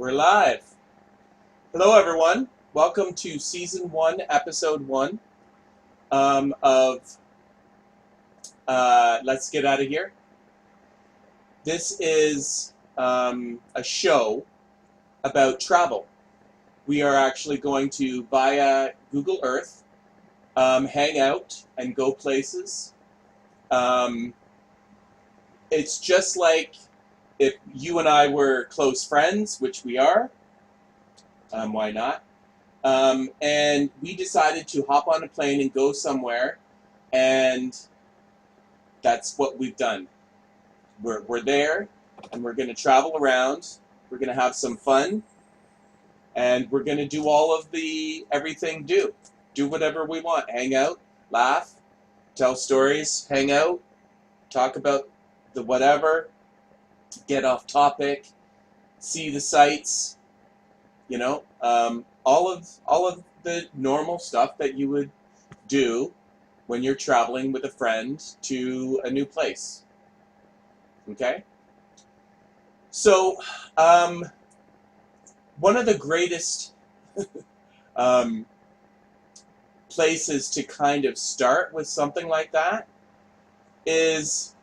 We're live. Hello, everyone. Welcome to Season 1, Episode 1 of Let's Get Out of Here. This is a show about travel. We are actually going to, via Google Earth, hang out and go places. It's just like if you and I were close friends, which we are. Why not? And we decided to hop on a plane and go somewhere, and that's what we've done. We're there, and we're going to travel around. We're going to have some fun, and we're going to do all of the everything do whatever we want. Hang out, laugh, tell stories, hang out, talk about the whatever, get off topic, see the sights, all of the normal stuff that you would do when you're traveling with a friend to a new place. Okay? So, one of the greatest places to kind of start with something like that is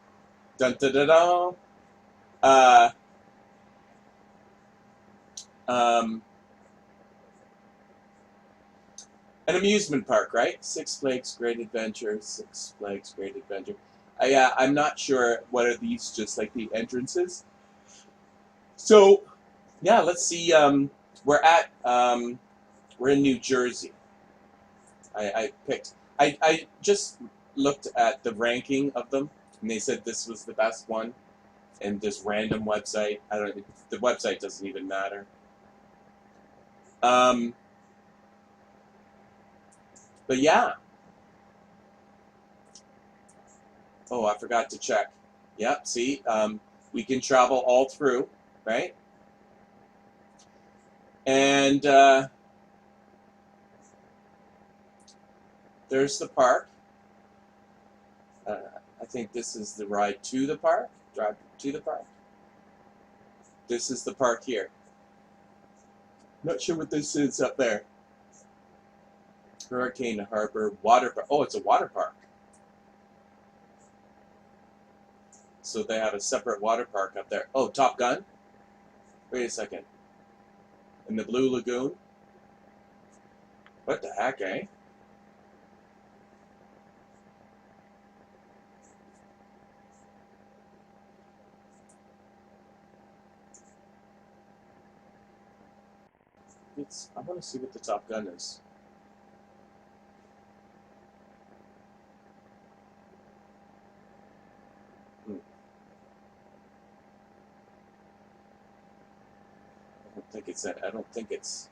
dun dun dun dun, um, an amusement park, right? Six Flags Great Adventure, Six Flags Great Adventure. I'm not sure what are these, just like the entrances. So, yeah, let's see. We're in New Jersey. I just looked at the ranking of them, and they said this was the best one. And this random website, the website doesn't even matter. But yeah. Oh, I forgot to check. Yep, see, we can travel all through, right? And there's the park. I think this is the ride to the park. Drive to the park. This is the park here. Not sure what this is up there. Hurricane Harbor Water Park. Oh, it's a water park. So they have a separate water park up there. Oh, Top Gun? Wait a second. In the Blue Lagoon? What the heck, eh? I want to see what the Top Gun is. I don't think it's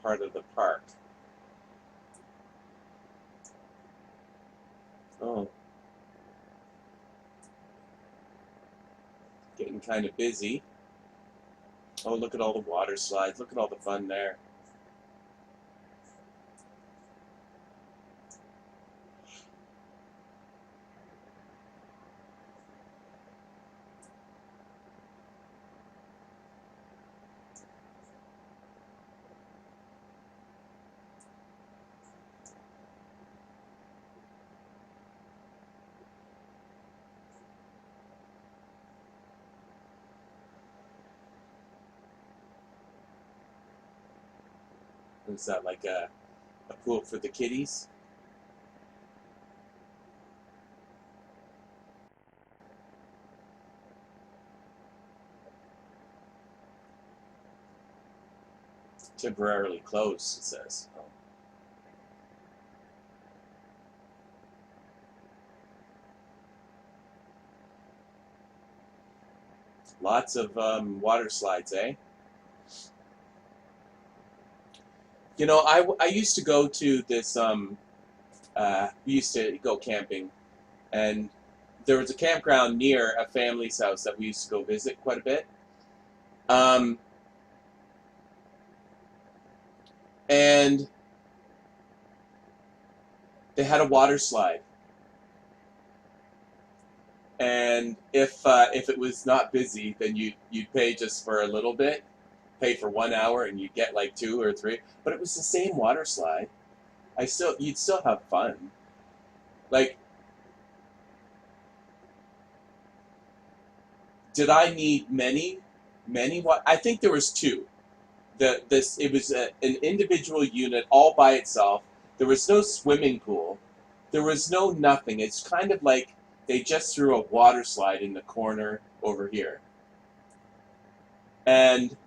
part of the park. Oh. Getting kind of busy. Oh, look at all the water slides. Look at all the fun there. Is that like a pool for the kiddies? Temporarily closed, it says. Oh. Lots of water slides, eh? You know, I used to go to this, we used to go camping, and there was a campground near a family's house that we used to go visit quite a bit. Um, and they had a water slide. And if it was not busy, then you'd pay just for a little bit, pay for 1 hour, and you'd get like 2 or 3. But it was the same water slide. You'd still have fun. Like, did I need many? What I think there was two. It was an individual unit all by itself. There was no swimming pool. There was no nothing. It's kind of like they just threw a water slide in the corner over here. And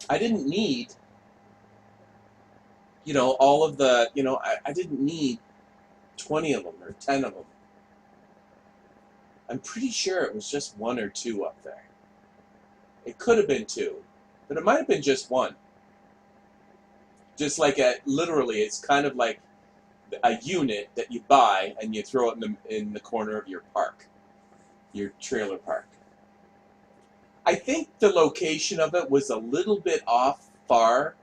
I didn't need, all of the, I didn't need 20 of them or 10 of them. I'm pretty sure it was just one or two up there. It could have been two, but it might have been just one. Just like literally, it's kind of like a unit that you buy and you throw it in the corner of your park, your trailer park. I think the location of it was a little bit off far.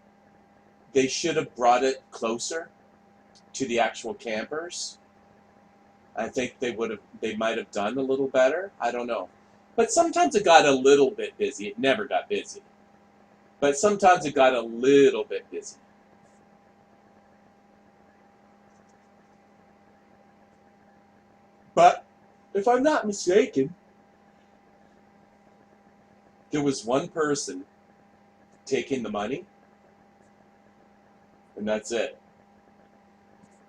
They should have brought it closer to the actual campers. I think they might have done a little better. I don't know. But sometimes it got a little bit busy. It never got busy. But sometimes it got a little bit busy. But if I'm not mistaken, there was one person taking the money, and that's it.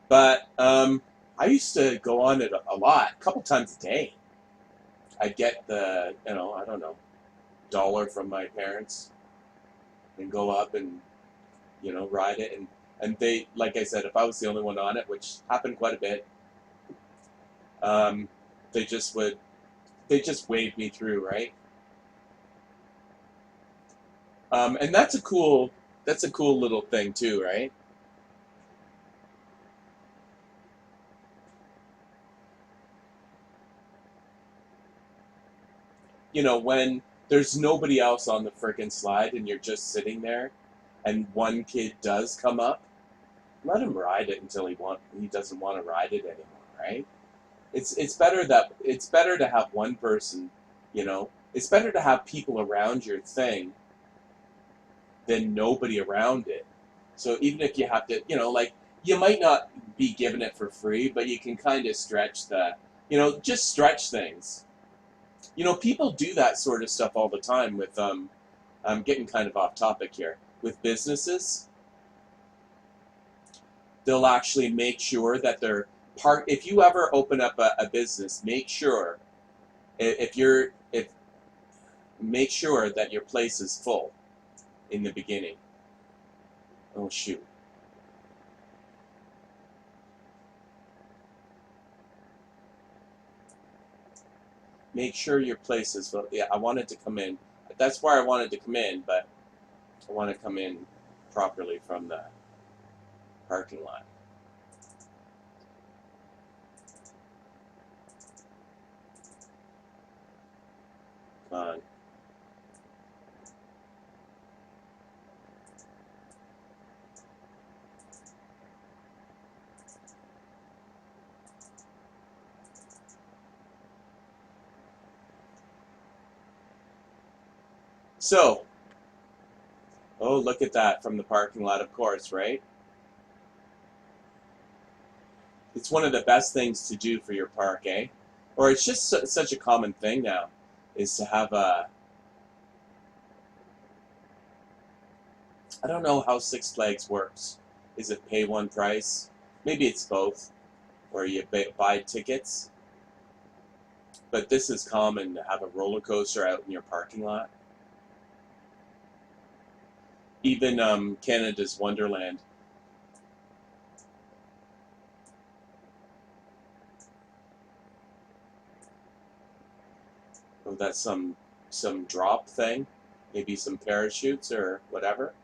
But I used to go on it a lot, a couple times a day. I'd get I don't know, dollar from my parents and go up and, ride it. And they, like I said, if I was the only one on it, which happened quite a bit, they just waved me through, right? And that's a cool little thing too, right? When there's nobody else on the frickin' slide and you're just sitting there, and one kid does come up, let him ride it until he doesn't want to ride it anymore, right? It's better to have one person, It's better to have people around your thing than nobody around it. So even if you have to, like, you might not be given it for free, but you can kind of stretch just stretch things. People do that sort of stuff all the time with, I'm getting kind of off topic here, with businesses. They'll actually make sure that they're if you ever open up a business, make sure, if make sure that your place is full in the beginning. Oh, shoot. Make sure your place is full. Yeah, I wanted to come in. That's where I wanted to come in, but I want to come in properly from the parking lot. Come on. So, oh, look at that from the parking lot, of course, right? It's one of the best things to do for your park, eh? Or it's just such a common thing now, is to have I don't know how Six Flags works. Is it pay one price? Maybe it's both, or you buy tickets. But this is common to have a roller coaster out in your parking lot. Even Canada's Wonderland. Oh, that's some drop thing, maybe some parachutes or whatever.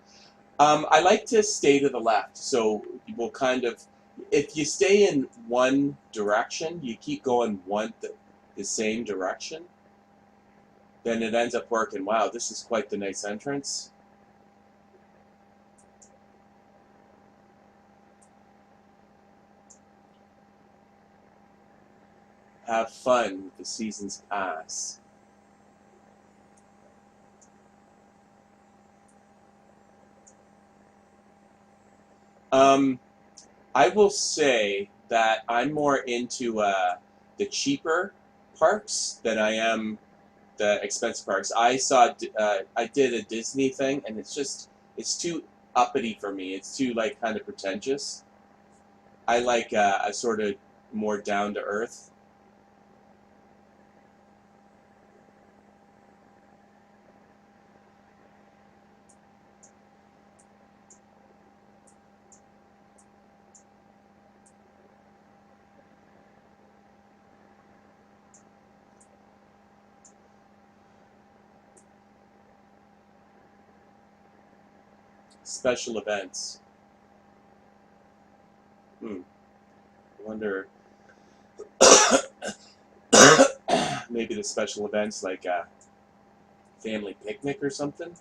I like to stay to the left, so we'll kind of, if you stay in one direction, you keep going the same direction, then it ends up working. Wow, this is quite the nice entrance. have fun with the season's pass. I will say that I'm more into the cheaper parks than I am the expensive parks. I did a Disney thing, and it's too uppity for me. It's too like kind of pretentious. I like a sort of more down to earth. Special events. I wonder. Maybe the special events like a family picnic or something,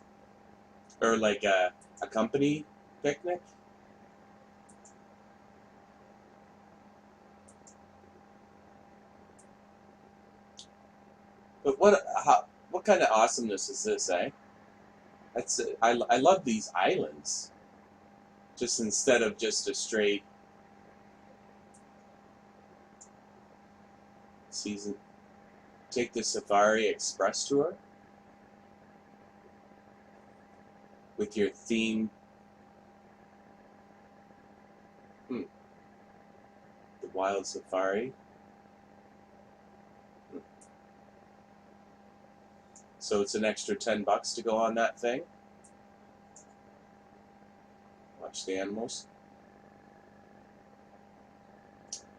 or like a company picnic. But what kind of awesomeness is this, eh? I love these islands. Just instead of just a straight season, take the Safari Express tour with your theme. The Wild Safari. So it's an extra $10 to go on that thing. Watch the animals.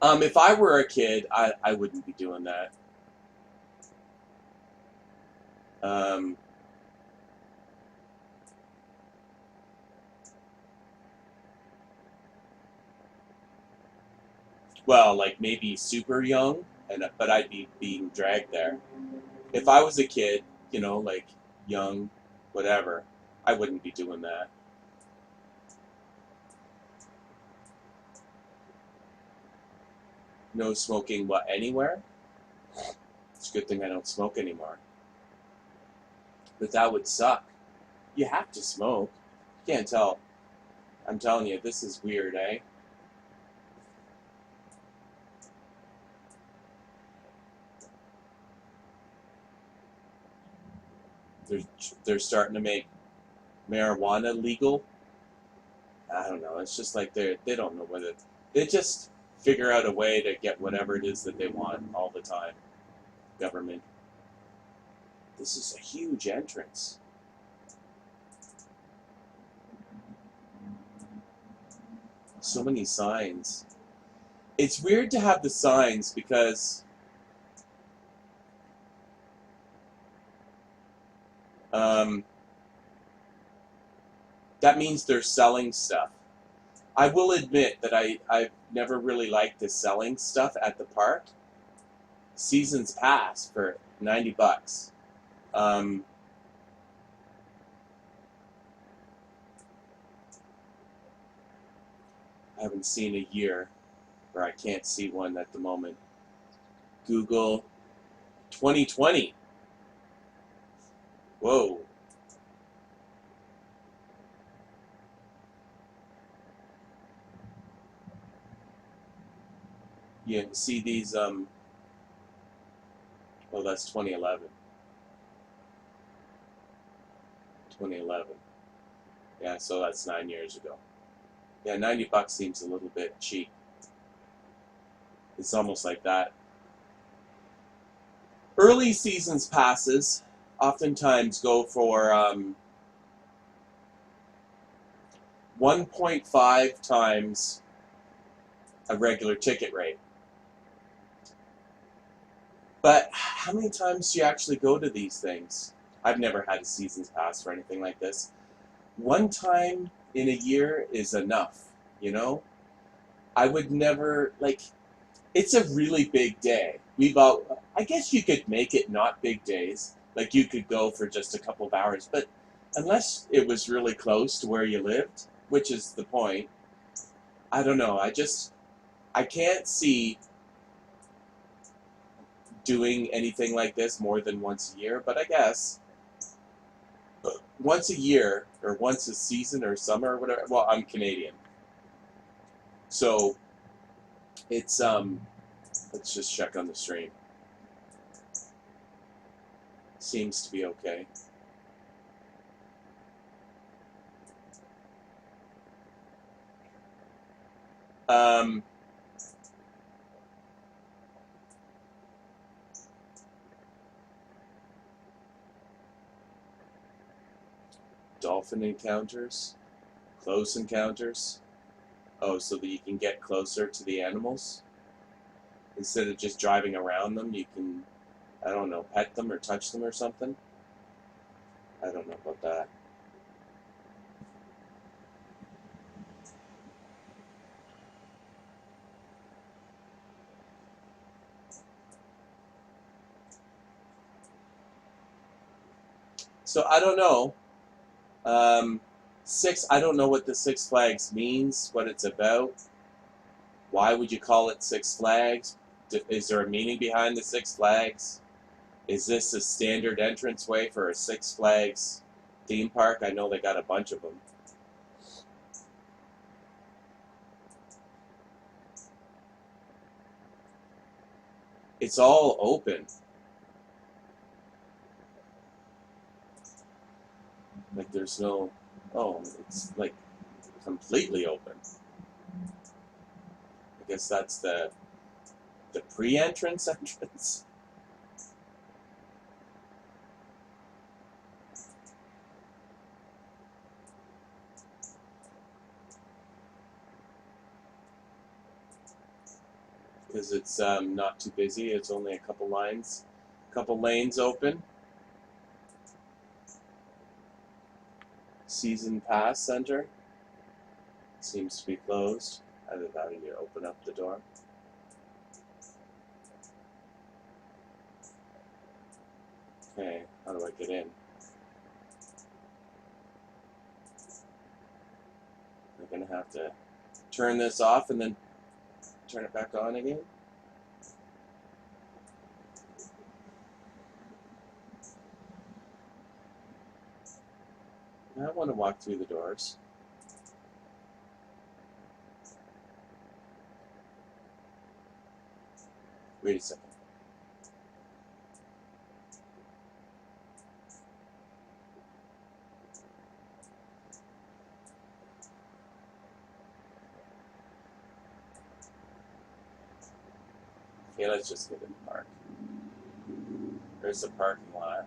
If I were a kid, I wouldn't be doing that. Well, like maybe super young, but I'd be being dragged there. If I was a kid, like young, whatever, I wouldn't be doing that. No smoking, what, anywhere? It's a good thing I don't smoke anymore. But that would suck. You have to smoke. You can't tell. I'm telling you, this is weird, eh? They're starting to make marijuana legal. I don't know. It's just like they don't know whether they just figure out a way to get whatever it is that they want all the time. Government. This is a huge entrance. So many signs. It's weird to have the signs because that means they're selling stuff. I will admit that I've never really liked the selling stuff at the park. Seasons pass for $90. I haven't seen a year, or I can't see one at the moment. Google 2020. Whoa. You see these, well, that's 2011. 2011. Yeah, so that's 9 years ago. Yeah, $90 seems a little bit cheap. It's almost like that. Early seasons passes oftentimes go for 1.5 times a regular ticket rate. But how many times do you actually go to these things? I've never had a season's pass for anything like this. One time in a year is enough, I would never, like, it's a really big day. I guess you could make it not big days. Like, you could go for just a couple of hours, but unless it was really close to where you lived, which is the point, I don't know. I can't see doing anything like this more than once a year, but I guess once a year or once a season or summer or whatever. Well, I'm Canadian, so it's let's just check on the stream. Seems to be okay. Dolphin encounters, close encounters. Oh, so that you can get closer to the animals instead of just driving around them. You can, I don't know, pet them or touch them or something. I don't know about that. So I don't know. I don't know what the Six Flags means, what it's about. Why would you call it Six Flags? Is there a meaning behind the Six Flags? Is this a standard entrance way for a Six Flags theme park? I know they got a bunch of them. It's all open. Like there's no, oh, it's like completely open. I guess that's the pre-entrance entrance. Because it's not too busy. It's only a couple lanes open. Season Pass Center seems to be closed. Either that or you open up the door. Okay, how do I get in? I'm gonna have to turn this off and then turn it back on again. I want to walk through the doors. Wait a second. Okay, let's just get in the park. There's the parking lot.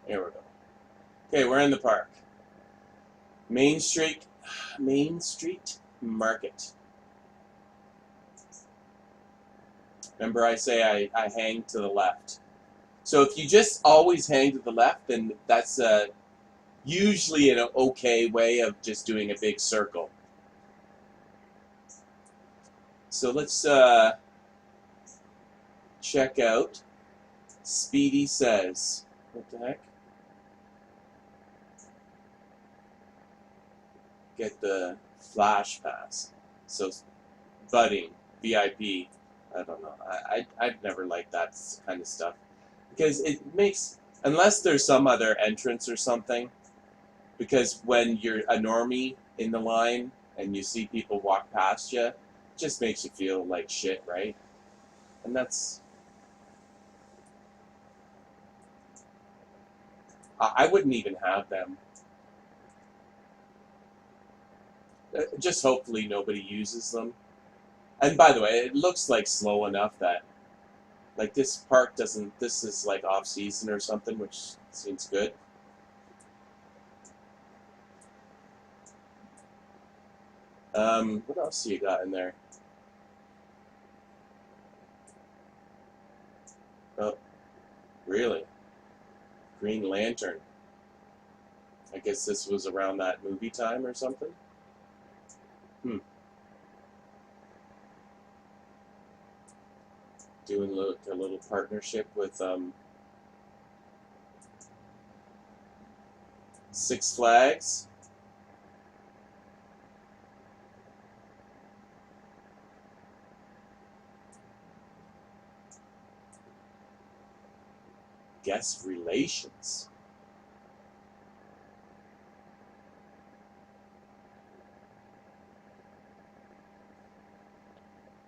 Here we go. Okay, we're in the park. Main Street Market. Remember I say I hang to the left. So if you just always hang to the left, then that's usually an okay way of just doing a big circle. So let's check out Speedy Says. What the heck? Get the Flash Pass. So budding, VIP, I don't know. I've never liked that kind of stuff. Because it makes, unless there's some other entrance or something, because when you're a normie in the line and you see people walk past you, it just makes you feel like shit, right? And that's, I wouldn't even have them. Just hopefully nobody uses them. And by the way, it looks like slow enough that, like this park doesn't, this is like off season or something, which seems good. What else do you got in there? Oh, really? Green Lantern. I guess this was around that movie time or something? Hmm. Doing a little partnership with Six Flags. Guest relations.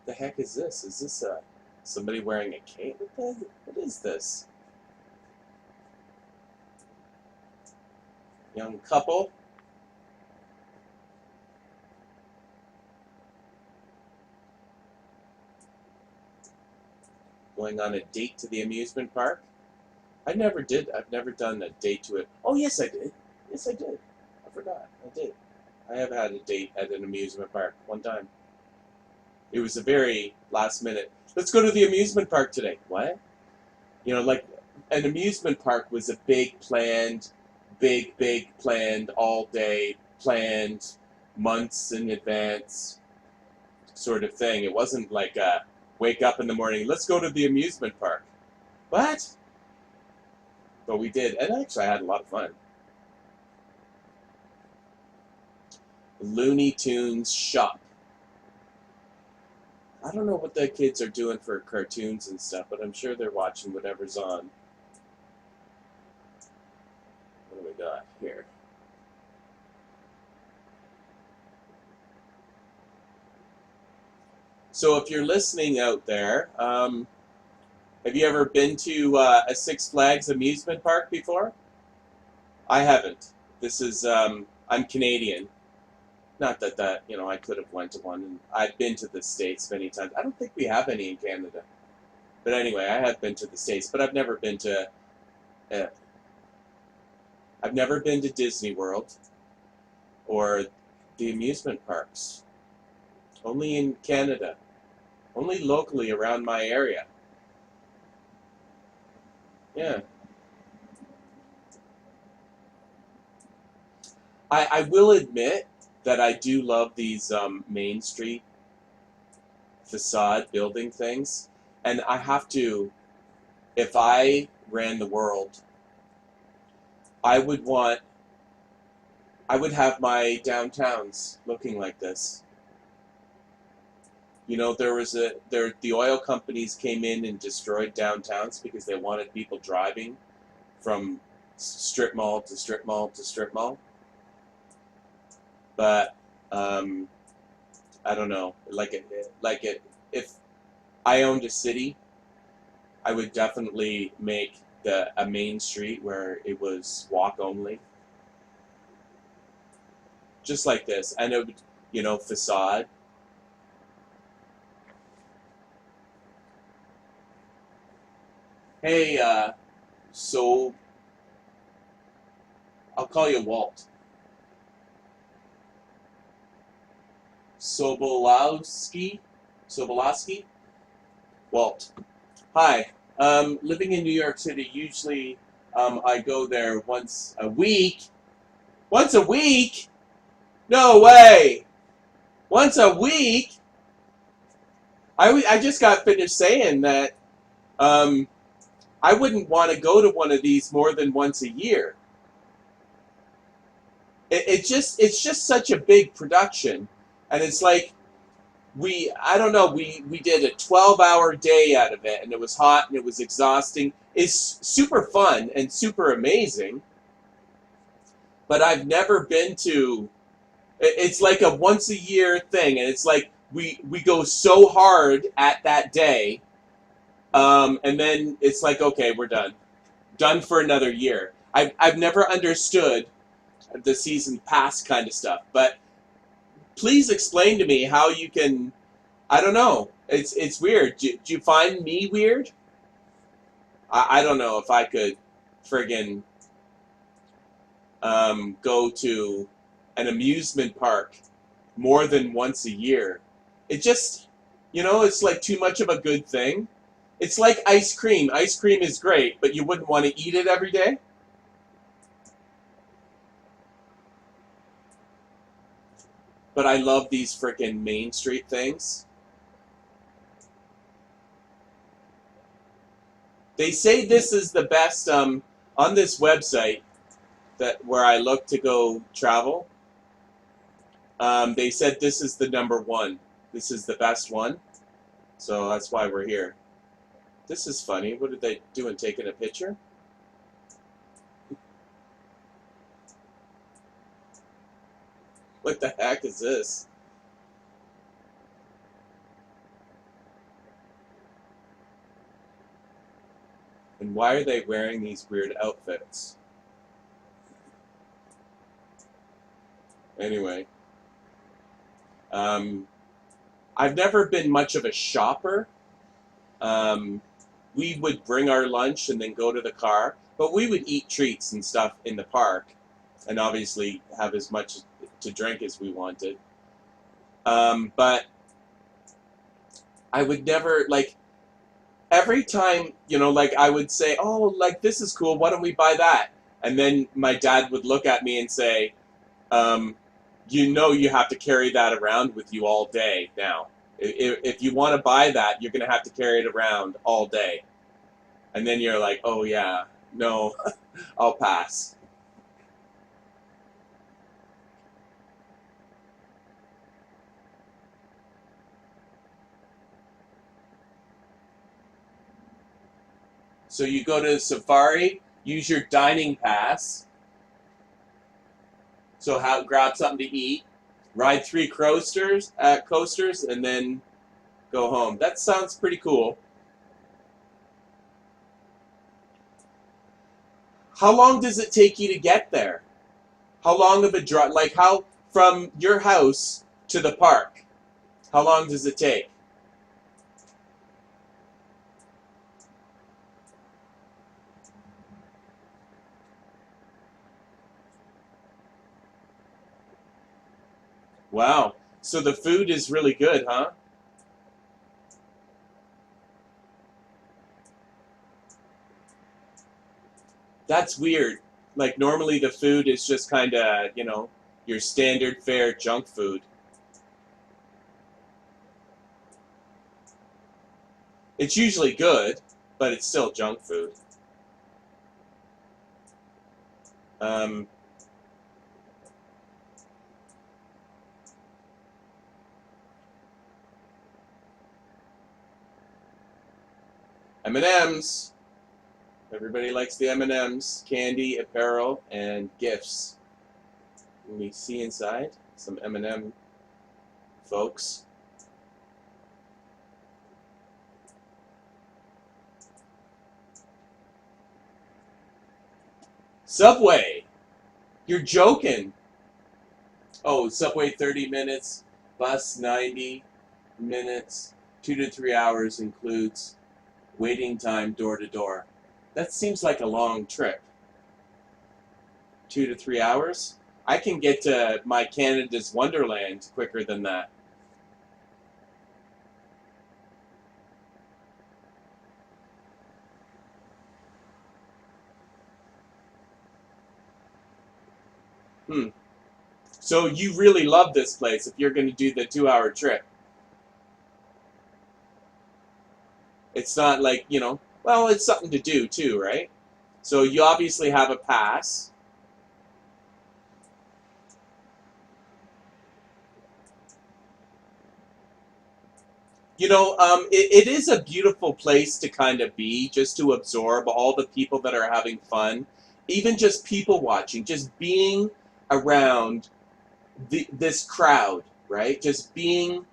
The heck is this? Is this somebody wearing a cape? What is this? Young couple. Going on a date to the amusement park. I've never done a date to it. Oh, yes, I did. Yes, I did. I forgot. I did. I have had a date at an amusement park one time. It was a very last minute. Let's go to the amusement park today. What? You know, like an amusement park was a big planned, all day, planned, months in advance sort of thing. It wasn't like a wake up in the morning, let's go to the amusement park. What? But we did, and actually I had a lot of fun. Looney Tunes shop. I don't know what the kids are doing for cartoons and stuff, but I'm sure they're watching whatever's on. What do we got here? So if you're listening out there, have you ever been to a Six Flags amusement park before? I haven't. This is I'm Canadian. Not that I could have went to one, and I've been to the States many times. I don't think we have any in Canada, but anyway, I have been to the States, but uh, I've never been to Disney World or the amusement parks. Only in Canada, only locally around my area. Yeah, I will admit that I do love these Main Street facade building things, and I have to. If I ran the world, I would want. I would have my downtowns looking like this. You know, the oil companies came in and destroyed downtowns because they wanted people driving from strip mall to strip mall to strip mall. But I don't know, if I owned a city, I would definitely make a main street where it was walk only, just like this, and it would, facade. Hey, so I'll call you Walt Sobolowski, Sobolowski, Walt. Hi. Living in New York City, usually I go there once a week. Once a week? No way! Once a week? I just got finished saying that um, I wouldn't want to go to one of these more than once a year. It's just such a big production, and it's like I don't know, we did a 12-hour day out of it, and it was hot and it was exhausting. It's super fun and super amazing, but I've never been to. It's like a once a year thing, and it's like we go so hard at that day, and then it's like, okay, we're done for another year. I've never understood the season pass kind of stuff, but please explain to me how you can. I don't know. It's weird. Do you find me weird? I don't know if I could friggin' go to an amusement park more than once a year. It just, it's like too much of a good thing. It's like ice cream. Ice cream is great, but you wouldn't want to eat it every day. But I love these freaking Main Street things. They say this is the best on this website that where I look to go travel. They said this is the number one. This is the best one. So that's why we're here. This is funny. What are they doing? Taking a picture? What the heck is this? And why are they wearing these weird outfits? Anyway, I've never been much of a shopper. We would bring our lunch and then go to the car, but we would eat treats and stuff in the park, and obviously have as much to drink as we wanted. But I would never, like, every time, like, I would say, oh, like, this is cool, why don't we buy that? And then my dad would look at me and say, you have to carry that around with you all day now. If you want to buy that, you're going to have to carry it around all day. And then you're like, oh, yeah, no, I'll pass. So you go to Safari, use your dining pass. So grab something to eat, ride 3 coasters, and then go home. That sounds pretty cool. How long does it take you to get there? How long of a drive? Like, how from your house to the park? How long does it take? Wow. So the food is really good, huh? That's weird. Like, normally the food is just kind of, your standard fare junk food. It's usually good, but it's still junk food. Um, M&Ms. Everybody likes the M&Ms. Candy, apparel, and gifts. Let me see inside some M&M folks. Subway. You're joking. Oh, Subway 30 minutes, bus 90 minutes, 2 to 3 hours includes waiting time door to door. That seems like a long trip. 2 to 3 hours? I can get to my Canada's Wonderland quicker than that. Hmm. So you really love this place if you're going to do the 2-hour trip. It's not like, well, it's something to do too, right? So you obviously have a pass. It is a beautiful place to kind of be, just to absorb all the people that are having fun, even just people watching, just being around this crowd, right? Just being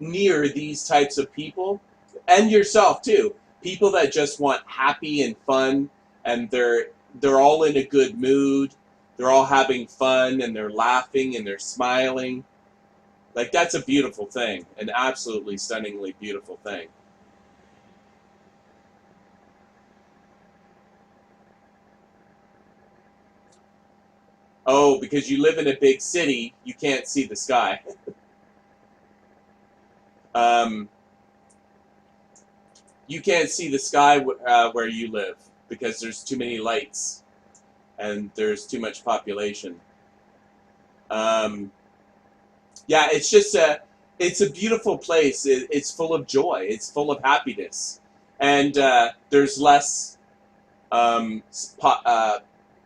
near these types of people, and yourself too. People that just want happy and fun, and they're all in a good mood. They're all having fun, and they're laughing, and they're smiling. Like, that's a beautiful thing, an absolutely stunningly beautiful thing. Oh, because you live in a big city, you can't see the sky. Um, you can't see the sky where you live because there's too many lights and there's too much population. Yeah, it's a beautiful place. It's full of joy. It's full of happiness, and there's less um,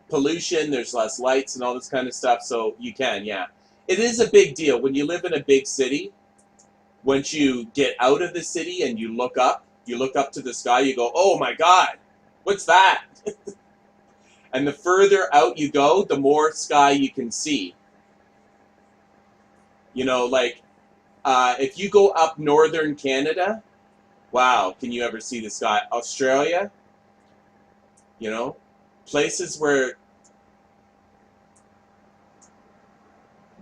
pollution. There's less lights and all this kind of stuff. So you can, yeah, it is a big deal when you live in a big city. Once you get out of the city and you look up to the sky. You go, oh my God, what's that? And the further out you go, the more sky you can see. You know, like if you go up northern Canada, wow, can you ever see the sky? Australia, you know, places where,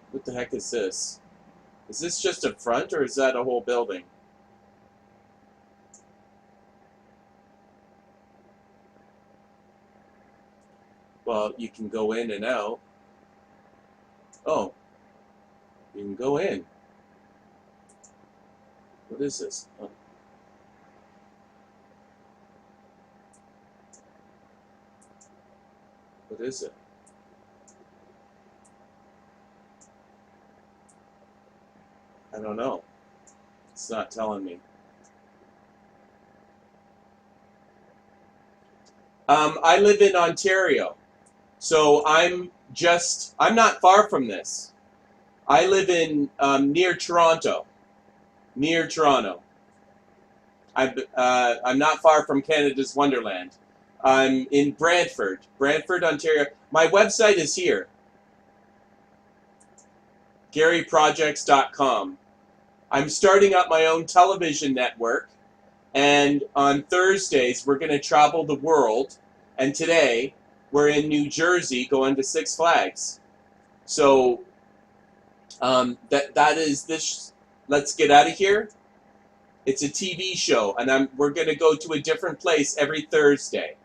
what the heck is this? Is this just a front or is that a whole building? Well, you can go in and out. Oh, you can go in. What is this? Oh. What is it? I don't know. It's not telling me. I live in Ontario, so I'm not far from this. I live in near Toronto. Near Toronto. I'm not far from Canada's Wonderland. I'm in Brantford, Ontario. My website is here, GaryProjects.com. I'm starting up my own television network, and on Thursdays we're going to travel the world, and today we're in New Jersey going to Six Flags. So that is this. Let's Get Out of Here. It's a TV show, and we're going to go to a different place every Thursday.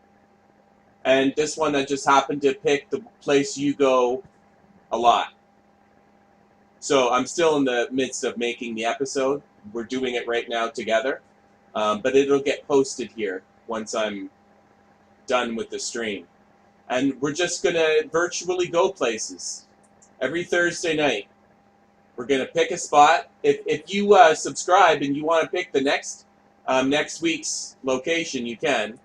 And this one, I just happened to pick the place you go a lot. So I'm still in the midst of making the episode. We're doing it right now together. But it'll get posted here once I'm done with the stream. And we're just going to virtually go places every Thursday night. We're going to pick a spot. If you subscribe and you want to pick the next week's location, you can.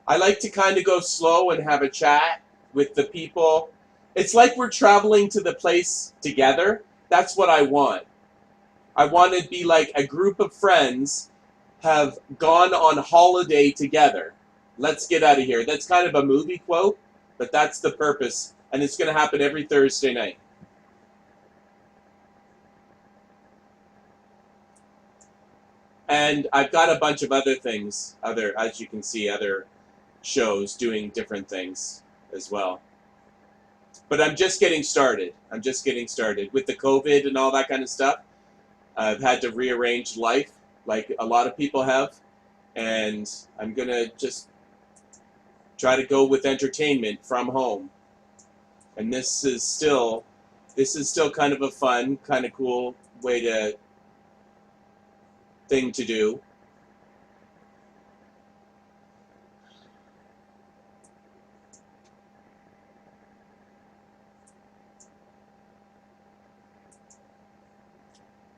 I like to kind of go slow and have a chat with the people. It's like we're traveling to the place together. That's what I want. I want to be like a group of friends have gone on holiday together. Let's get out of here. That's kind of a movie quote, but that's the purpose. And it's going to happen every Thursday night. And I've got a bunch of other things, as you can see, other shows doing different things as well. But I'm just getting started. I'm just getting started. With the COVID and all that kind of stuff, I've had to rearrange life like a lot of people have. And I'm going to just try to go with entertainment from home. And this is still kind of a fun, kind of cool thing to do.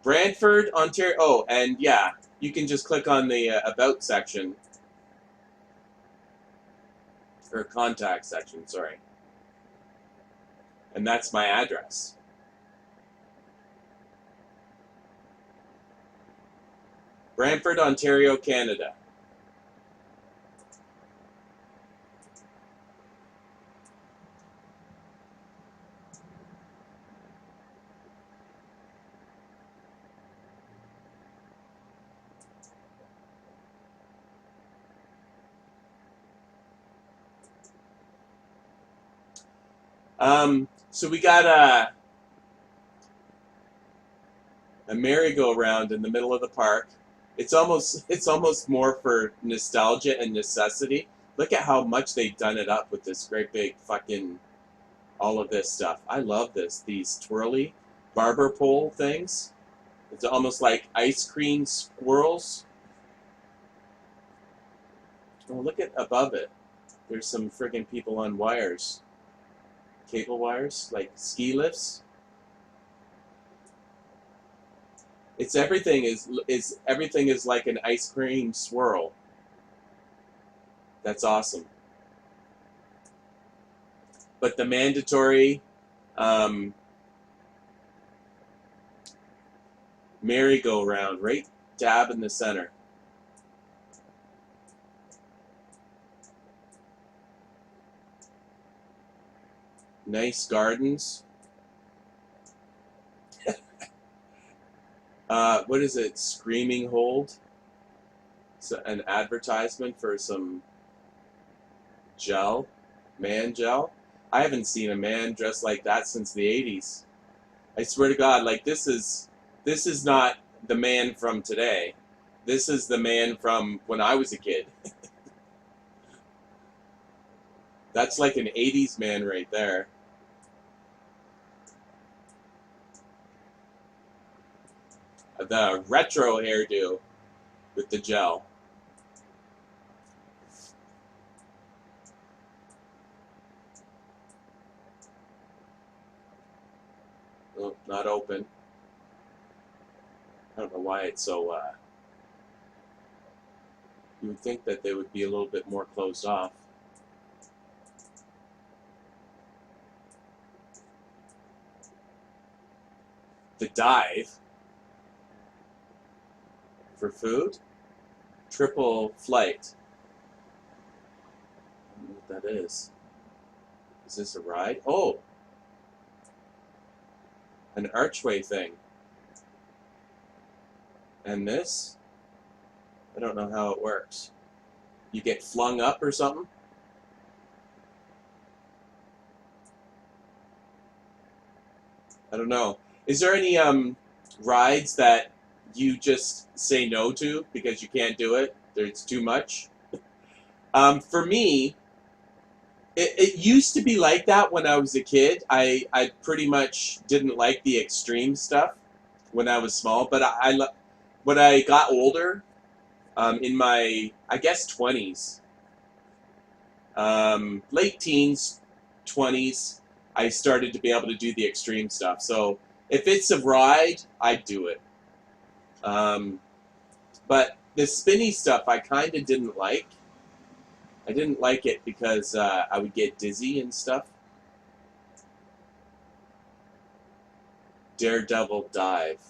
Brantford, Ontario. Oh, and yeah, you can just click on the About section. Or Contact section, sorry. And that's my address. Brantford, Ontario, Canada. So we got a merry-go-round in the middle of the park. It's almost more for nostalgia and necessity. Look at how much they've done it up with this great big fucking all of this stuff. I love these twirly. barber pole things. It's almost like ice cream swirls. Oh, look at above it. There's some friggin' people on wires. Cable wires, like ski lifts. It's everything is like an ice cream swirl. That's awesome. But the mandatory merry-go-round right dab in the center. Nice gardens. What is it? Screaming Hold. It's an advertisement for some gel, man gel. I haven't seen a man dressed like that since the 80s. I swear to God, like this is not the man from today. This is the man from when I was a kid. That's like an 80s man right there. The retro hairdo with the gel. Oh, not open. I don't know why it's so, you would think that they would be a little bit more closed off. The dive for food. Triple flight. I don't know what that is. Is this a ride? Oh! An archway thing. And this? I don't know how it works. You get flung up or something? I don't know. Is there any rides that you just say no to because you can't do it? It's too much? For me, it used to be like that when I was a kid. I pretty much didn't like the extreme stuff when I was small, but when I got older, in my, I guess, 20s, late teens, 20s, I started to be able to do the extreme stuff. So if it's a ride, I'd do it. But the spinny stuff I kind of didn't like. I didn't like it because I would get dizzy and stuff. Daredevil dive.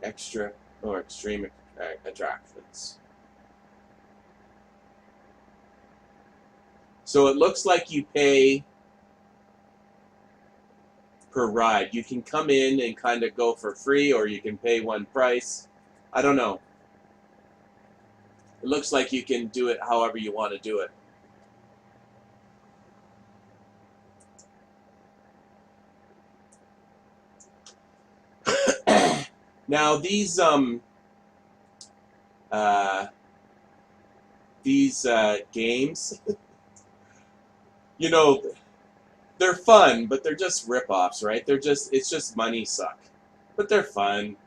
Extra or extreme attractions. So it looks like you pay per ride. You can come in and kind of go for free, or you can pay one price. I don't know. It looks like you can do it however you want to do it. Now these games, you know, they're fun, but they're just rip-offs, right? It's just money suck, but they're fun.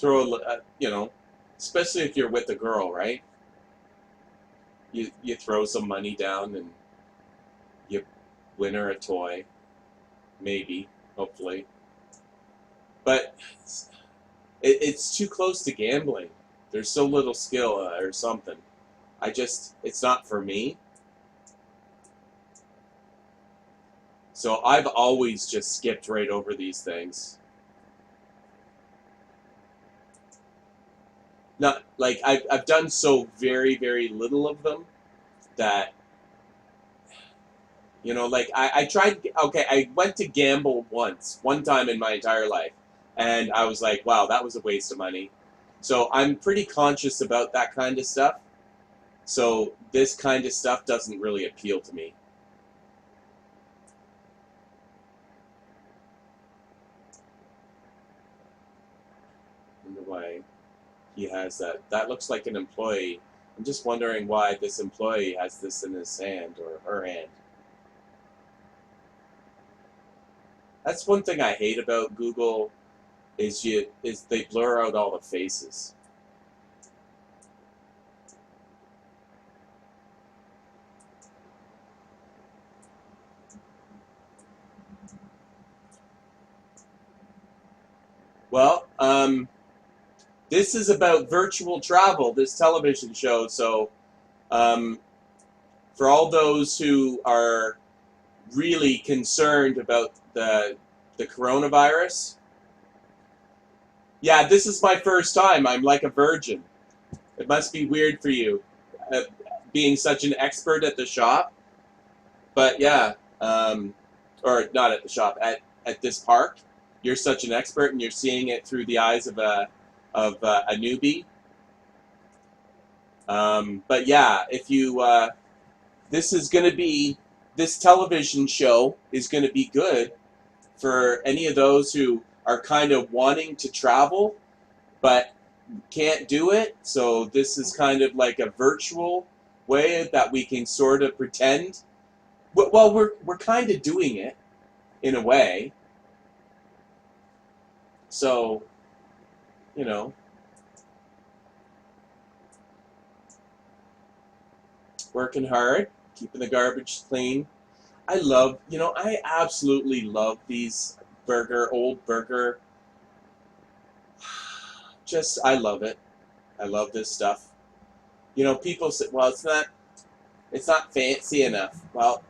You know, especially if you're with a girl, right? You throw some money down and you win her a toy, maybe, hopefully. But it's too close to gambling. There's so little skill or something. It's not for me. So I've always just skipped right over these things. Not like I've done so very, very little of them that, you know, like I tried, okay, I went to gamble one time in my entire life, and I was like, wow, that was a waste of money. So I'm pretty conscious about that kind of stuff. So this kind of stuff doesn't really appeal to me. I wonder why he has that. That looks like an employee. I'm just wondering why this employee has this in his hand or her hand. That's one thing I hate about Google is they blur out all the faces. Well, this is about virtual travel, this television show. So, um, for all those who are really concerned about the coronavirus, yeah, this is my first time. I'm like a virgin. It must be weird for you, uh, being such an expert at the shop. But yeah, or not at the shop, at this park. You're such an expert, and you're seeing it through the eyes of a newbie. But yeah, if you this is going to be this television show is going to be good for any of those who are kind of wanting to travel but can't do it. So this is kind of like a virtual way that we can sort of pretend. Well, we're kind of doing it in a way. So, you know, working hard, keeping the garbage clean. I absolutely love these old burger. Just, I love it. I love this stuff. People say, well, it's not fancy enough. Well,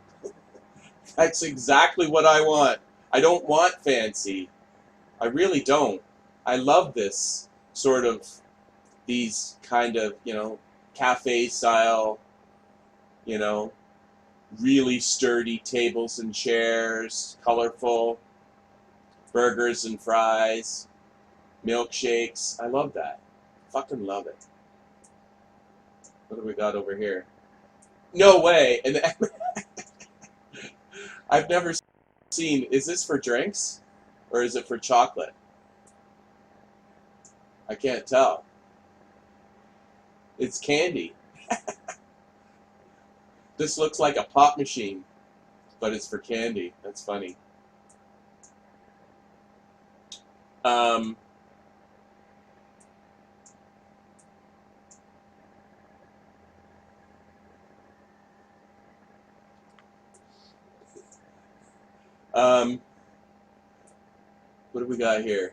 that's exactly what I want. I don't want fancy. I really don't. I love this sort of, these kind of, cafe style, you know, really sturdy tables and chairs, colorful burgers and fries, milkshakes. I love that. Fucking love it. What do we got over here? No way. And I've never seen. Is this for drinks, or is it for chocolate? I can't tell. It's candy. This looks like a pop machine, but it's for candy. That's funny. Um, um, what do we got here?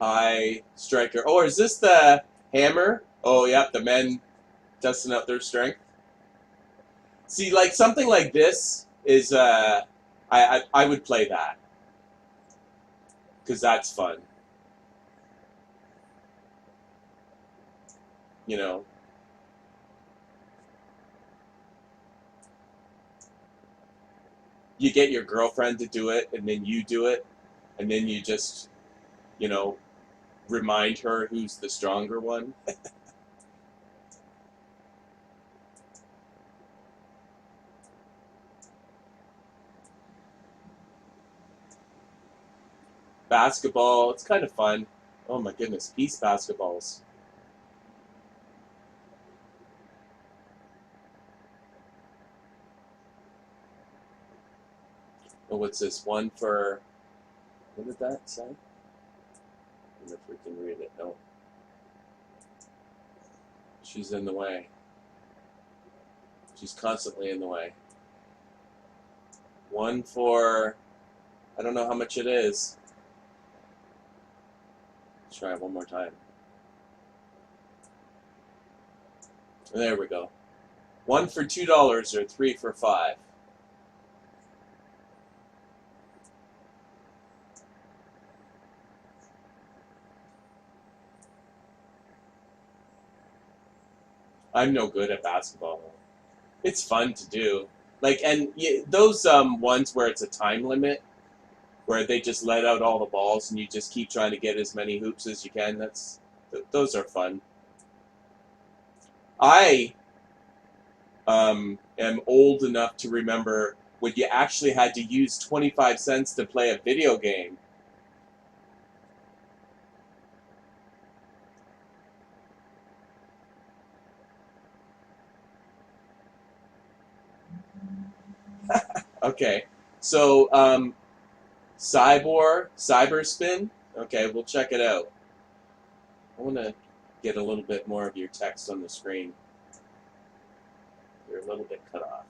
High striker. Oh, is this the hammer? Oh, yeah, the men testing out their strength. See, like something like this is, I would play that because that's fun. You know, you get your girlfriend to do it, and then you do it, and then you just, you know, remind her who's the stronger one. Basketball, it's kind of fun. Oh my goodness, peace basketballs. Oh, what's this? One for, what did that say? I wonder if we can read it. No. She's in the way. She's constantly in the way. One for, I don't know how much it is. Let's try it one more time. There we go. One for $2 or three for $5. I'm no good at basketball. It's fun to do. Like, and those ones where it's a time limit, where they just let out all the balls and you just keep trying to get as many hoops as you can. Those are fun. I am old enough to remember when you actually had to use 25 cents to play a video game. Okay, So, Cyberspin. Okay, we'll check it out. I want to get a little bit more of your text on the screen. You're a little bit cut off.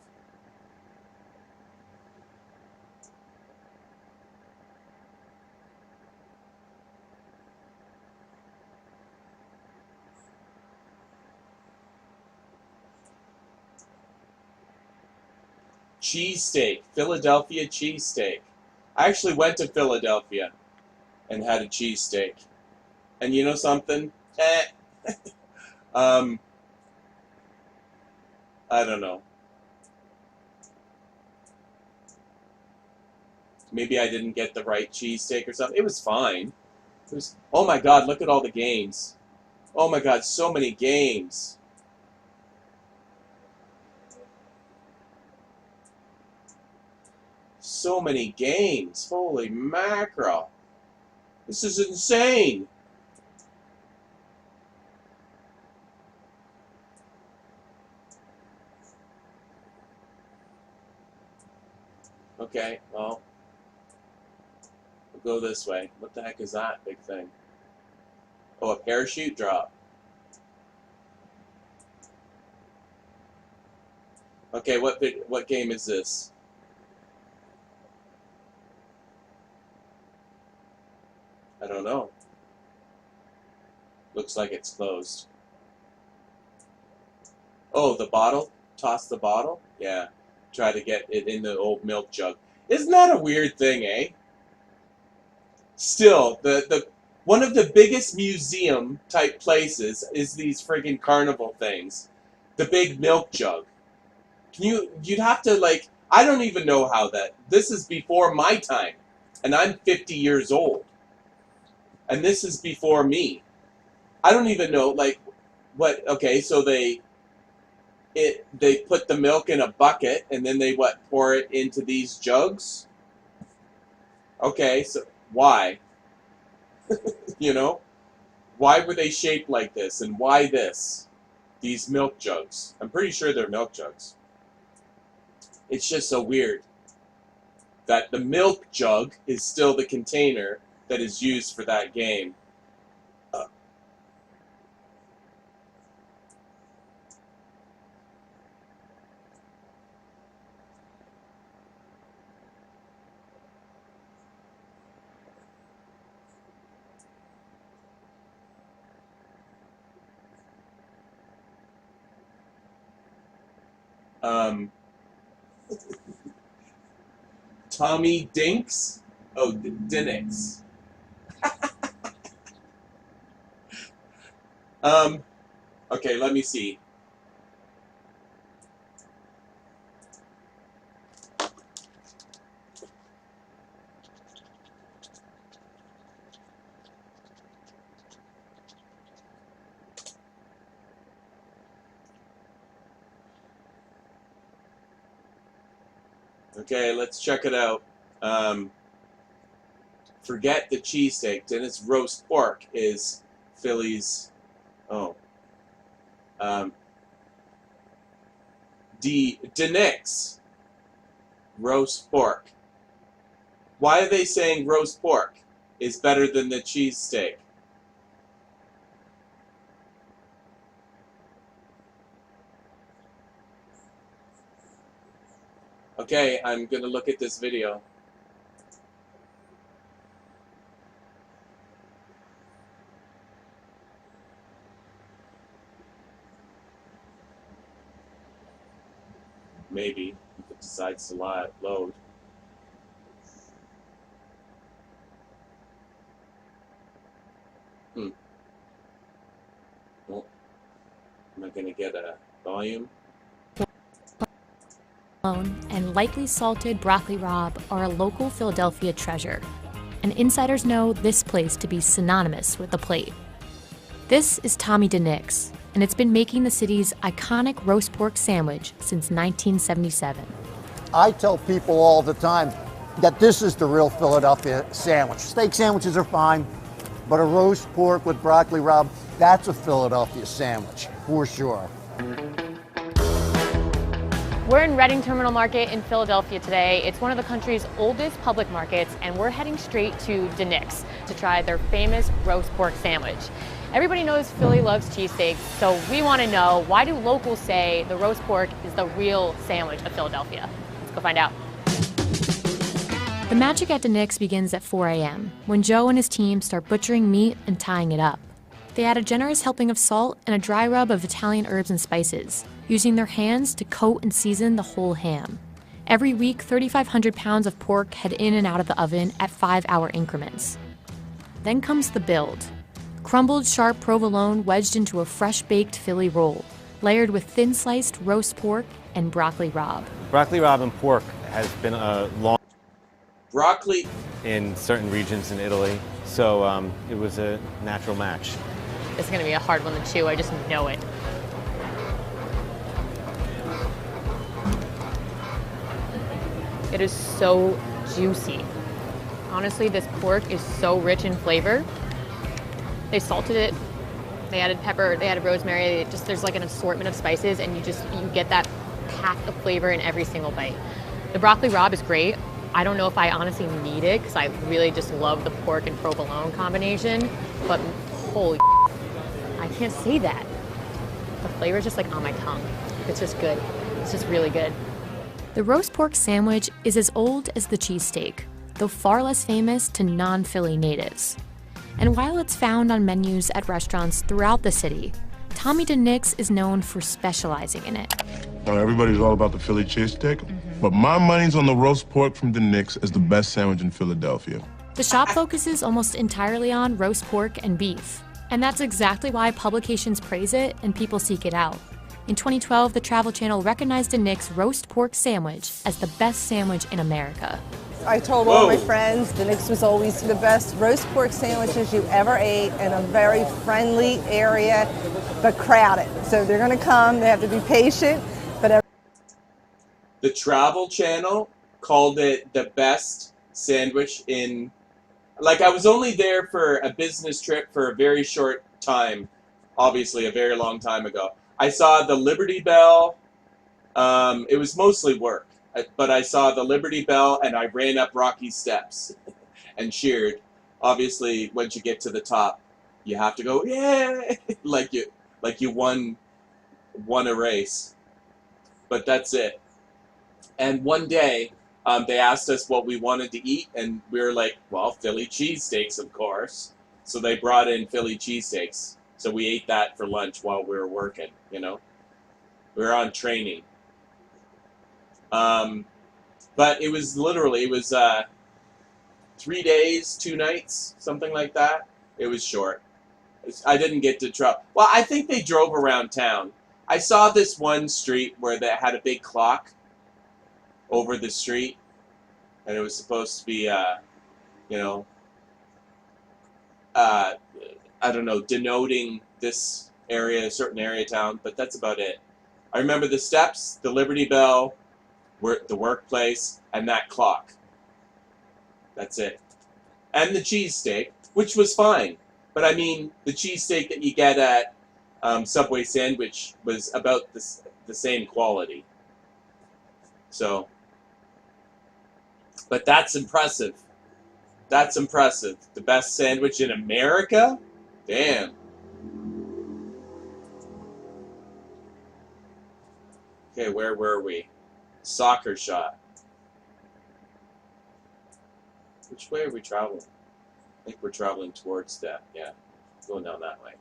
Cheesesteak, Philadelphia cheesesteak. I actually went to Philadelphia and had a cheesesteak. And you know something? I don't know. Maybe I didn't get the right cheesesteak or something. It was fine. It was, oh my God, look at all the games. Oh my God, so many games. So many games. Holy mackerel. This is insane. Okay, well, we'll go this way. What the heck is that big thing? Oh, a parachute drop. Okay, what game is this? I don't know. Looks like it's closed. Oh, the bottle? Toss the bottle? Yeah. Try to get it in the old milk jug. Isn't that a weird thing, eh? Still, the one of the biggest museum type places is these friggin' carnival things. The big milk jug. You'd have to, like, I don't even know how this is before my time. And I'm 50 years old. And this is before me. I don't even know, like, what, okay, so they put the milk in a bucket, and then they, pour it into these jugs? Okay, so why? You know? Why were they shaped like this, and why this? These milk jugs. I'm pretty sure they're milk jugs. It's just so weird that the milk jug is still the container that is used for that game. Tommy Dinks? Oh, Dinix. Okay, let me see. Okay, let's check it out. Forget the cheesesteak. Dennis roast pork is Philly's. Oh. Denix roast pork. Why are they saying roast pork is better than the cheesesteak? Okay, I'm gonna look at this video. Maybe, if it decides to load. Well, am I gonna get a volume? And lightly salted broccoli rabe are a local Philadelphia treasure, and insiders know this place to be synonymous with the plate. This is Tommy Dinix, and it's been making the city's iconic roast pork sandwich since 1977. I tell people all the time that this is the real Philadelphia sandwich. Steak sandwiches are fine, but a roast pork with broccoli rabe, that's a Philadelphia sandwich, for sure. We're in Reading Terminal Market in Philadelphia today. It's one of the country's oldest public markets, and we're heading straight to Nick's to try their famous roast pork sandwich. Everybody knows Philly loves cheesesteaks, so we want to know, why do locals say the roast pork is the real sandwich of Philadelphia? Let's go find out. The magic at Nick's begins at 4 a.m. when Joe and his team start butchering meat and tying it up. They add a generous helping of salt and a dry rub of Italian herbs and spices, using their hands to coat and season the whole ham. Every week, 3,500 pounds of pork head in and out of the oven at 5-hour increments. Then comes the build. Crumbled sharp provolone wedged into a fresh-baked Philly roll, layered with thin-sliced roast pork and broccoli rabe. Broccoli rabe and pork has been a long Broccoli in certain regions in Italy, so it was a natural match. It's gonna be a hard one to chew, I just know it. It is so juicy. Honestly, this pork is so rich in flavor. They salted it, they added pepper, they added rosemary, there's like an assortment of spices, and you get that pack of flavor in every single bite. The broccoli rabe is great. I don't know if I honestly need it, because I really just love the pork and provolone combination, but holy, I can't say that. The flavor is just like on my tongue. It's just good. It's just really good. The roast pork sandwich is as old as the cheesesteak, though far less famous to non-Philly natives. And while it's found on menus at restaurants throughout the city, Tommy DeNick's is known for specializing in it. Everybody's all about the Philly cheesesteak, but my money's on the roast pork from DeNick's as the best sandwich in Philadelphia. The shop focuses almost entirely on roast pork and beef, and that's exactly why publications praise it and people seek it out. In 2012, the Travel Channel recognized DeNick's roast pork sandwich as the best sandwich in America. I told all my friends DeNick's was always the best roast pork sandwiches you ever ate in a very friendly area, but crowded. So they're going to come, they have to be patient. But The Travel Channel called it the best sandwich in... Like, I was only there for a business trip for a very short time, obviously a very long time ago. I saw the Liberty Bell. It was mostly work, but I saw the Liberty Bell and I ran up rocky steps and cheered. Obviously, once you get to the top, you have to go, yay! like you won a race. But that's it. And one day, they asked us what we wanted to eat, and we were like, well, Philly cheesesteaks, of course. So they brought in Philly cheesesteaks. So we ate that for lunch while we were working, you know. We were on training. But it was 3 days, 2 nights, something like that. It was short. I didn't get to try. Well, I think they drove around town. I saw this one street where they had a big clock over the street, and it was supposed to be, you know, I don't know, denoting this area, a certain area of town, but that's about it. I remember the steps, the Liberty Bell, the workplace, and that clock. That's it. And the cheesesteak, which was fine. But I mean, the cheesesteak that you get at Subway Sandwich was about the same quality. So, but that's impressive. That's impressive. The best sandwich in America? Damn. Okay, where were we? Soccer shot. Which way are we traveling? I think we're traveling towards that. Yeah, going down that way.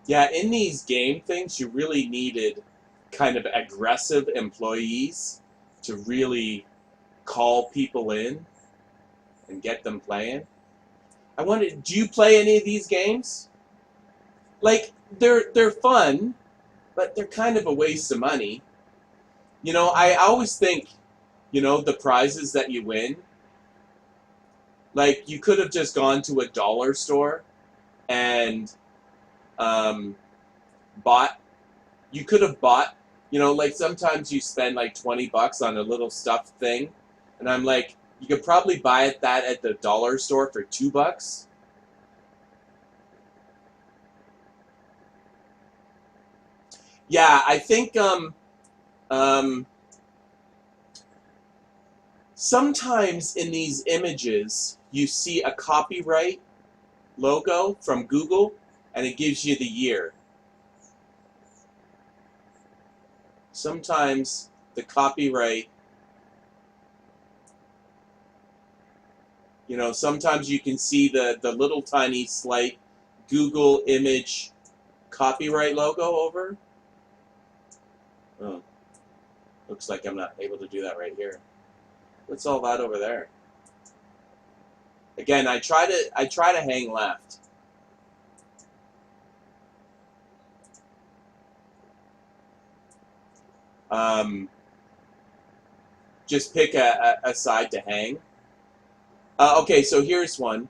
Yeah, in these game things, you really needed kind of aggressive employees to really call people in and get them playing. I wanted. Do you play any of these games? Like they're fun, but they're kind of a waste of money. You know, I always think, you know, the prizes that you win. Like you could have just gone to a dollar store and um, bought. You could have bought. You know, like sometimes you spend like $20 on a little stuffed thing, and I'm like, you could probably buy that at the dollar store for $2. Yeah, I think um, sometimes in these images you see a copyright logo from Google, and it gives you the year. Sometimes the copyright, you know, sometimes you can see the little tiny slight Google image copyright logo over. Oh, looks like I'm not able to do that right here. What's all that over there? Again, I try to hang left. Just pick a side to hang. Okay, so here's one.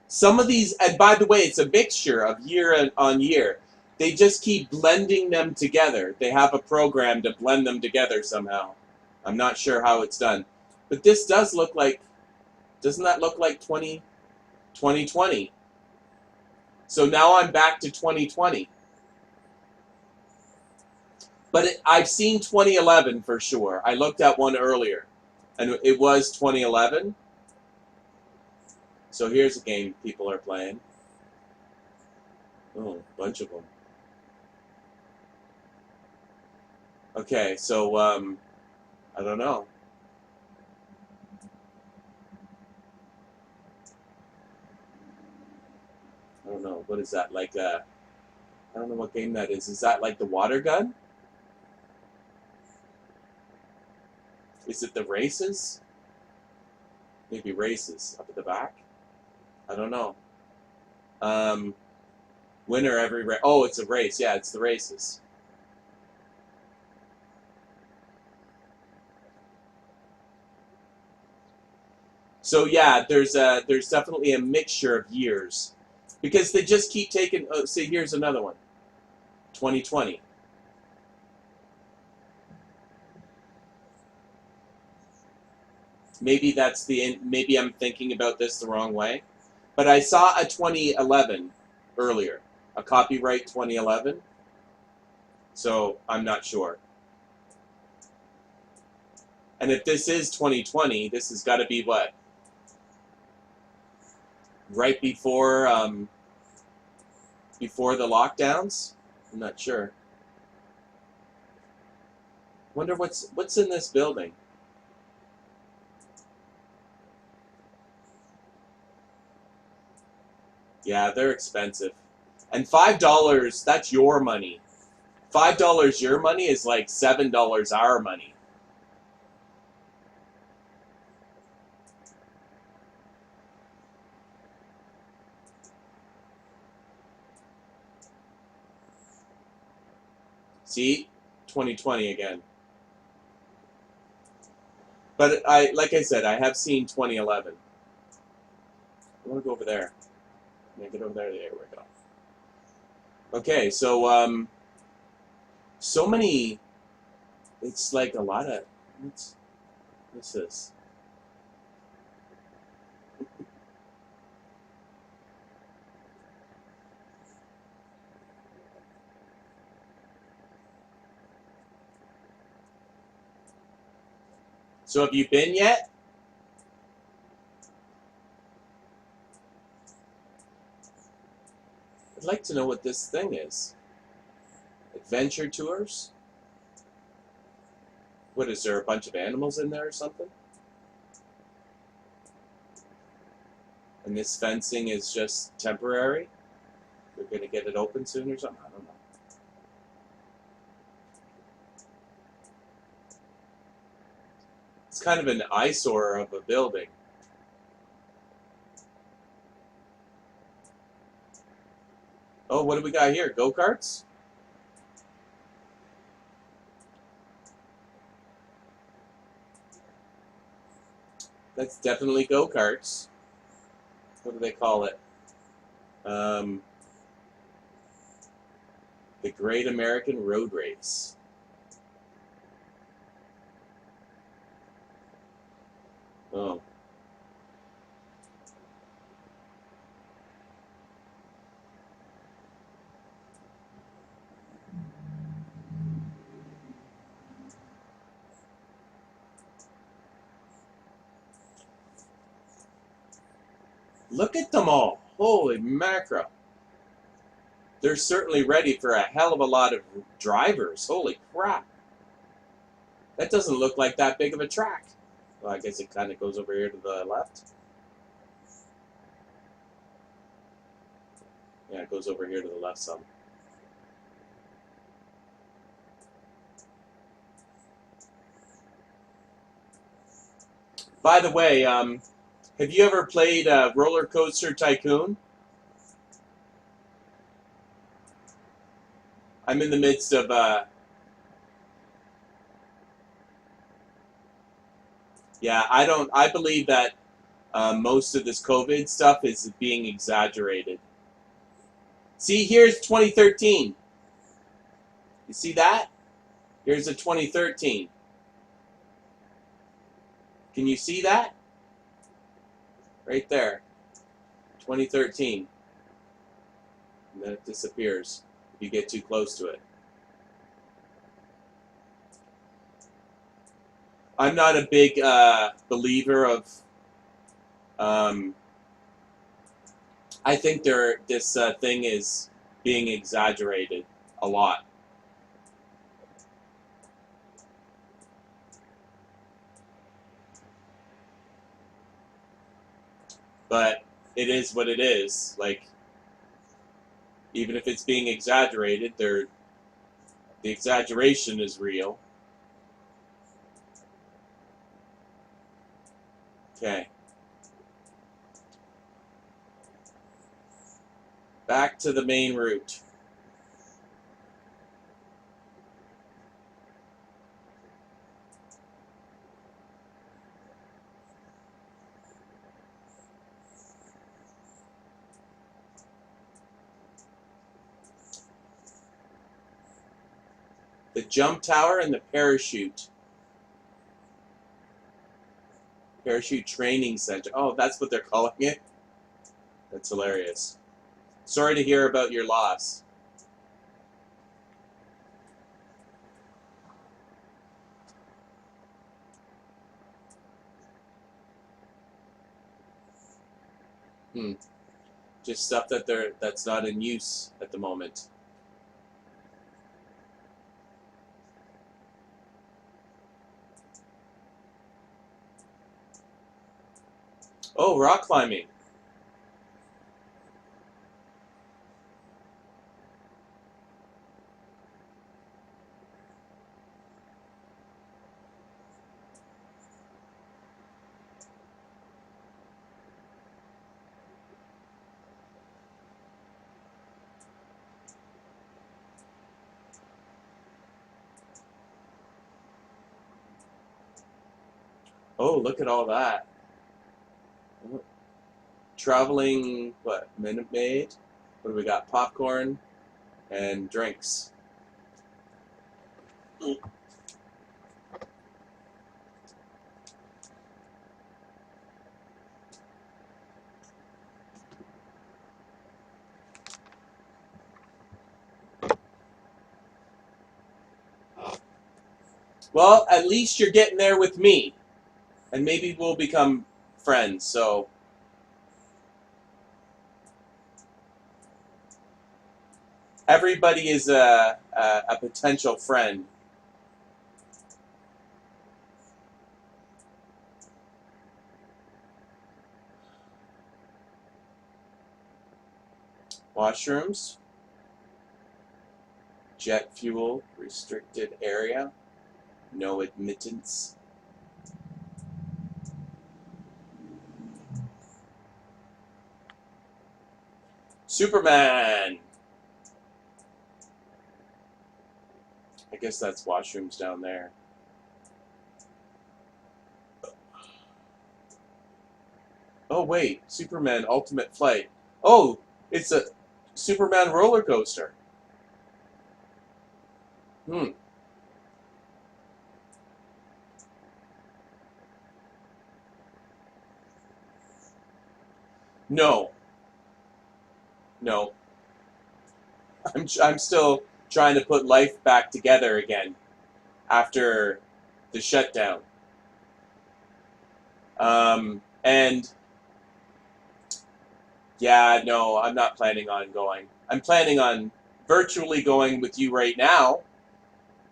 Some of these, and by the way, it's a mixture of year on year. They just keep blending them together. They have a program to blend them together somehow. I'm not sure how it's done. But this does look like, doesn't that look like 2020? So now I'm back to 2020. But I've seen 2011 for sure. I looked at one earlier, and it was 2011. So here's a game people are playing. Oh, a bunch of them. Okay, so I don't know. I don't know. What is that like? I don't know what game that is. Is that like the water gun? Is it the races? Maybe races up at the back. I don't know. Winner every race. Oh, it's a race. Yeah, it's the races. So yeah, there's definitely a mixture of years, because they just keep taking. Oh, see, here's another one. 2020. Maybe that's the. Maybe I'm thinking about this the wrong way, but I saw a 2011 earlier, a copyright 2011. So I'm not sure. And if this is 2020, this has got to be what? Right before the lockdowns? I'm not sure. Wonder what's in this building. Yeah, they're expensive. And $5, that's your money. $5 your money is like $7 our money. See? 2020 again. But like I said, I have seen 2011. I want to go over there. Can I get over there? There we go. Okay, so so many. It's like a lot of. What's this? So have you been yet? I'd like to know what this thing is. Adventure tours? What is there, a bunch of animals in there or something? And this fencing is just temporary? We're going to get it open soon or something? I don't know. It's kind of an eyesore of a building. Oh, what do we got here? Go-karts? That's definitely go-karts. What do they call it? The Great American Road Race. Oh. Look at them all. Holy mackerel. They're certainly ready for a hell of a lot of drivers. Holy crap. That doesn't look like that big of a track. Well, I guess it kind of goes over here to the left. Yeah, it goes over here to the left some. By the way, have you ever played Roller Coaster Tycoon? I'm in the midst of yeah, I believe that most of this COVID stuff is being exaggerated. See, here's 2013. You see that? Here's a 2013. Can you see that? Right there. 2013. And then it disappears if you get too close to it. I'm not a big believer of. I think this thing is being exaggerated a lot. But it is what it is. Like, even if it's being exaggerated, the exaggeration is real. Okay. Back to the main route. The jump tower and the parachute. Parachute training center. Oh, that's what they're calling it? That's hilarious. Sorry to hear about your loss. Just stuff that's not in use at the moment. Oh, rock climbing. Oh, look at all that. Traveling, what, Minute Maid? What do we got? Popcorn and drinks. Well, at least you're getting there with me. And maybe we'll become friends, so. Everybody is a potential friend. Washrooms. Jet fuel, restricted area. No admittance. Superman. guess that's washrooms down there. Oh wait, Superman Ultimate Flight. Oh, it's a Superman roller coaster. No, no. I'm still trying to put life back together again after the shutdown. And yeah, no, I'm not planning on going. I'm planning on virtually going with you right now.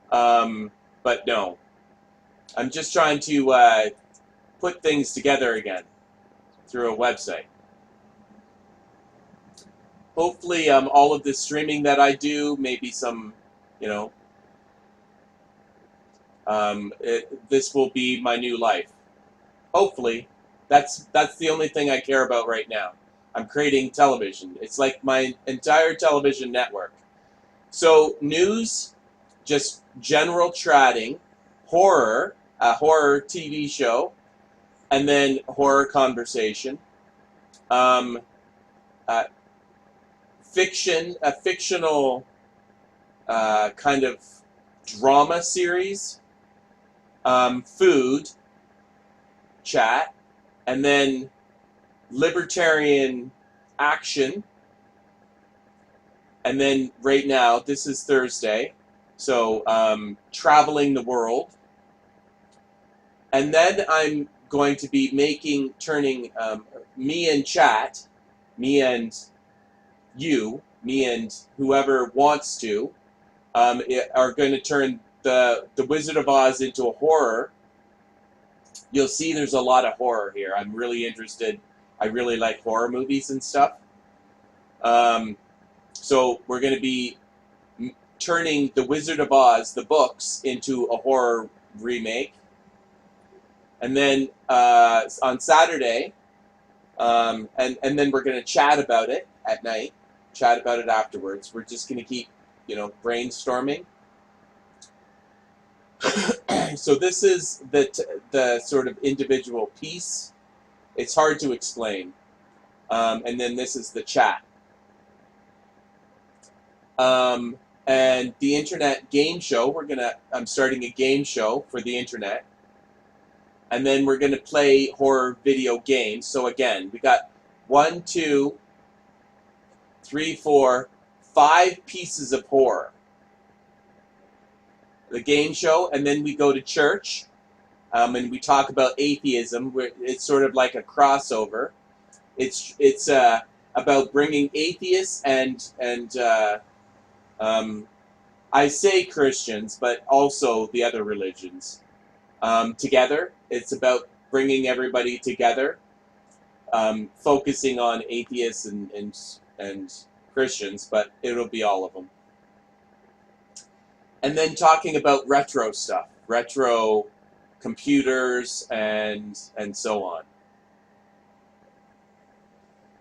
But no, I'm just trying to put things together again through a website. Hopefully, all of the streaming that I do, maybe some, you know, this will be my new life. Hopefully, that's the only thing I care about right now. I'm creating television. It's like my entire television network. So news, just general chatting, horror, a horror TV show, and then horror conversation. Fiction, a fictional kind of drama series, food, chat, and then libertarian action. And then right now, this is Thursday, so traveling the world. And then I'm going to be turning me and chat, me and you, me and whoever wants to, are going to turn the Wizard of Oz into a horror. You'll see there's a lot of horror here. I'm really interested. I really like horror movies and stuff. So we're going to be turning the Wizard of Oz, the books, into a horror remake. And then on Saturday, and then we're going to chat about it at night. Chat about it afterwards. We're just going to keep, brainstorming. So this is the sort of individual piece. It's hard to explain. And then this is the chat. And the internet game show, I'm starting a game show for the internet. And then we're going to play horror video games. So again, we got 1, 2, 3, 4, 5 pieces of horror. The game show, and then we go to church, and we talk about atheism. It's sort of like a crossover. It's about bringing atheists and I say Christians, but also the other religions together. It's about bringing everybody together, focusing on atheists and Christians, but it'll be all of them. And then talking about retro stuff, retro computers and so on.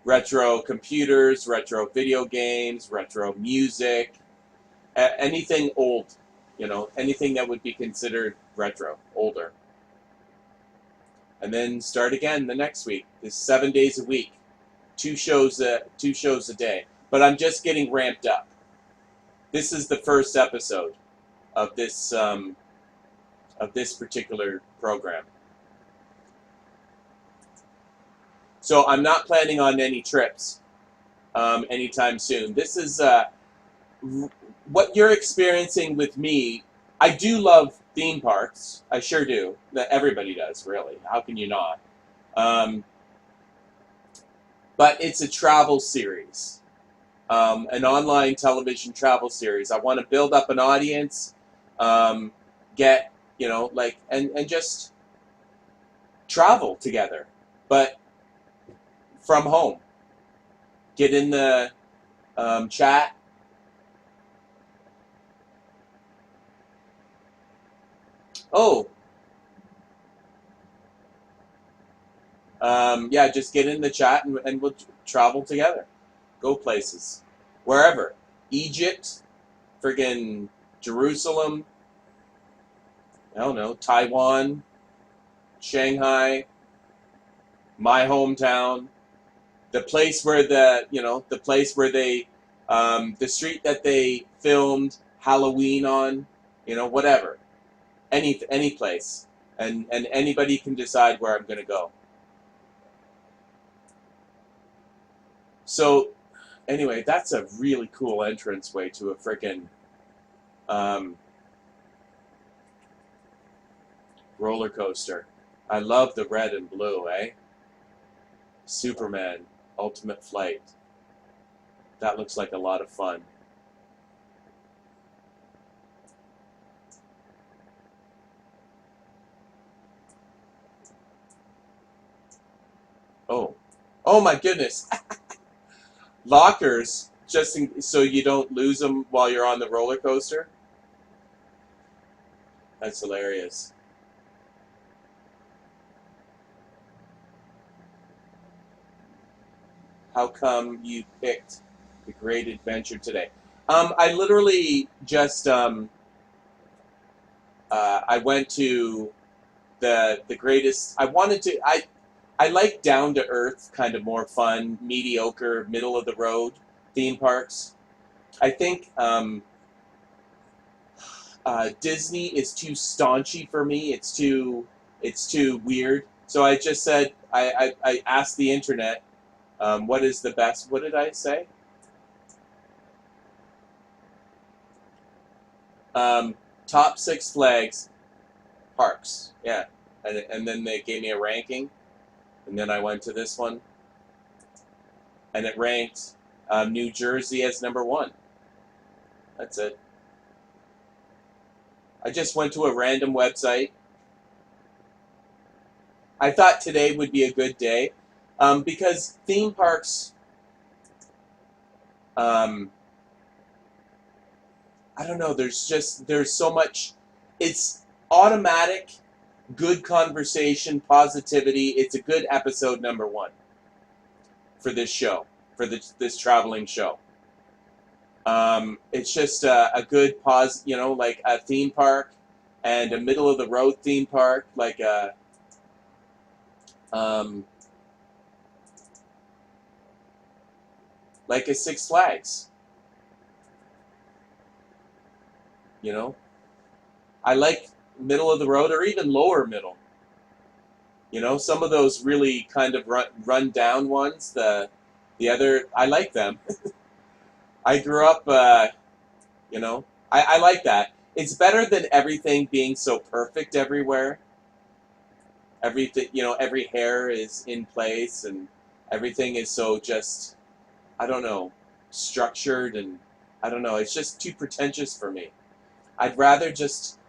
Retro computers, retro video games, retro music, anything old, anything that would be considered retro, older. And then start again the next week. It's 7 days a week, 2 shows a day. But I'm just getting ramped up. This is the first episode of this particular program. So I'm not planning on any trips anytime soon. This is what you're experiencing with me. I do love theme parks. I sure do. Everybody does, really. How can you not? But it's a travel series, an online television travel series. I want to build up an audience, get, and just travel together, but from home. Get in the chat. Oh. Yeah, just get in the chat and we'll travel together. Go places. Wherever. Egypt, friggin' Jerusalem, I don't know, Taiwan, Shanghai, my hometown, the place where the place where they, the street that they filmed Halloween on, whatever, any place, and anybody can decide where I'm gonna go. So, anyway, that's a really cool entranceway to a freaking roller coaster. I love the red and blue, eh? Superman, Ultimate Flight. That looks like a lot of fun. Oh my goodness. Lockers, so you don't lose them while you're on the roller coaster. That's hilarious. How come you picked the Great Adventure today? I literally just I went to the greatest. I like down to earth, kind of more fun, mediocre, middle of the road theme parks. I think Disney is too staunchy for me. It's too weird. So I just said I asked the internet, what is the best? What did I say? Top 6 Flags parks. Yeah, and then they gave me a ranking, and then I went to this one, and it ranked New Jersey as number 1. That's it. I just went to a random website. I thought today would be a good day because theme parks, I don't know, there's so much, it's automatic, good conversation, positivity. It's a good episode number 1 for this show, for this traveling show. It's just a good like a theme park and a middle of the road theme park, like a Six Flags. I like middle of the road or even lower middle. Some of those really kind of run down ones. The other, I like them. I grew up, I like that. It's better than everything being so perfect everywhere. Everything, every hair is in place and everything is so just, I don't know, structured, and I don't know, it's just too pretentious for me. I'd rather just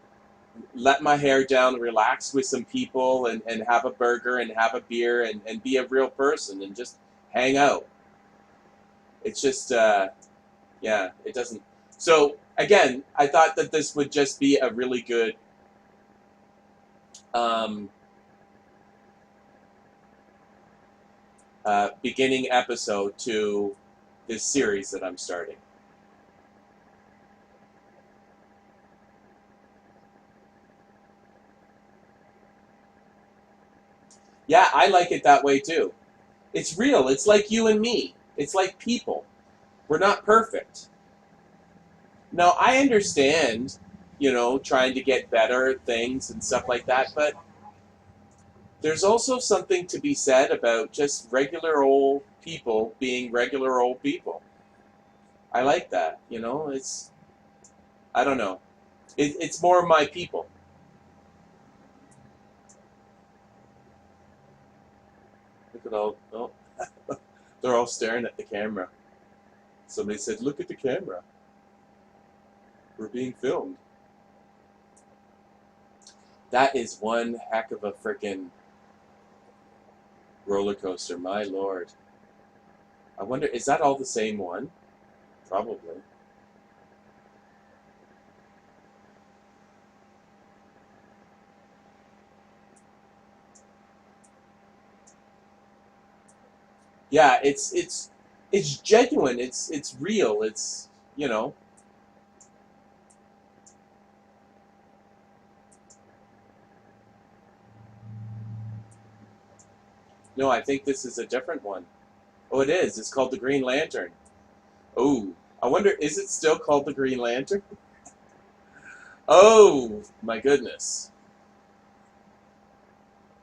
let my hair down, relax with some people, and have a burger and have a beer and be a real person and just hang out. It's just, yeah, it doesn't. So, again, I thought that this would just be a really good beginning episode to this series that I'm starting. Yeah, I like it that way too. It's real. It's like you and me. It's like people. We're not perfect. Now, I understand, trying to get better at things and stuff like that, but there's also something to be said about just regular old people being regular old people. I like that, it's, I don't know. It's more my people. Look at all, oh, they're all staring at the camera. Somebody said, look at the camera. We're being filmed. That is one heck of a frickin' roller coaster, my lord. I wonder, is that all the same one? Probably. Yeah, it's genuine. It's real. It's, No, I think this is a different one. Oh, it is. It's called the Green Lantern. Oh, I wonder, is it still called the Green Lantern? Oh, my goodness.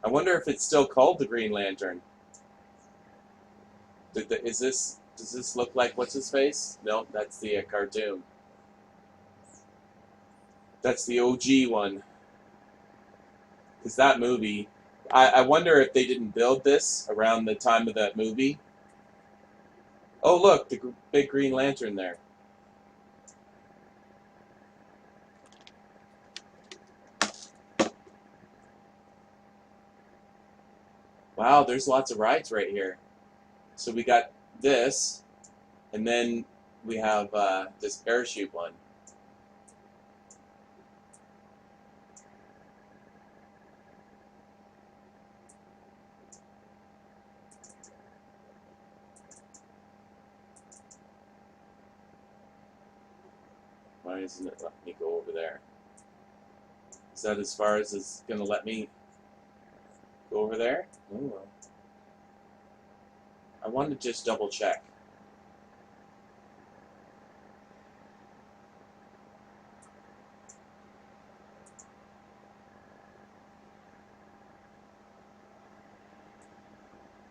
I wonder if it's still called the Green Lantern. Does this look like what's his face? No, that's the cartoon. That's the OG one. Because that movie, I wonder if they didn't build this around the time of that movie. Oh, look, the big Green Lantern there. Wow, there's lots of rides right here. So we got this, and then we have this parachute one. Why isn't it letting me go over there? Is that as far as it's going to let me go over there? Oh, well. I want to just double check.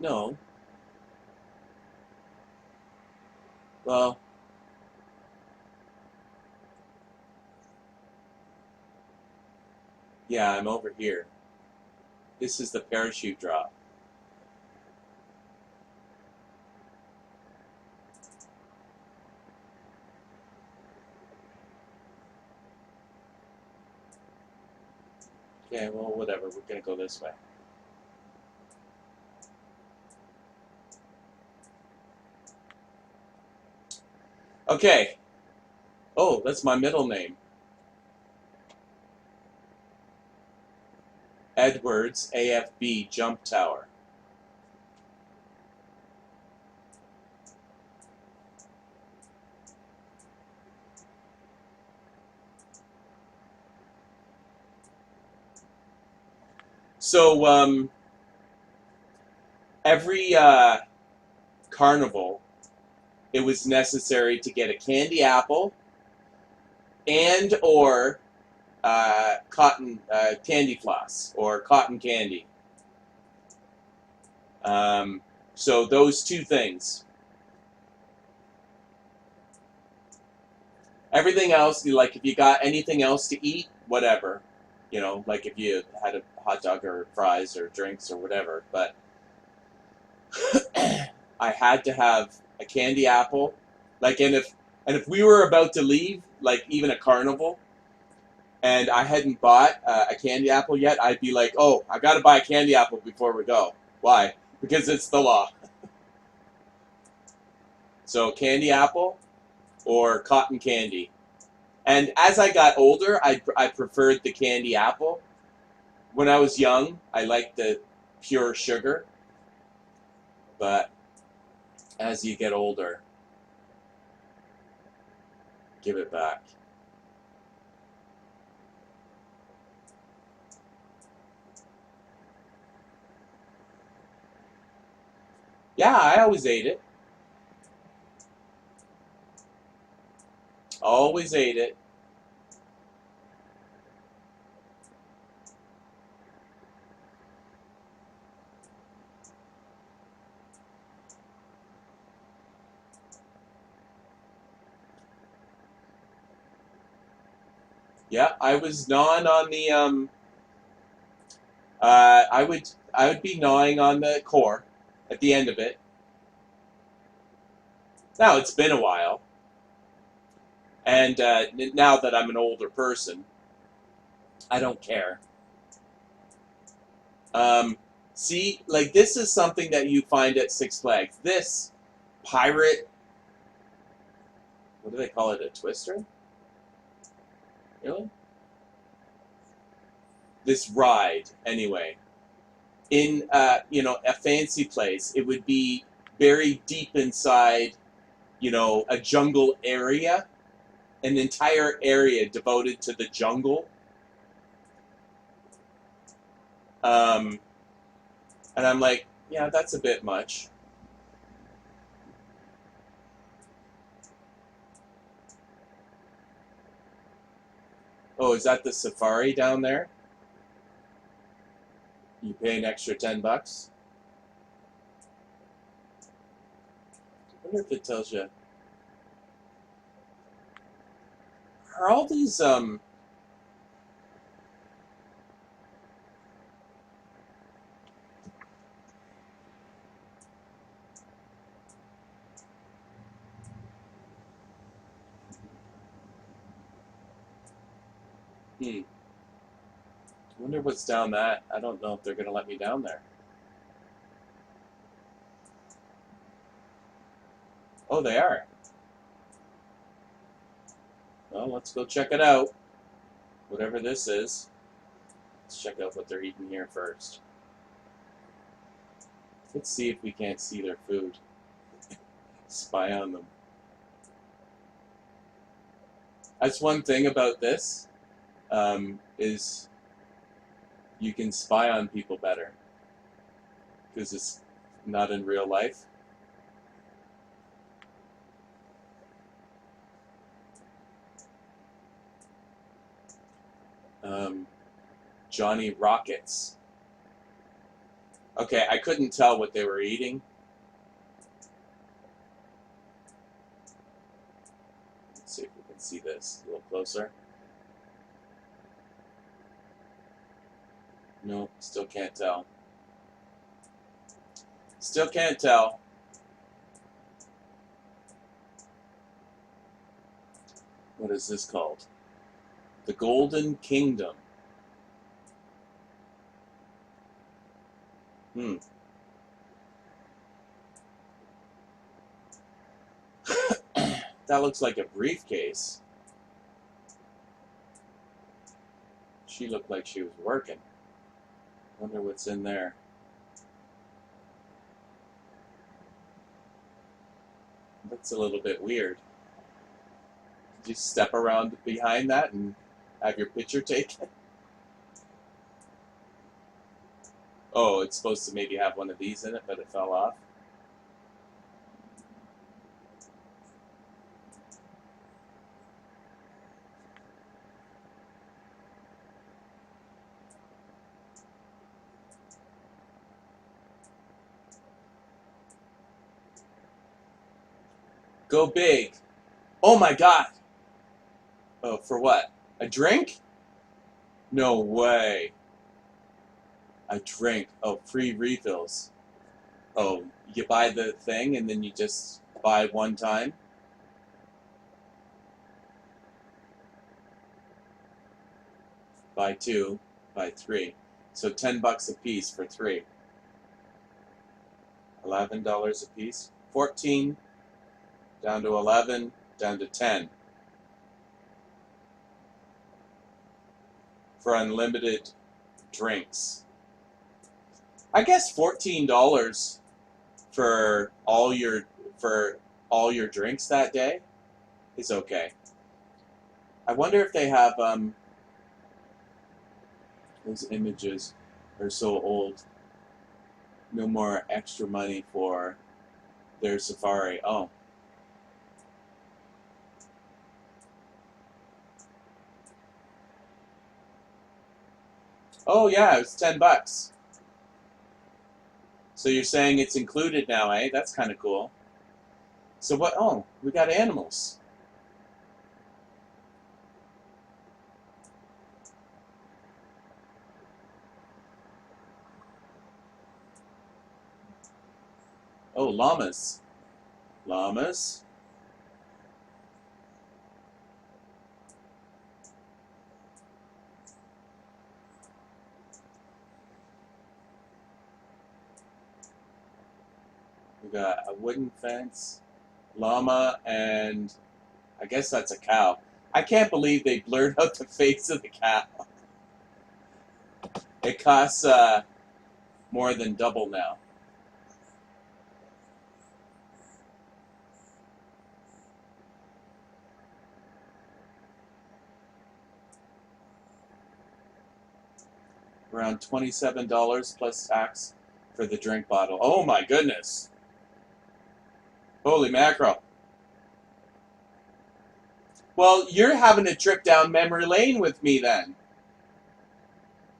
No. Well, yeah, I'm over here. This is the parachute drop. Okay, well, whatever. We're going to go this way. Okay. Oh, that's my middle name. Edwards, AFB, Jump Tower. So, every carnival, it was necessary to get a candy apple and or cotton candy floss or cotton candy. So those two things. Everything else, like if you got anything else to eat, whatever. You know, like if you had a hot dog or fries or drinks or whatever. But I had to have a candy apple. Like, and if we were about to leave, like even a carnival, and I hadn't bought a candy apple yet, I'd be like, oh, I got to buy a candy apple before we go. Why? Because it's the law. So candy apple or cotton candy. And as I got older, I preferred the candy apple. When I was young, I liked the pure sugar. But as you get older, give it back. Yeah, I always ate it. Always ate it. Yeah, I was gnawing on the I would be gnawing on the core at the end of it. Now it's been a while, and now that I'm an older person, I don't care. See, like this is something that you find at Six Flags. This pirate, what do they call it? A twister? Really? This ride, anyway. In a fancy place, it would be very deep inside, a jungle area, an entire area devoted to the jungle. And I'm like, Yeah, that's a bit much. Oh, is that the safari down there? You pay an extra $10? I wonder if it tells you. Are all these I wonder what's down that. I don't know if they're gonna let me down there. Oh, they are. Well, let's go check it out. Whatever this is. Let's check out what they're eating here first. Let's see if we can't see their food. Spy on them. That's one thing about this, is you can spy on people better. Because it's not in real life. Johnny Rockets. Okay, I couldn't tell what they were eating. Let's see if we can see this a little closer. Nope, still can't tell. Still can't tell. What is this called? The Golden Kingdom. That looks like a briefcase. She looked like she was working. Wonder what's in there. That's a little bit weird. Did you step around behind that and have your picture taken? Oh, it's supposed to maybe have one of these in it, but it fell off. Go big. Oh my God. Oh, for what? A drink? No way. A drink. Oh, free refills. Oh, you buy the thing and then you just buy one time? Buy two, buy three. So $10 a piece for three. $11 a piece. 14, down to 11, down to 10. For unlimited drinks. I guess $14 for all your drinks that day is okay. I wonder if they have those images are so old. No more extra money for their safari. Oh. Oh yeah, it's $10. So you're saying it's included now, eh? That's kind of cool. So what? Oh, we got animals. Oh, llamas. Llamas. We got a wooden fence, llama, and I guess that's a cow. I can't believe they blurred out the face of the cow. It costs more than double now. Around $27 plus tax for the drink bottle. Oh my goodness. Holy mackerel. Well, you're having a trip down memory lane with me then.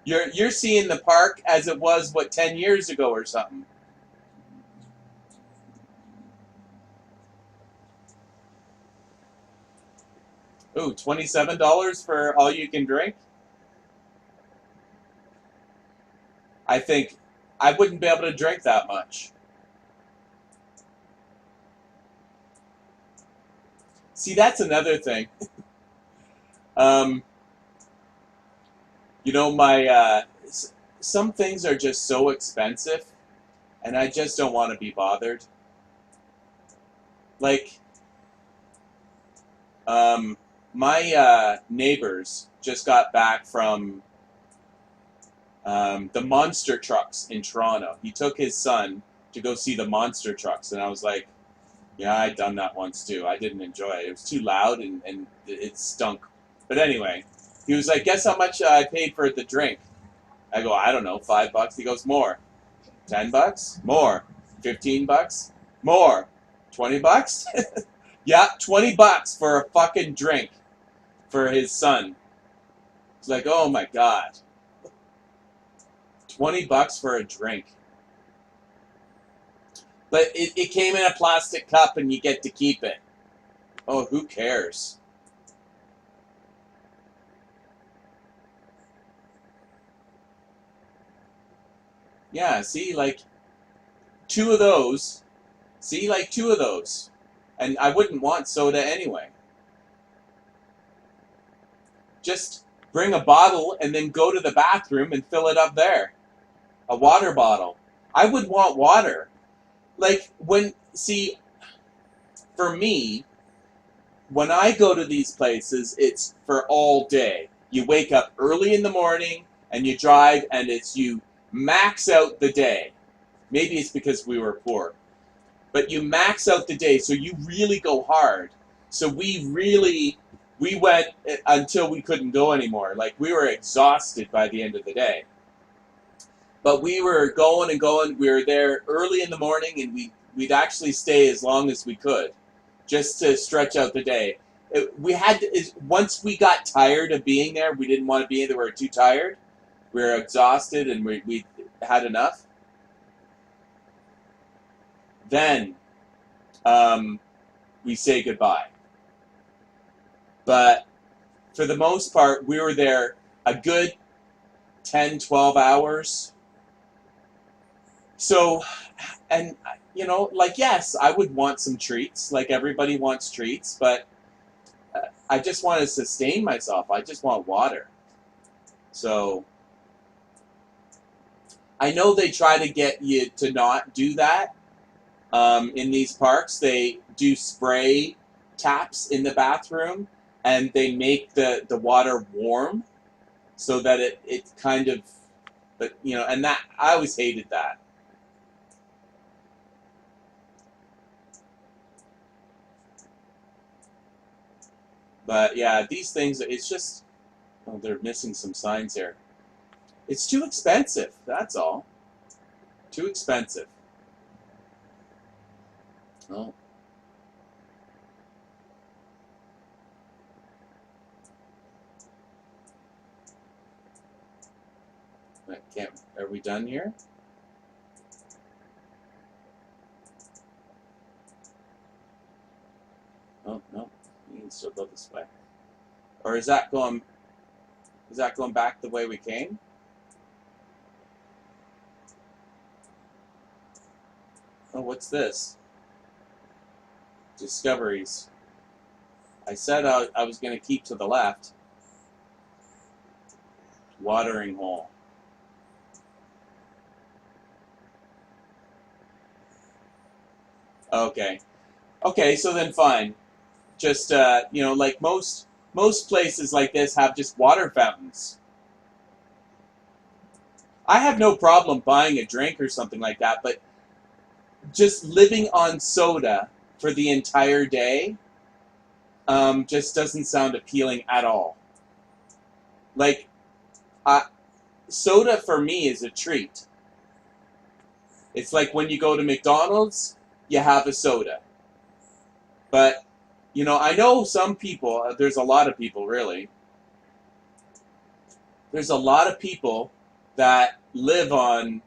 You're seeing the park as it was, what, 10 years ago or something. Ooh, $27 for all you can drink? I think I wouldn't be able to drink that much. See, that's another thing. You know, some things are just so expensive, and I just don't want to be bothered. Like, my neighbors just got back from the monster trucks in Toronto. He took his son to go see the monster trucks, and I was like, yeah, I'd done that once too. I didn't enjoy it. It was too loud and it stunk. But anyway, he was like, guess how much I paid for the drink? I go, I don't know, $5. He goes, more. $10? More. $15? More. $20? Yeah, $20 for a fucking drink for his son. It's like, oh my God. $20 for a drink. But it came in a plastic cup and you get to keep it. Oh, who cares? Yeah, see, like, two of those. See, like, two of those. And I wouldn't want soda anyway. Just bring a bottle and then go to the bathroom and fill it up there. A water bottle. I would want water. Like, for me, when I go to these places, it's for all day. You wake up early in the morning and you drive, and you max out the day. Maybe it's because we were poor. But you max out the day, so you really go hard. So we went until we couldn't go anymore. Like, we were exhausted by the end of the day. But we were going and going. We were there early in the morning, and we'd actually stay as long as we could, just to stretch out the day. Once we got tired of being there, we didn't want to be there. We were too tired. We were exhausted, and we had enough. Then we say goodbye. But for the most part, we were there a good 10, 12 hours. So, and, you know, like, yes, I would want some treats. Like, everybody wants treats, but I just want to sustain myself. I just want water. So, I know they try to get you to not do that. In these parks, they do spray taps in the bathroom, and they make the water warm so that it kind of, but, you know, and that, I always hated that. But yeah, these things, it's just, oh, they're missing some signs here. It's too expensive, that's all. Too expensive. Oh. Are we done here? Oh, no. You can still go this way. Or is that going back the way we came? Oh, what's this? Discoveries. I said I was going to keep to the left. Watering hole. Okay. Okay, so then fine. Just, you know, like most places like this have just water fountains. I have no problem buying a drink or something like that, but just living on soda for the entire day just doesn't sound appealing at all. Like, soda for me is a treat. It's like when you go to McDonald's, you have a soda. But, you know, I know some people, there's a lot of people really, there's a lot of people that live on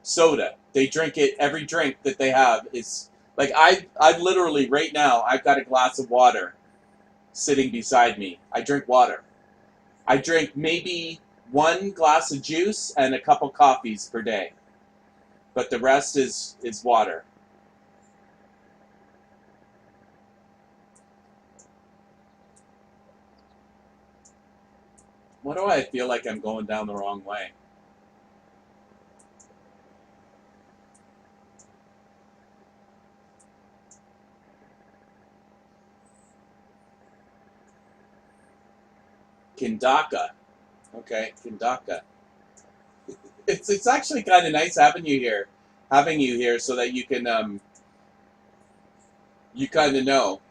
soda. They drink it, every drink that they have is, like I've literally, right now, I've got a glass of water sitting beside me. I drink water. I drink maybe one glass of juice and a couple coffees per day. But the rest is water. Why do I feel like I'm going down the wrong way? Kindaka. Okay, Kindaka. It's actually kind of nice having you here, so that you can you kind of know.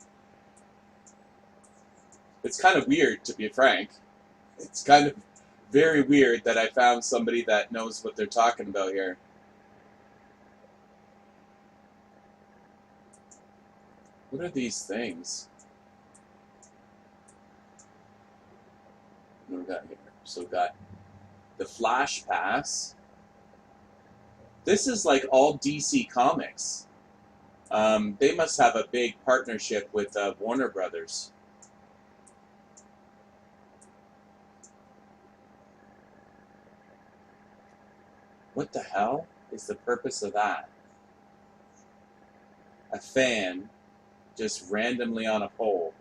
It's kind of weird, to be frank. It's kind of very weird that I found somebody that knows what they're talking about here. What are these things? What do we got here? So we got the Flash Pass. This is like all DC Comics. They must have a big partnership with Warner Brothers. What the hell is the purpose of that? A fan just randomly on a pole.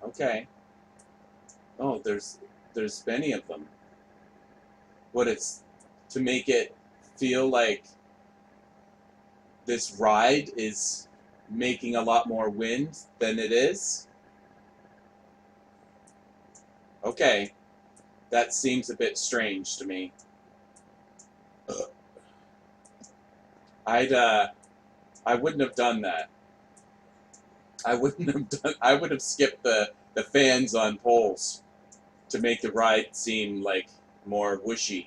Okay. Oh, there's many of them. What, it's to make it feel like this ride is making a lot more wind than it is? Okay. That seems a bit strange to me. I wouldn't have done that. I would have skipped the fans on poles to make the ride seem like more whooshy.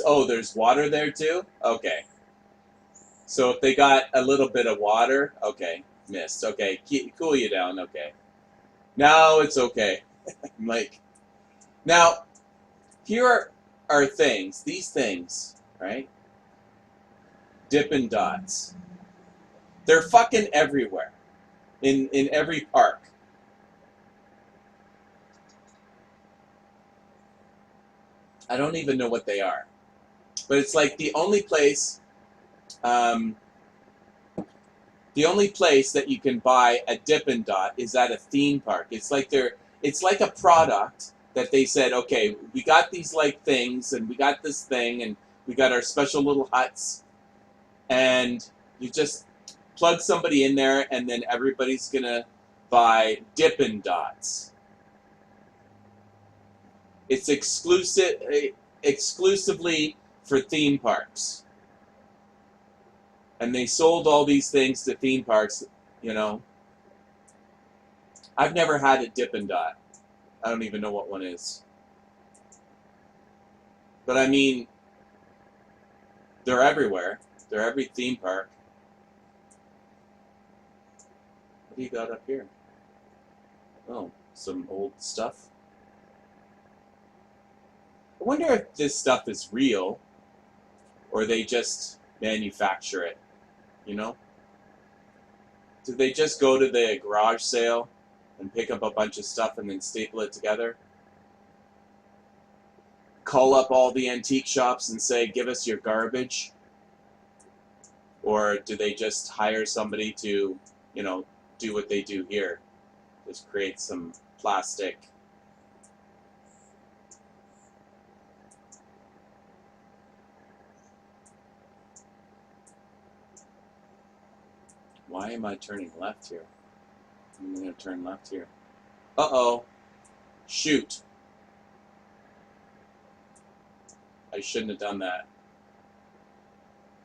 Oh, there's water there too? Okay. So if they got a little bit of water, okay, missed. Okay, cool you down, okay. Now it's okay. Like, now, here are things, these things, right? Dippin' Dots. They're fucking everywhere. In every park. I don't even know what they are. But it's like the only place that you can buy a Dippin' Dot is at a theme park. It's like a product that they said, okay, we got these like things, and we got this thing, and we got our special little huts, and you just plug somebody in there, and then everybody's gonna buy Dippin' Dots. It's exclusively for theme parks. And they sold all these things to theme parks, you know. I've never had a Dippin' Dot. I don't even know what one is. But I mean, they're everywhere. They're every theme park. What do you got up here? Oh, some old stuff. I wonder if this stuff is real, or they just manufacture it, you know? Did they just go to the garage sale and pick up a bunch of stuff and then staple it together? Call up all the antique shops and say, give us your garbage? Or do they just hire somebody to, you know, do what they do here? Just create some plastic. Why am I turning left here? I'm going to turn left here. Uh-oh. Shoot. I shouldn't have done that.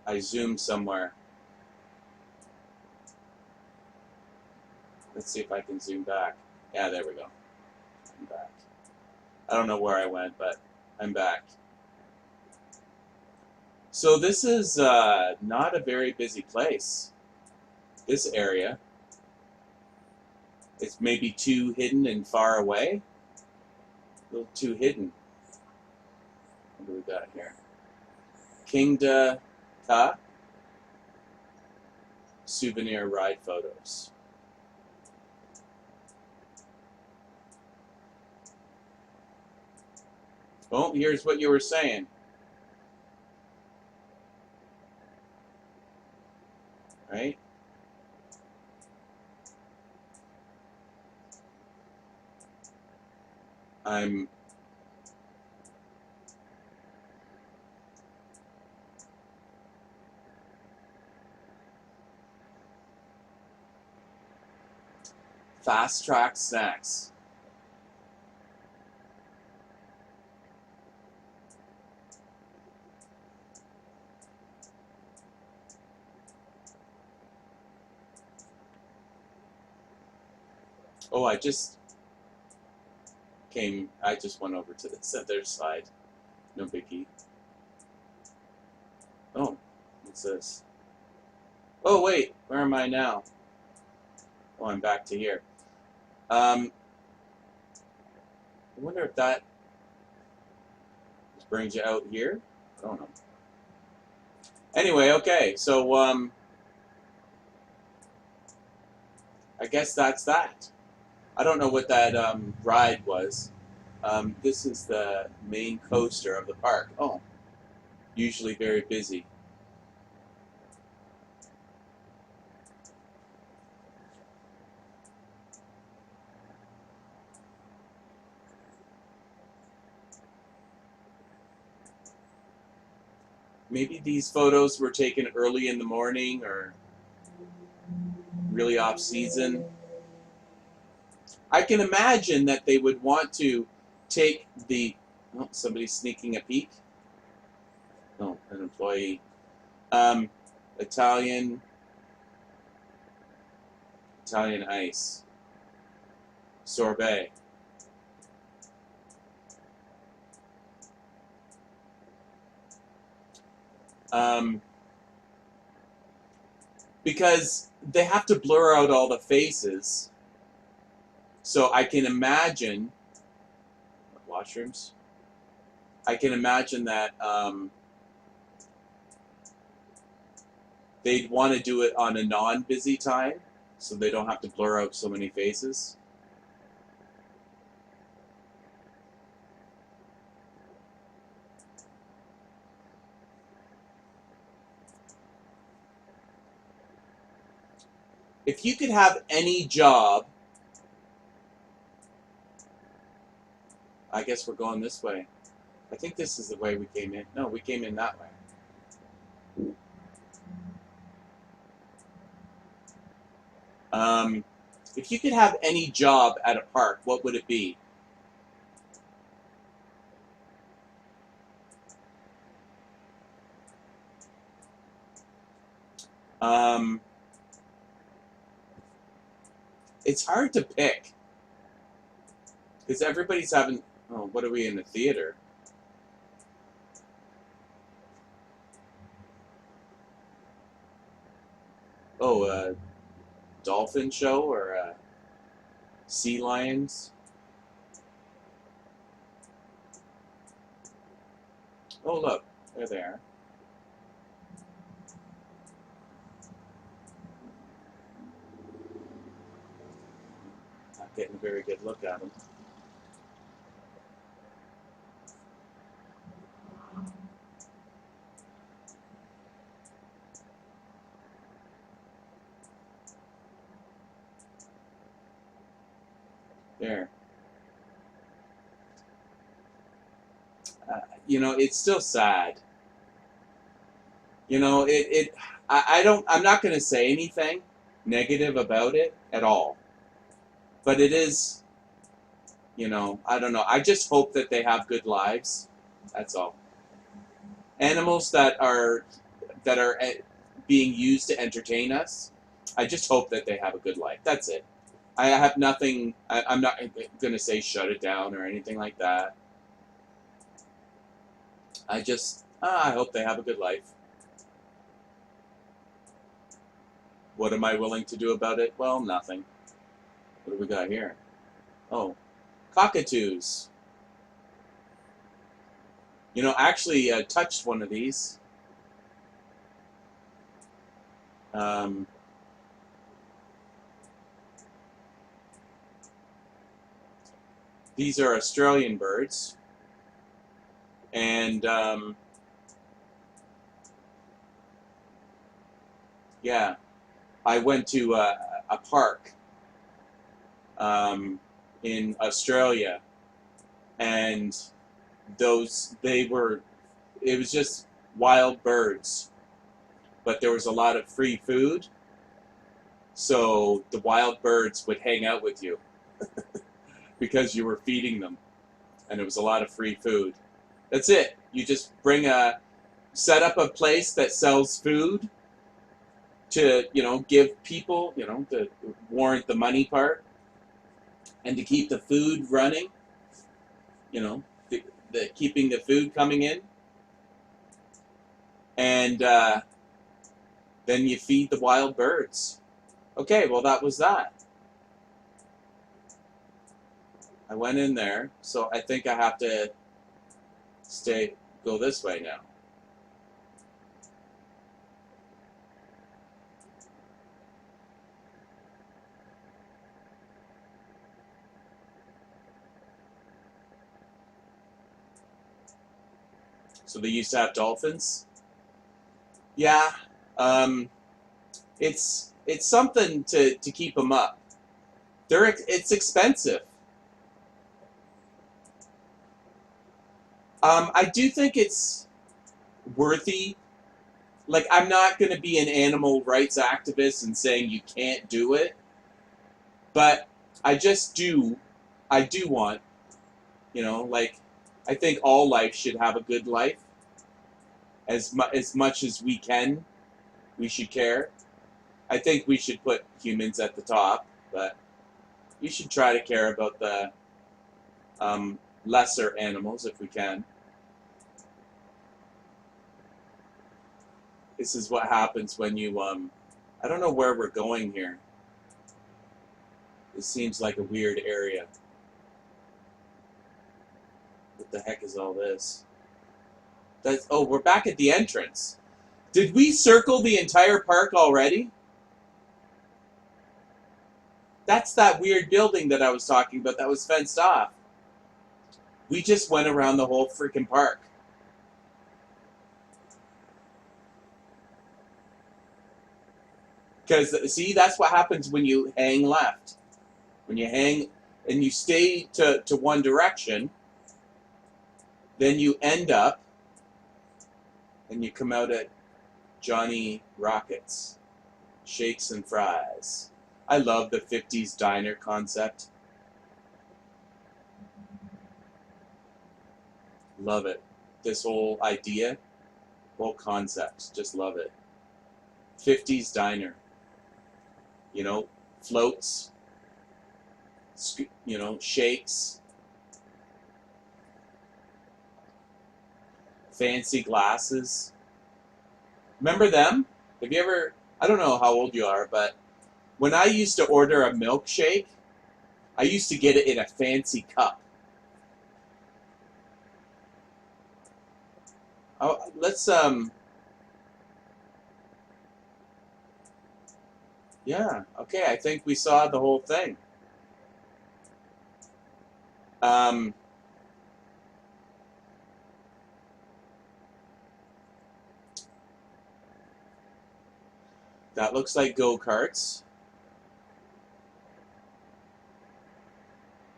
I zoomed somewhere. Let's see if I can zoom back. Yeah, there we go. I don't know where I went, but I'm back. So this is not a very busy place. This area. It's maybe too hidden and far away. A little too hidden. What do we got here? Kingda Ka. Souvenir ride photos. Oh, here's what you were saying. Right? I'm fast track snacks. Oh, I just went over to this other side. No biggie. Oh, what's this? Oh, wait, where am I now? Oh, I'm back to here. I wonder if that just brings you out here. I don't know. Anyway, okay, so I guess that's that. I don't know what that ride was. This is the main coaster of the park. Oh, usually very busy. Maybe these photos were taken early in the morning or really off season. I can imagine that they would want to take the... Oh, somebody's sneaking a peek. Oh, an employee. Italian ice. Sorbet. Because they have to blur out all the faces. So I can imagine... Washrooms? I can imagine that they'd want to do it on a non-busy time, so they don't have to blur out so many faces. If you could have any job, I guess we're going this way. I think this is the way we came in. No, we came in that way. If you could have any job at a park, what would it be? It's hard to pick. Because everybody's having... Oh, what are we in the theater? Oh, a dolphin show or sea lions? Oh, look. There they are. Not getting a very good look at them. There. You know, it's still sad. You know, I'm not going to say anything negative about it at all. But it is, you know, I don't know. I just hope that they have good lives. That's all. Animals that are being used to entertain us, I just hope that they have a good life. That's it. I have nothing. I'm not going to say shut it down or anything like that. I just, I hope they have a good life. What am I willing to do about it? Well, nothing. What do we got here? Oh, cockatoos. You know, actually touched one of these. These are Australian birds. And, yeah, I went to a park in Australia, and it was just wild birds, but there was a lot of free food, so the wild birds would hang out with you because you were feeding them, and it was a lot of free food. That's it. You just set up a place that sells food to, give people, to warrant the money part, and to keep the food running, the keeping the food coming in, and then you feed the wild birds. Okay, well, that was that. I went in there, so I think I have to go this way now. So they used to have dolphins. Yeah, it's something to keep them up. It's expensive. I do think it's worthy. Like, I'm not going to be an animal rights activist and saying you can't do it, but I do want, like, I think all life should have a good life. As much as we can, we should care. I think we should put humans at the top, but we should try to care about the lesser animals if we can. This is what happens when you, I don't know where we're going here. This seems like a weird area. What the heck is all this? Oh, we're back at the entrance. Did we circle the entire park already? That's that weird building that I was talking about that was fenced off. We just went around the whole freaking park. Because, see, that's what happens when you hang left. When you hang and you stay to one direction, then you end up and you come out at Johnny Rockets, Shakes and Fries. I love the 50s diner concept. Love it. This whole idea, whole concept, just love it. 50s diner. Floats, shakes, fancy glasses. Remember them? Have you ever, I don't know how old you are, but when I used to order a milkshake, I used to get it in a fancy cup. Oh, let's, yeah, okay, I think we saw the whole thing. That looks like go-karts.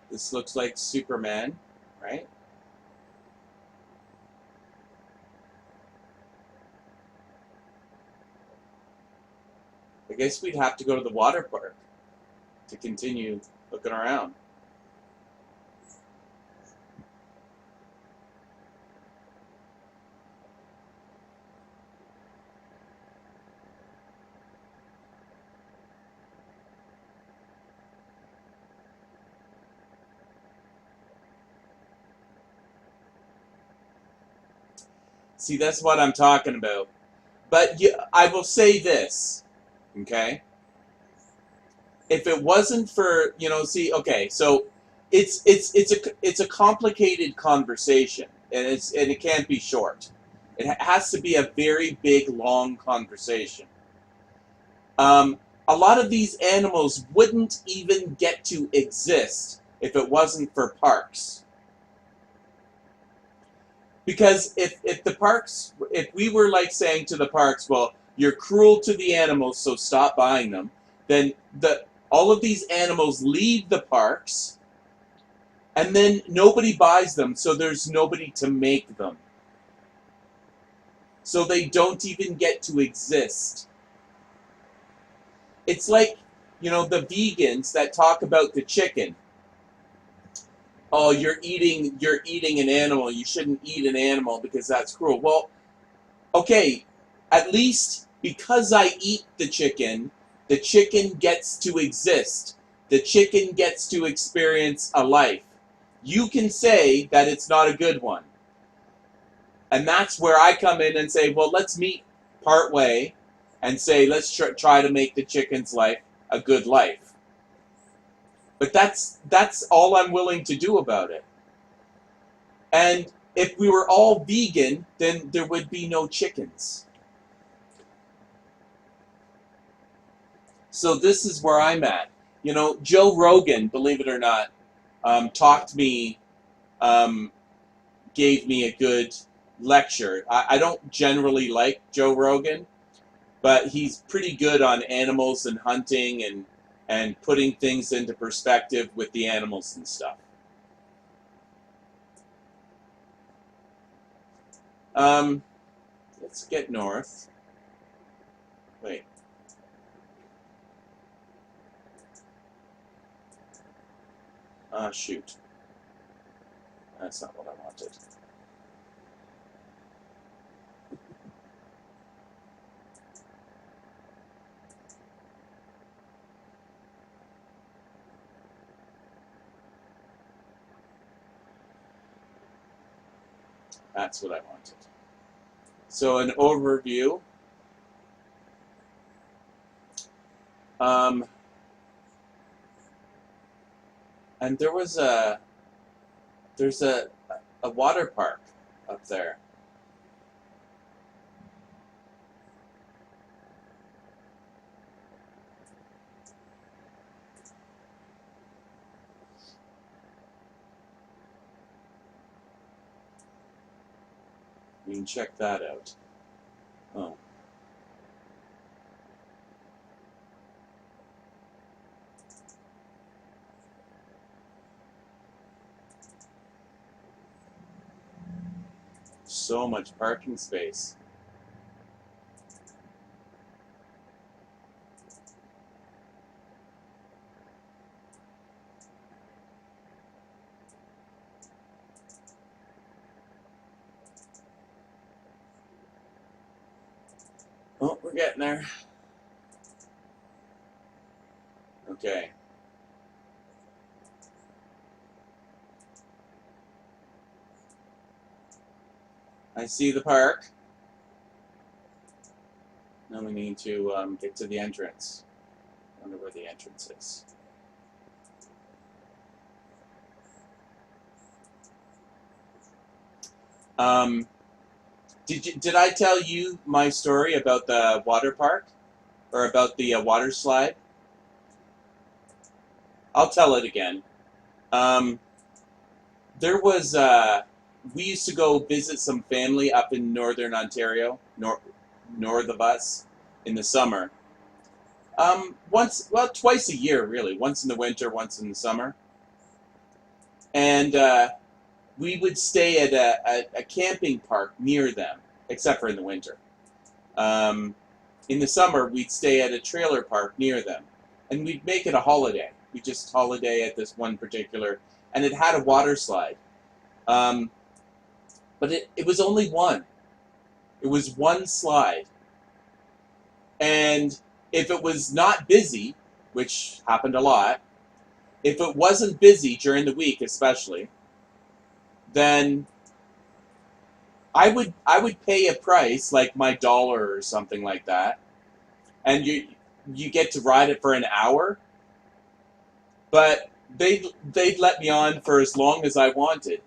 This looks like Superman, right? I guess we'd have to go to the water park to continue looking around. See, that's what I'm talking about. But I will say this, okay? If it wasn't for, see, okay, so it's a complicated conversation, and it can't be short. It has to be a very big, long conversation. A lot of these animals wouldn't even get to exist if it wasn't for parks. Because if the parks, if we were like saying to the parks, well, you're cruel to the animals, so stop buying them, then all of these animals leave the parks, and then nobody buys them, so there's nobody to make them. So they don't even get to exist. It's like, the vegans that talk about the chicken. Oh, you're eating an animal. You shouldn't eat an animal because that's cruel. Well, okay, at least because I eat the chicken gets to exist. The chicken gets to experience a life. You can say that it's not a good one. And that's where I come in and say, well, let's meet part way and say, let's try to make the chicken's life a good life. But that's all I'm willing to do about it. And if we were all vegan, then there would be no chickens. So this is where I'm at. Joe Rogan, believe it or not, talked me, gave me a good lecture. I don't generally like Joe Rogan, but he's pretty good on animals and hunting and putting things into perspective with the animals and stuff. Let's get north. Wait. Shoot. That's not what I wanted. That's what I wanted. So an overview. And there's a water park up there. You can check that out. Oh. So much parking space. Oh, we're getting there. Okay. I see the park. Now we need to get to the entrance. I wonder where the entrance is. Did I tell you my story about the water park? Or about the water slide? I'll tell it again. There was, we used to go visit some family up in northern Ontario, north of us, in the summer. Twice a year, really. Once in the winter, once in the summer. And we would stay at a camping park near them, except for in the winter. In the summer, we'd stay at a trailer park near them. And we'd make it a holiday. We just holiday at this one particular, and it had a water slide. But it was only one. It was one slide. And if it was not busy, which happened a lot, if it wasn't busy during the week especially, then I would pay a price like my dollar or something like that, and you get to ride it for an hour, but they'd let me on for as long as I wanted.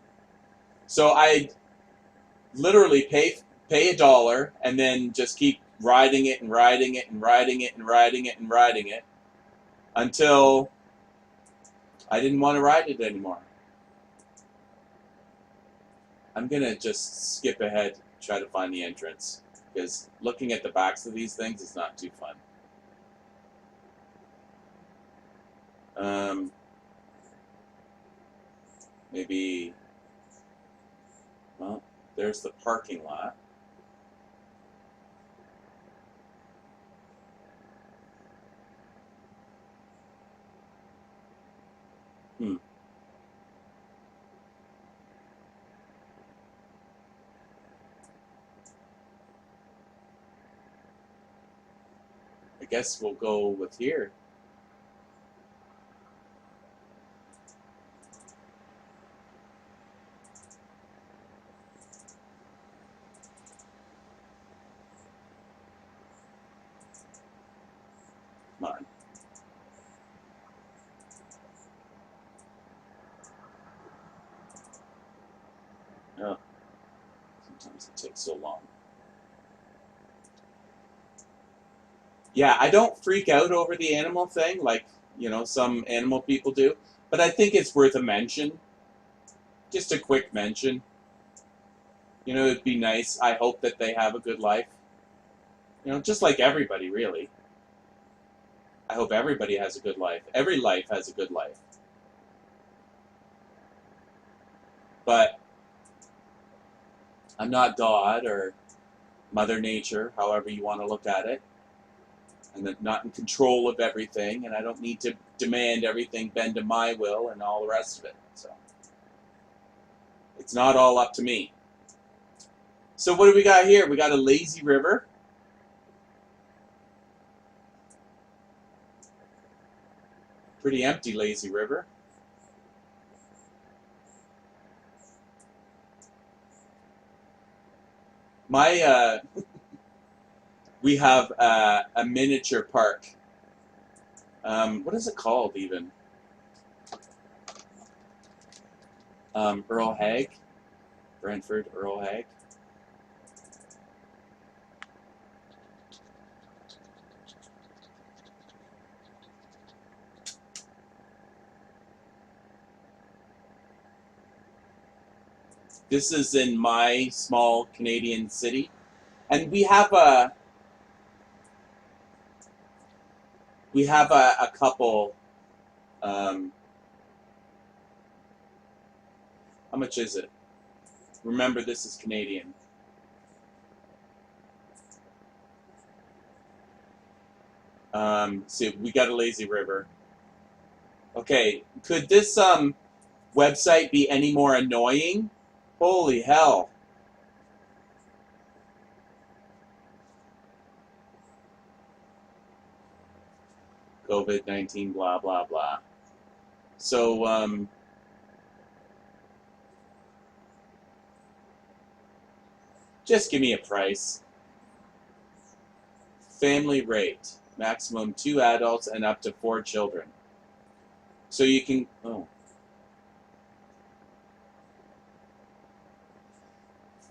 So I'd literally pay a dollar and then just keep riding it and riding it and riding it and riding it and riding it until I didn't want to ride it anymore. I'm gonna just skip ahead, try to find the entrance, because looking at the backs of these things is not too fun. Maybe, well, there's the parking lot. I guess we'll go with here. Come on. Oh, sometimes it takes so long. Yeah, I don't freak out over the animal thing like, some animal people do, but I think it's worth a mention. Just a quick mention. It'd be nice. I hope that they have a good life. Just like everybody, really. I hope everybody has a good life. Every life has a good life. But I'm not God or Mother Nature, however you want to look at it. I'm not in control of everything, and I don't need to demand everything bend to my will and all the rest of it. So it's not all up to me. So what do we got here? We got a lazy river. Pretty empty lazy river. We have a miniature park. What is it called even? Earl Hague? Brantford Earl Hague? This is in my small Canadian city. And we have a couple, how much is it? Remember, this is Canadian. See, we got a lazy river. Okay, could this website be any more annoying? Holy hell. COVID-19, blah, blah, blah. So, just give me a price. Family rate. Maximum 2 adults and up to 4 children. So you can, oh.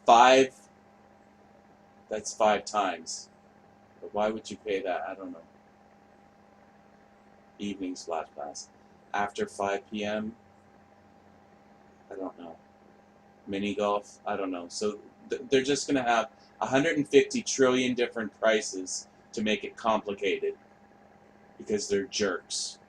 5, that's 5 times. But why would you pay that? I don't know. Evening splash pass. After 5 p.m.? I don't know. Mini golf? I don't know. So they're just going to have 150 trillion different prices to make it complicated. Because they're jerks.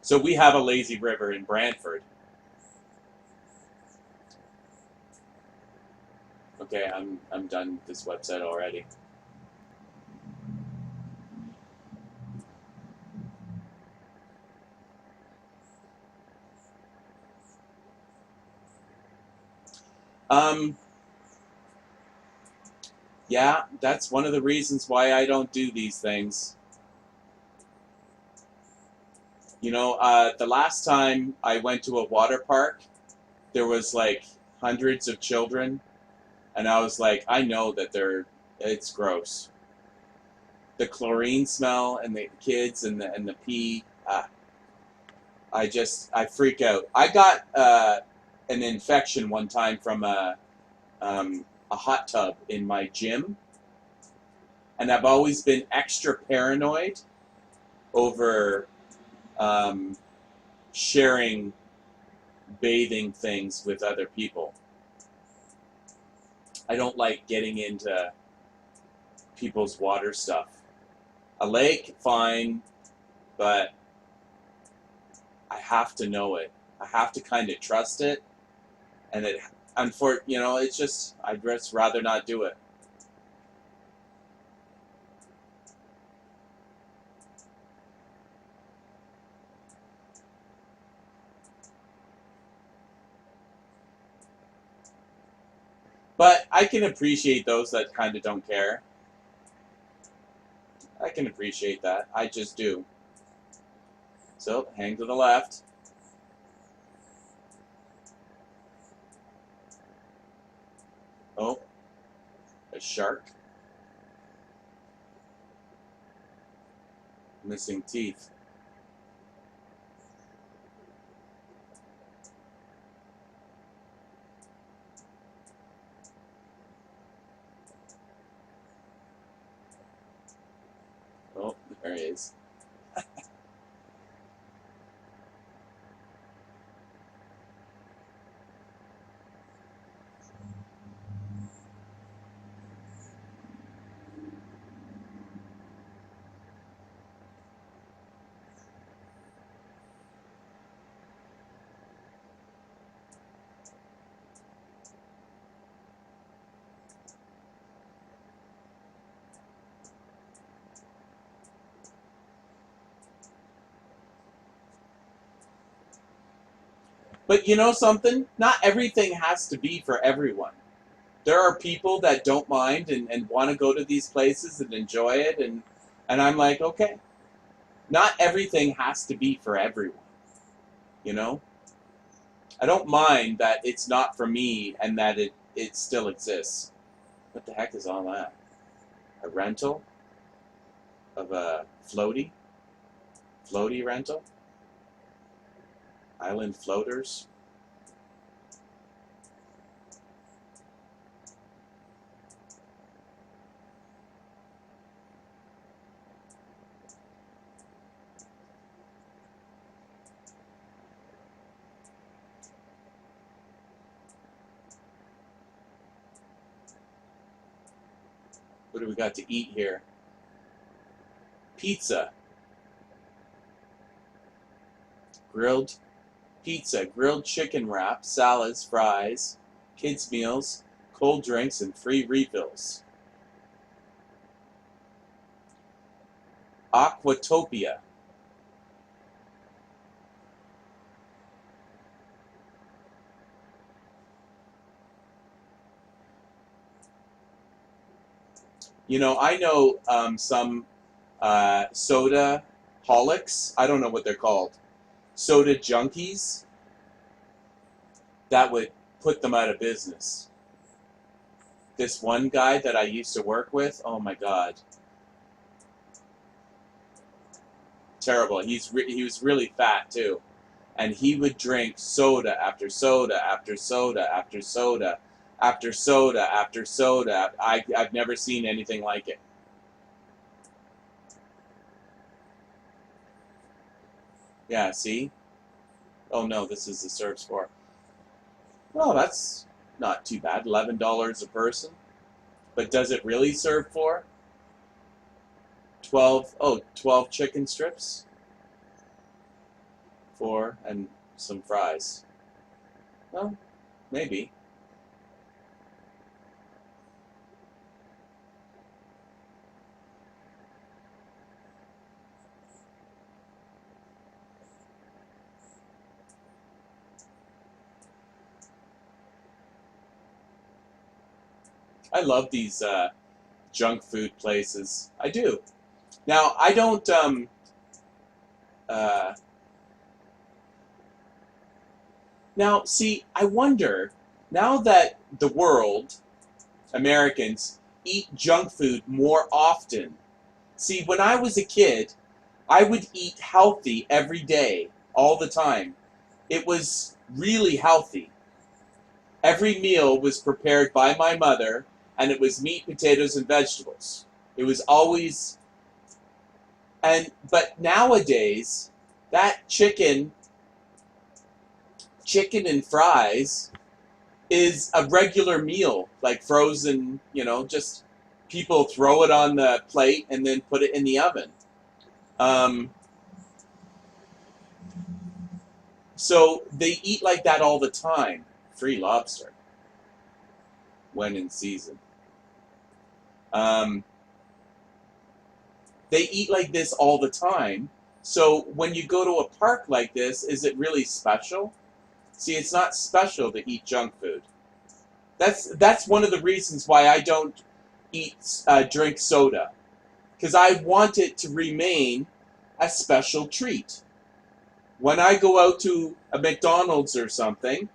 So we have a lazy river in Brantford. Okay, I'm done with this website already. Yeah, that's one of the reasons why I don't do these things. You know, the last time I went to a water park, there was like hundreds of children, and I was like, I know that it's gross. The chlorine smell and the kids and the pee. I freak out. I got an infection one time from a hot tub in my gym, and I've always been extra paranoid over sharing bathing things with other people. I don't like getting into people's water stuff. A lake, fine, but I have to know it. I have to kind of trust it, and it's just I'd just rather not do it. But I can appreciate those that kind of don't care. I can appreciate that. I just do. So, hang to the left. Oh, a shark. Missing teeth. Oh, there he is. But you know something? Not everything has to be for everyone. There are people that don't mind and want to go to these places and enjoy it, and I'm like, okay. Not everything has to be for everyone. You know? I don't mind that it's not for me and that it still exists. What the heck is all that? A rental of a floaty? Floaty rental? Island floaters? What do we got to eat here? Pizza. Grilled pizza, grilled chicken wrap, salads, fries, kids' meals, cold drinks, and free refills. Aquatopia. You know, I know some soda holics. I don't know what they're called. Soda junkies. That would put them out of business. This one guy that I used to work with, oh my God. Terrible. He was really fat too. And he would drink soda after soda after soda after soda after soda after soda. I've never seen anything like it. Yeah, see? Oh no, this is the serve score. Well, that's not too bad. $11 a person. But does it really serve for? 12 chicken strips. 4 and some fries. Well, maybe. I love these junk food places. I do. Now, I don't Now, see, I wonder, now that the world, Americans, eat junk food more often. See, when I was a kid, I would eat healthy every day, all the time. It was really healthy. Every meal was prepared by my mother, and it was meat, potatoes, and vegetables. It was always, but nowadays, that chicken and fries is a regular meal, like frozen, just people throw it on the plate and then put it in the oven. So they eat like that all the time. Free lobster when in season. They eat like this all the time. So when you go to a park like this, is it really special? See, it's not special to eat junk food. That's one of the reasons why I don't drink soda, because I want it to remain a special treat. When I go out to a McDonald's or something,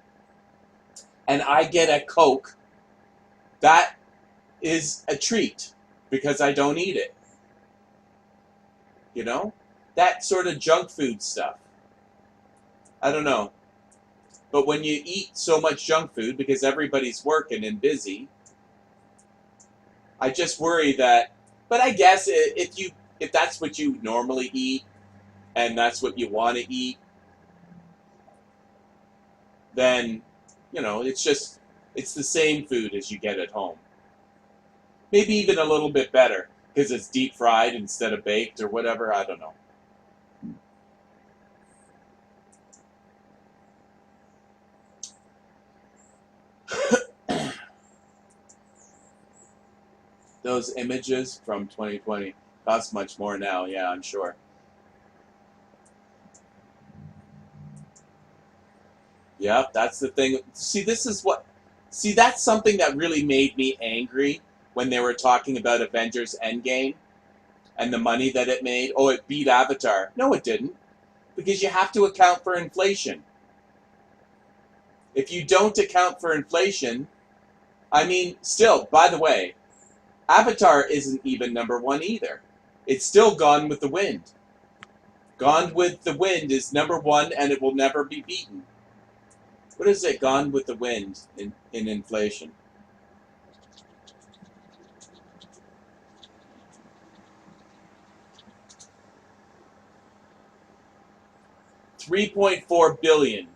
and I get a Coke, that is a treat, because I don't eat it. You know? That sort of junk food stuff. I don't know. But when you eat so much junk food, because everybody's working and busy, I just worry that, but I guess if that's what you normally eat, and that's what you want to eat, then, it's the same food as you get at home. Maybe even a little bit better, because it's deep fried instead of baked or whatever, I don't know. Those images from 2020 cost much more now, yeah, I'm sure. Yep, that's the thing. See, that's something that really made me angry when they were talking about Avengers Endgame and the money that it made. Oh, it beat Avatar. No, it didn't. Because you have to account for inflation. If you don't account for inflation, still, by the way, Avatar isn't even #1 either. It's still Gone with the Wind. Gone with the Wind is #1 and it will never be beaten. What is it, Gone with the Wind in inflation? $3.4 billion.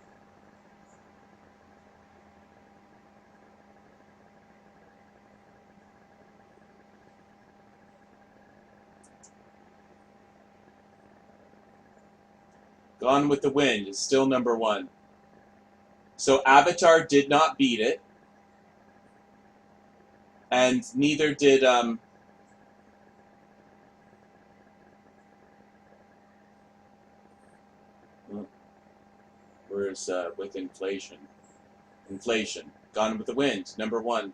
Gone with the Wind is still #1. So Avatar did not beat it, and neither did where's with inflation? Inflation. Gone with the Wind, #1.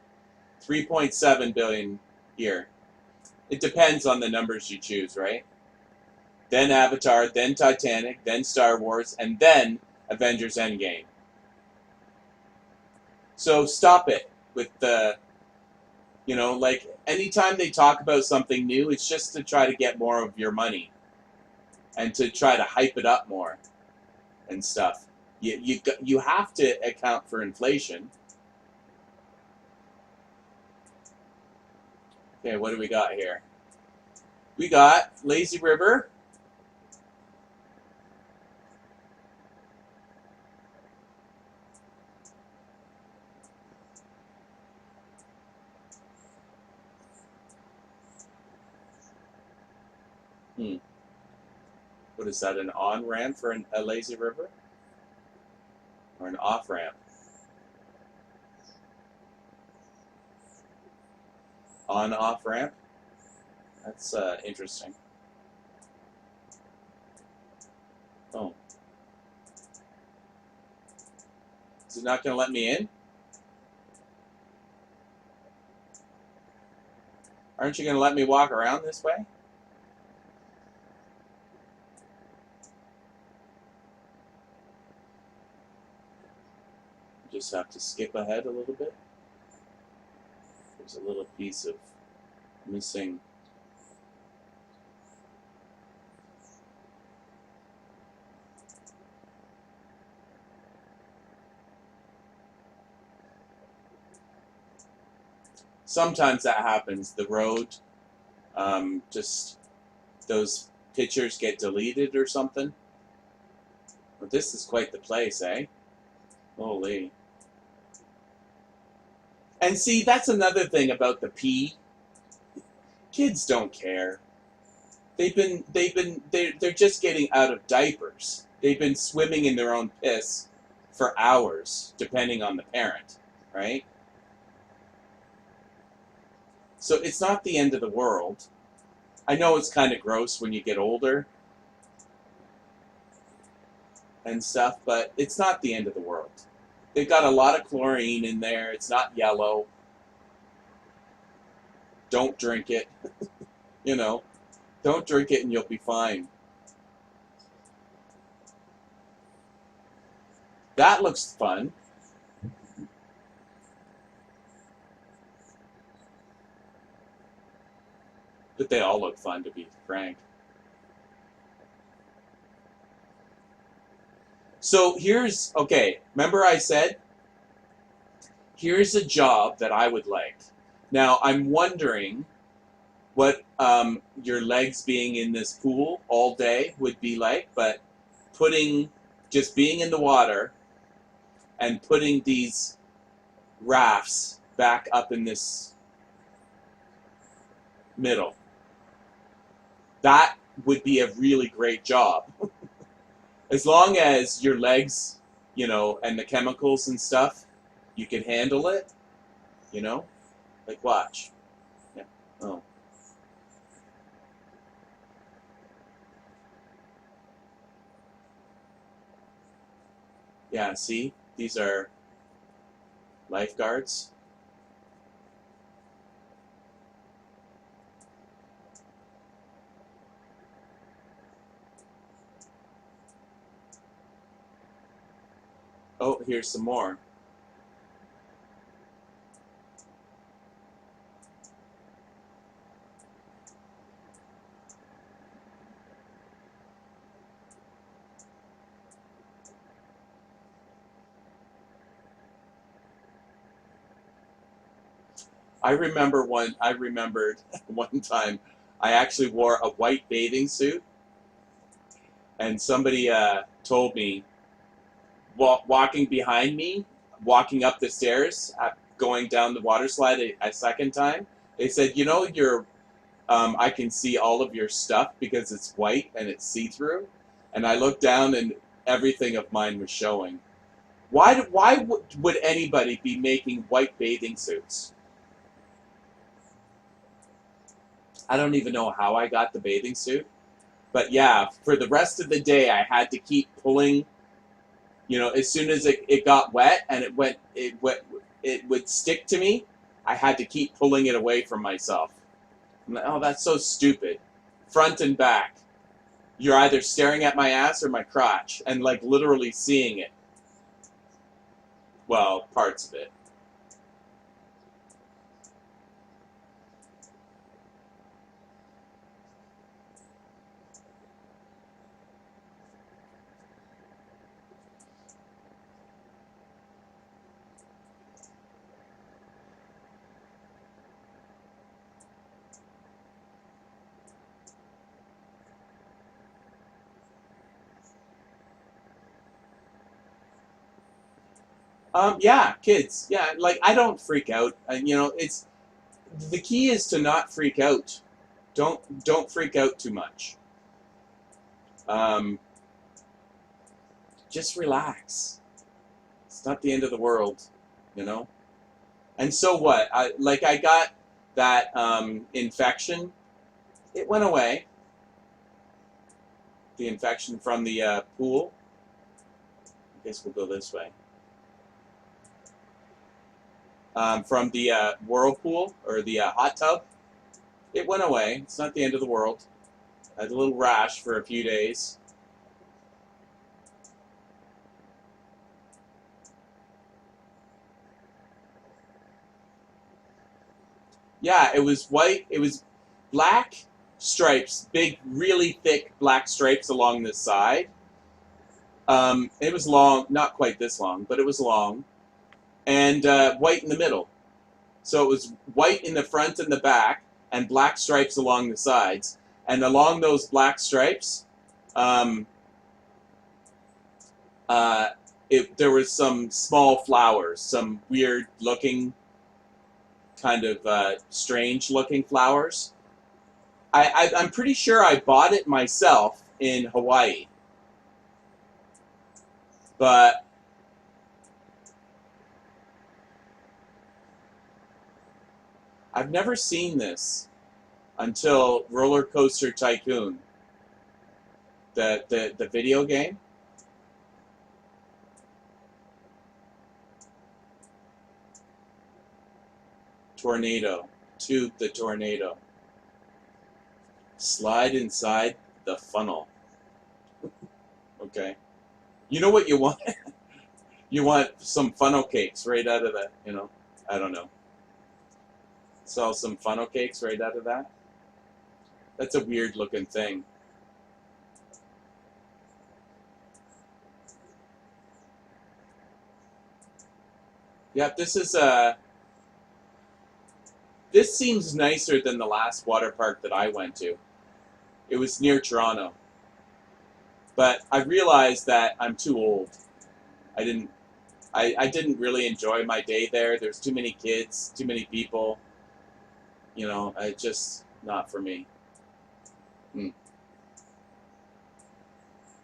3.7 billion here. It depends on the numbers you choose, right? Then Avatar, then Titanic, then Star Wars, and then Avengers Endgame. So stop it with the, anytime they talk about something new, it's just to try to get more of your money and to try to hype it up more and stuff. You have to account for inflation. Okay, what do we got here? We got Lazy River. What is that, an on-ramp for a lazy river? Or an off-ramp? On-off ramp? That's interesting. Oh. Is it not going to let me in? Aren't you going to let me walk around this way? Just have to skip ahead a little bit. There's a little piece of missing. Sometimes that happens. The road, just those pictures get deleted or something. But this is quite the place, eh? Holy. And see, that's another thing about the pee. Kids don't care. They're just getting out of diapers. They've been swimming in their own piss for hours, depending on the parent, right? So it's not the end of the world. I know it's kind of gross when you get older and stuff, but it's not the end of the world. They've got a lot of chlorine in there. It's not yellow. Don't drink it. You know, don't drink it and you'll be fine. That looks fun. But they all look fun, to be frank. So here's, okay, remember I said, here's a job that I would like. Now, I'm wondering what your legs being in this pool all day would be like, but just being in the water and putting these rafts back up in this middle, that would be a really great job. As long as your legs, you know, and the chemicals and stuff, you can handle it, you know? Like, watch. Yeah. Oh. Yeah, see? These are lifeguards. Oh, here's some more. I remembered one time I actually wore a white bathing suit, and somebody told me, walking behind me, walking up the stairs, going down the water slide a second time, they said, you know, I can see all of your stuff because it's white and it's see-through. And I looked down and everything of mine was showing. Why would anybody be making white bathing suits? I don't even know how I got the bathing suit. But yeah, for the rest of the day, I had to keep pulling. You know, as soon as it got wet and it would stick to me, I had to keep pulling it away from myself. I'm like, oh, that's so stupid. Front and back. You're either staring at my ass or my crotch and like literally seeing it. Well, parts of it. Yeah, kids. Yeah, like I don't freak out. You know, it's the key is to not freak out. Don't freak out too much. Just relax. It's not the end of the world, you know. And so what? I got that infection. It went away. The infection from the pool. I guess we'll go this way. From the whirlpool or the hot tub. It went away. It's not the end of the world. I had a little rash for a few days. Yeah, it was white. It was black stripes, big, really thick black stripes along the side. It was long, not quite this long, but it was long, and white in the middle. So it was white in the front and the back, and black stripes along the sides. And along those black stripes, um, there was some small flowers, some weird looking, kind of strange looking flowers. I'm pretty sure I bought it myself in Hawaii, but I've never seen this until Roller Coaster Tycoon, the video game. Tornado, Tube the Tornado. Slide inside the funnel. Okay. You know what you want? You want some funnel cakes right out of that, you know? I don't know. Sell some funnel cakes right out of that? That's a weird looking thing. Yeah, this seems nicer than the last water park that I went to. It was near Toronto. But I realized that I'm too old. I didn't really enjoy my day there. There's too many kids, too many people. You know, just not for me.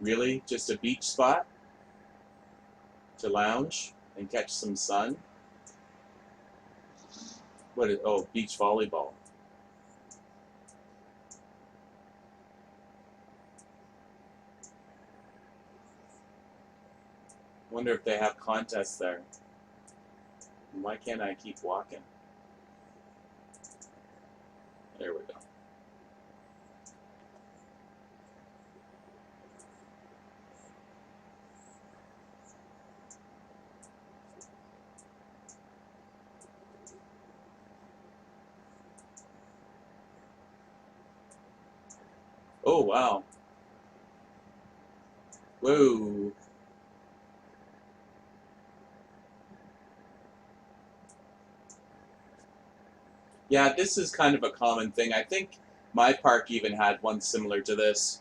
Really? Just a beach spot to lounge and catch some sun? Oh, beach volleyball. Wonder if they have contests there. Why can't I keep walking? There we go. Oh, wow. Whoa. Yeah, this is kind of a common thing. I think my park even had one similar to this.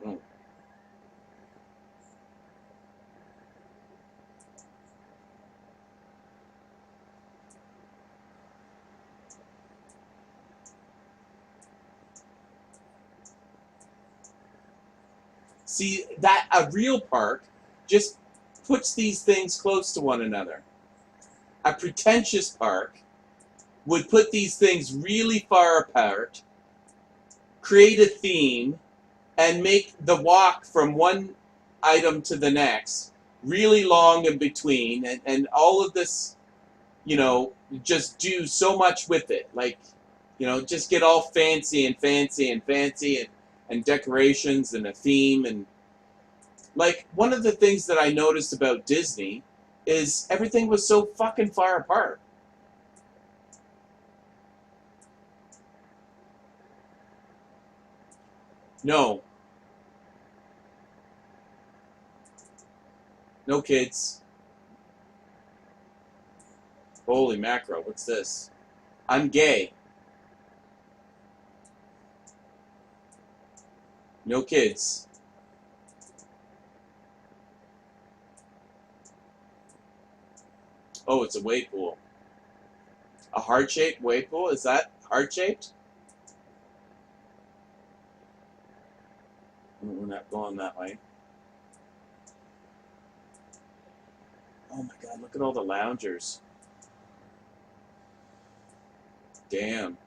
Mm. See, that a real park just puts these things close to one another. A pretentious park would put these things really far apart, create a theme, and make the walk from one item to the next really long in between, and all of this, you know, just do so much with it. Like, you know, just get all fancy and fancy and fancy and decorations and a theme. And like, one of the things that I noticed about Disney is everything was so fucking far apart. No. No kids. Holy mackerel, what's this? I'm gay. No kids. Oh, it's a wave pool. A heart-shaped wave pool? Is that heart-shaped? We're not going that way. Oh my god, look at all the loungers. Damn.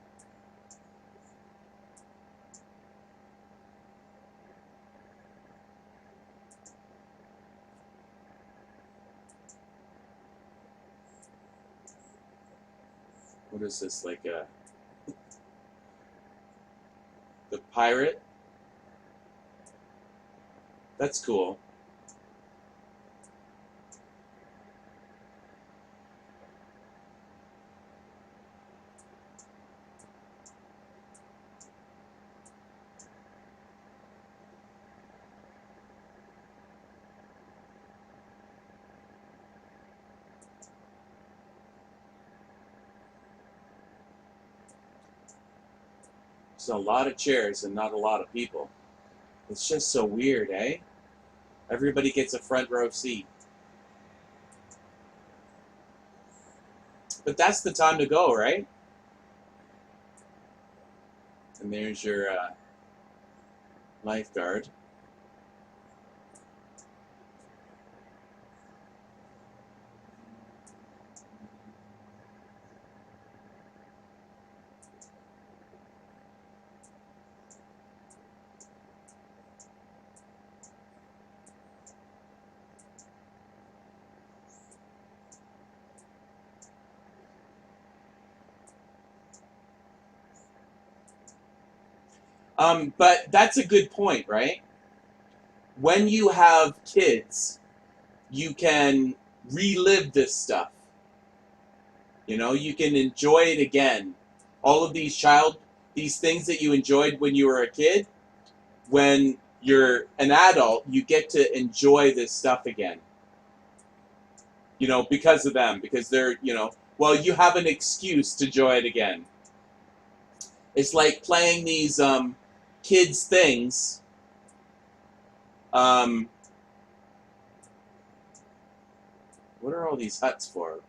What is this, like a pirate. That's cool. There's a lot of chairs and not a lot of people. It's just so weird, eh? Everybody gets a front row seat. But that's the time to go, right? And there's your lifeguard. But that's a good point, right? When you have kids, you can relive this stuff. You know, you can enjoy it again. All of these things that you enjoyed when you were a kid, when you're an adult, you get to enjoy this stuff again. You know, because of them, because they're, you know, well, you have an excuse to enjoy it again. It's like playing these kids things. What are all these huts for?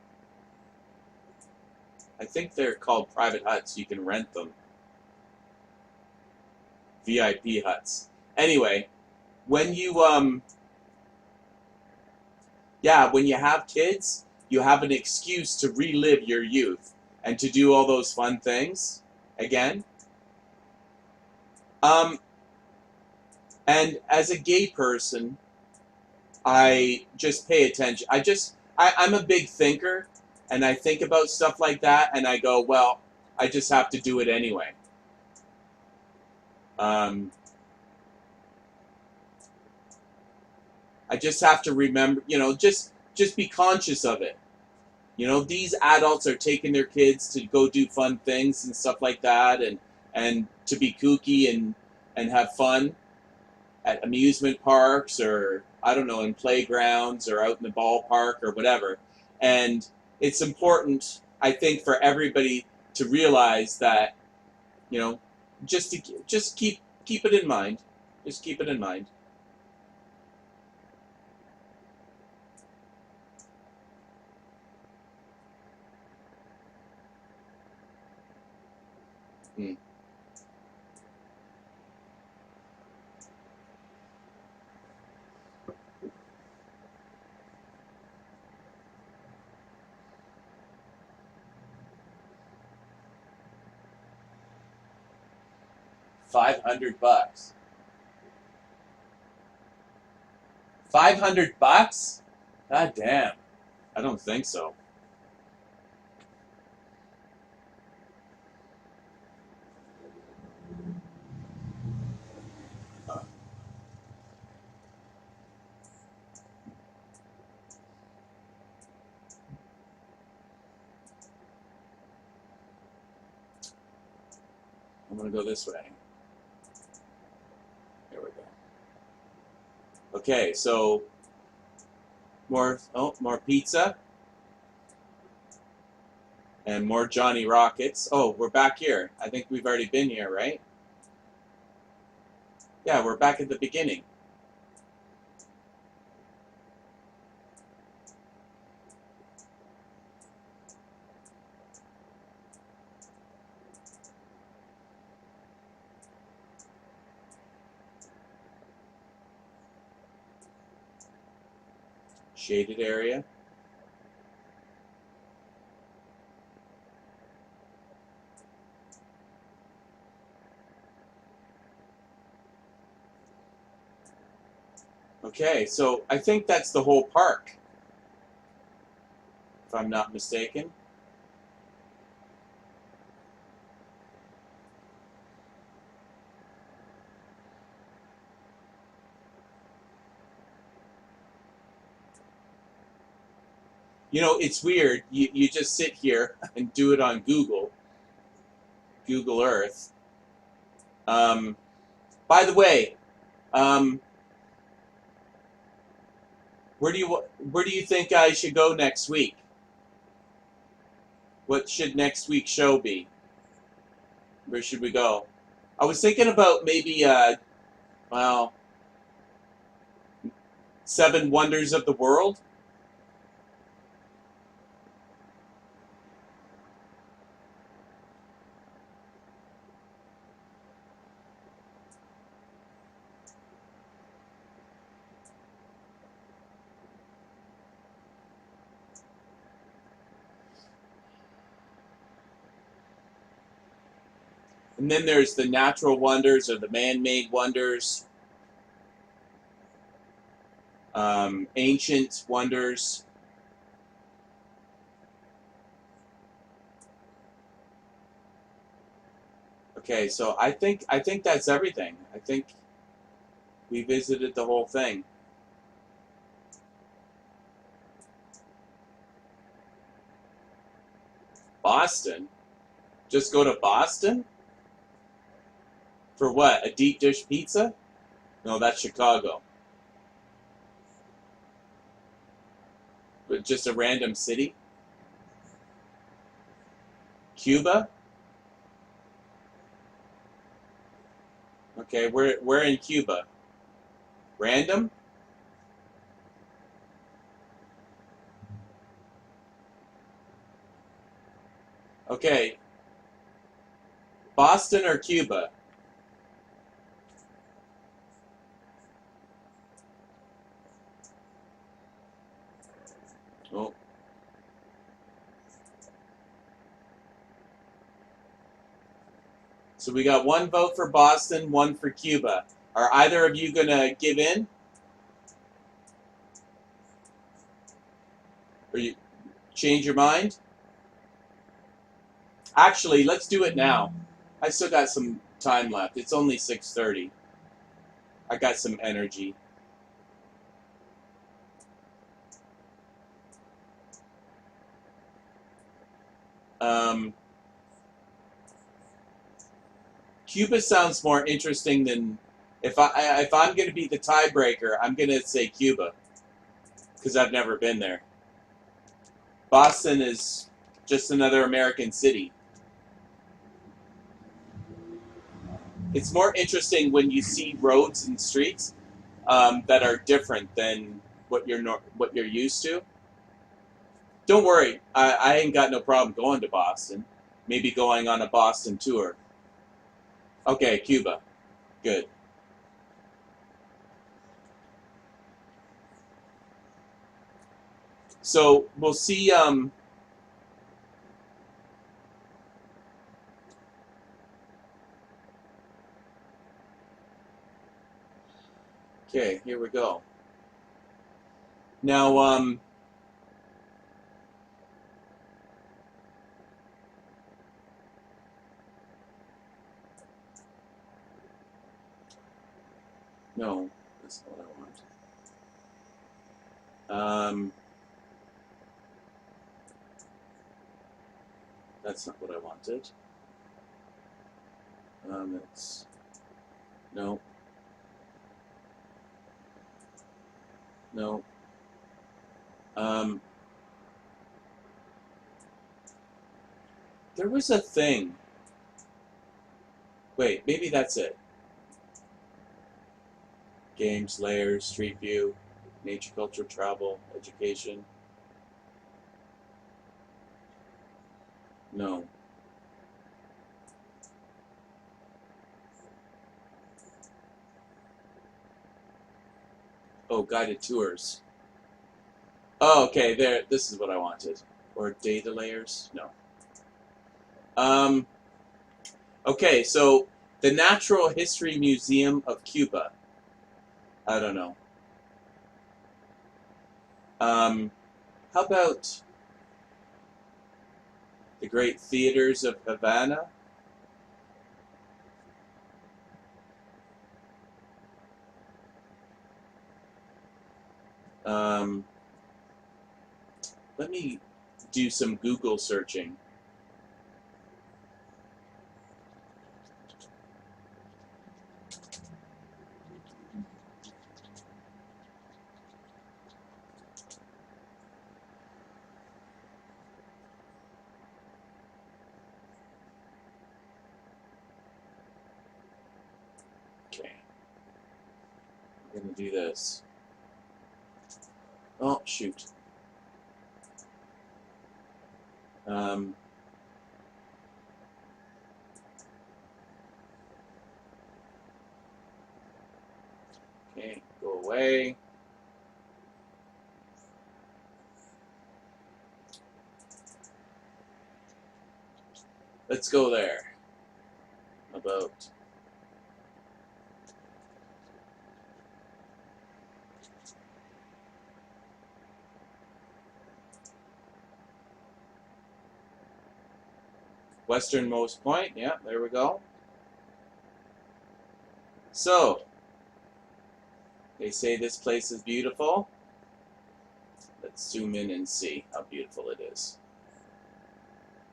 I think they're called private huts. You can rent them. VIP huts. Anyway, when you yeah, when you have kids, you have an excuse to relive your youth and to do all those fun things again. And as a gay person, I just pay attention. I'm a big thinker, and I think about stuff like that, and I go, well, I just have to do it anyway. I just have to remember, you know, just be conscious of it. You know, these adults are taking their kids to go do fun things and stuff like that, and to be kooky and have fun at amusement parks, or I don't know, in playgrounds or out in the ballpark or whatever. And it's important, I think, for everybody to realize that, you know, just keep it in mind. Just keep it in mind. Hmm. $500. $500? God damn. I don't think so. I'm gonna go this way. There we go. Okay, so more pizza and more Johnny Rockets. Oh, we're back here. I think we've already been here, right? Yeah, we're back at the beginning. Shaded area. Okay, so I think that's the whole park, if I'm not mistaken. You know, it's weird. You just sit here and do it on Google Earth. By the way, where do you think I should go next week? What should next week's show be? Where should we go? I was thinking about maybe, well, 7 Wonders of the World. And then there's the natural wonders or the man-made wonders, ancient wonders. Okay, so I think that's everything. I think we visited the whole thing. Boston? Just go to Boston? For what? A deep dish pizza? No, that's Chicago. But just a random city? Cuba? Okay, we're in Cuba. Random? Okay. Boston or Cuba? Oh. So we got 1 vote for Boston, 1 for Cuba. Are either of you going to give in? Or you change your mind? Actually, let's do it now. I still got some time left. It's only 6:30. I got some energy. Cuba sounds more interesting than if I'm going to be the tiebreaker. I'm going to say Cuba because I've never been there. Boston is just another American city. It's more interesting when you see roads and streets that are different than what you're used to. Don't worry, I ain't got no problem going to Boston. Maybe going on a Boston tour. Okay, Cuba. Good. So we'll see. Okay, here we go. Now, no, that's not what I want. That's not what I wanted. It's no, no. There was a thing. Wait, maybe that's it. Games, layers, street view, nature, culture, travel, education. No. Oh, guided tours. Oh, okay, there. This is what I wanted. Or data layers? No. Okay, so the Natural History Museum of Cuba. I don't know. How about the Great Theaters of Havana? Let me do some Google searching. Okay. I'm going to do this. Oh, shoot. Okay, go away. Let's go there. About. Westernmost point. Yeah, there we go. So, they say this place is beautiful. Let's zoom in and see how beautiful it is.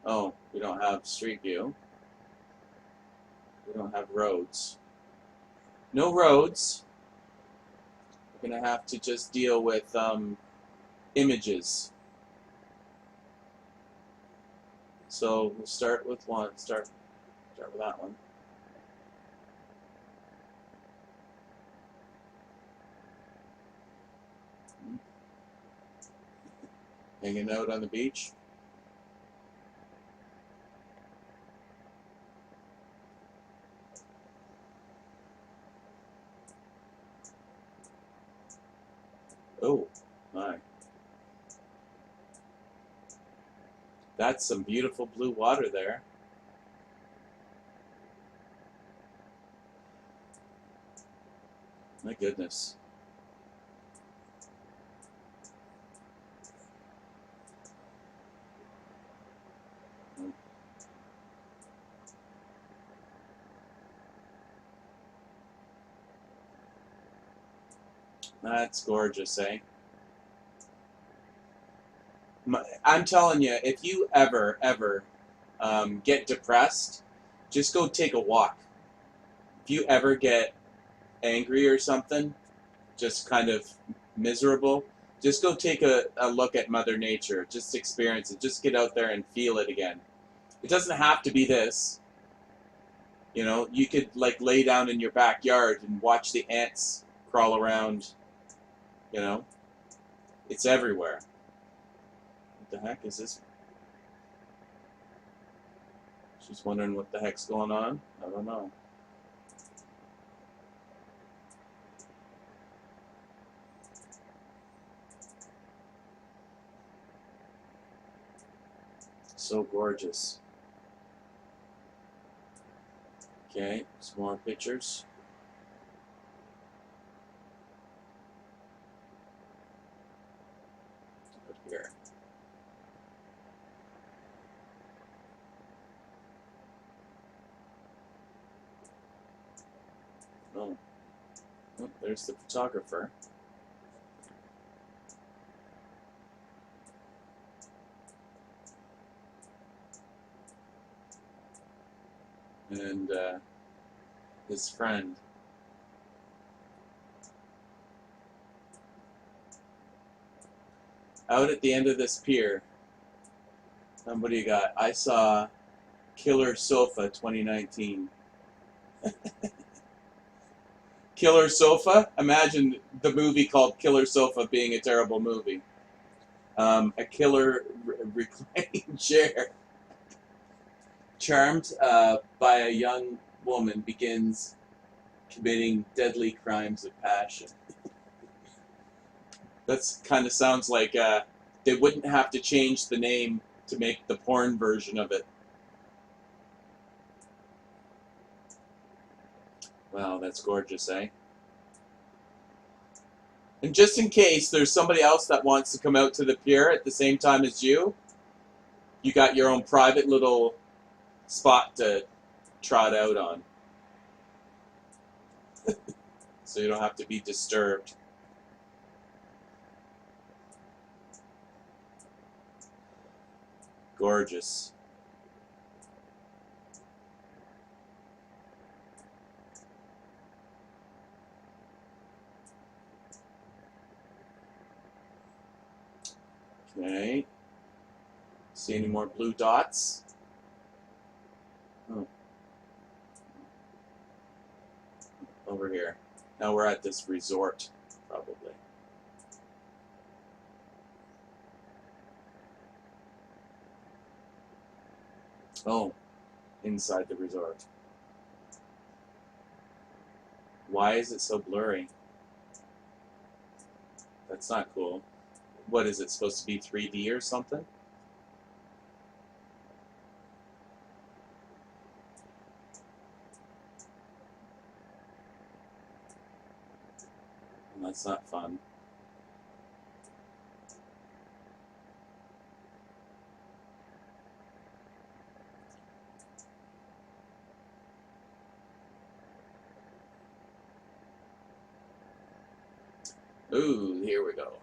Oh, we don't have street view. We don't have roads. No roads. We're going to have to just deal with images. So we'll start with one. Start with that one. Hanging out on the beach. Oh, my. That's some beautiful blue water there. My goodness. That's gorgeous, eh? I'm telling you, if you ever get depressed, just go take a walk. If you ever get angry or something, just kind of miserable, just go take a look at Mother Nature. Just experience it. Just get out there and feel it again. It doesn't have to be this. You know, you could like lay down in your backyard and watch the ants crawl around. You know, it's everywhere. What the heck is this? She's wondering what the heck's going on. I don't know. So gorgeous. Okay, some more pictures. Put here. Oh. Oh, there's the photographer. And his friend. Out at the end of this pier, what do you got? I saw Killer Sofa 2019. Killer Sofa? Imagine the movie called Killer Sofa being a terrible movie. A killer reclining chair. Charmed by a young woman begins committing deadly crimes of passion. That kind of sounds like they wouldn't have to change the name to make the porn version of it. Wow, that's gorgeous, eh? And just in case there's somebody else that wants to come out to the pier at the same time as you, you got your own private little spot to trot out on. So you don't have to be disturbed. Gorgeous. Okay. See any more blue dots? Oh. Over here. Now we're at this resort, probably. Oh, inside the resort. Why is it so blurry? That's not cool. What is it supposed to be, 3D or something? That's not fun. Ooh, here we go.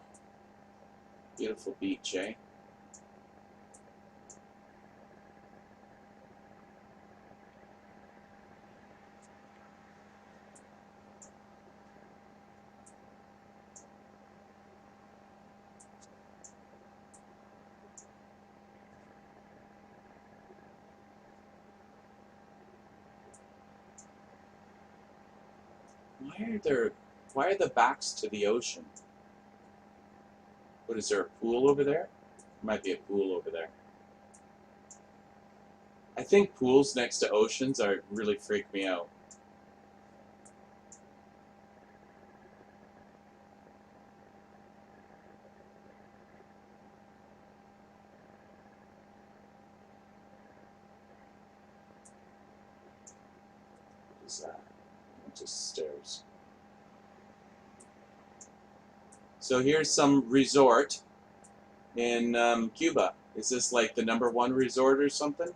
Beautiful beach, eh? Why are the backs to the ocean? What, is there a pool over there? There might be a pool over there. I think pools next to oceans really freak me out. What is that? Just stairs. So here's some resort in Cuba. Is this like the #1 resort or something?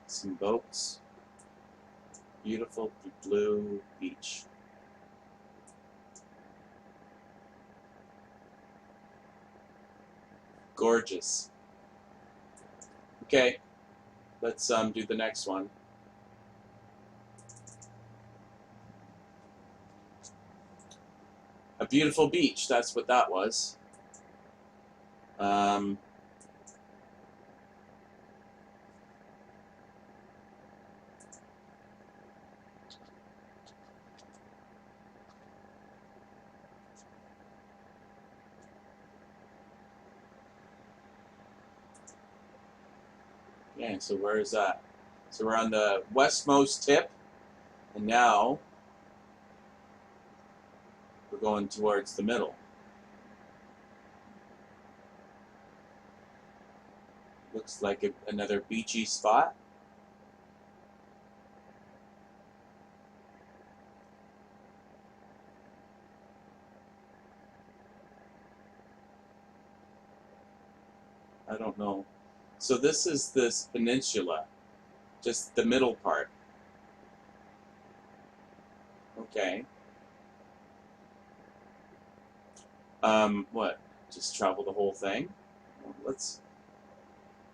Some boats. Beautiful blue beach. Gorgeous. Okay, let's do the next one. A beautiful beach, that's what that was. Yeah, so where is that? So we're on the westmost tip, and now we're going towards the middle. Looks like another beachy spot. I don't know. So this is this peninsula, just the middle part. Okay. What? Just travel the whole thing? Well, let's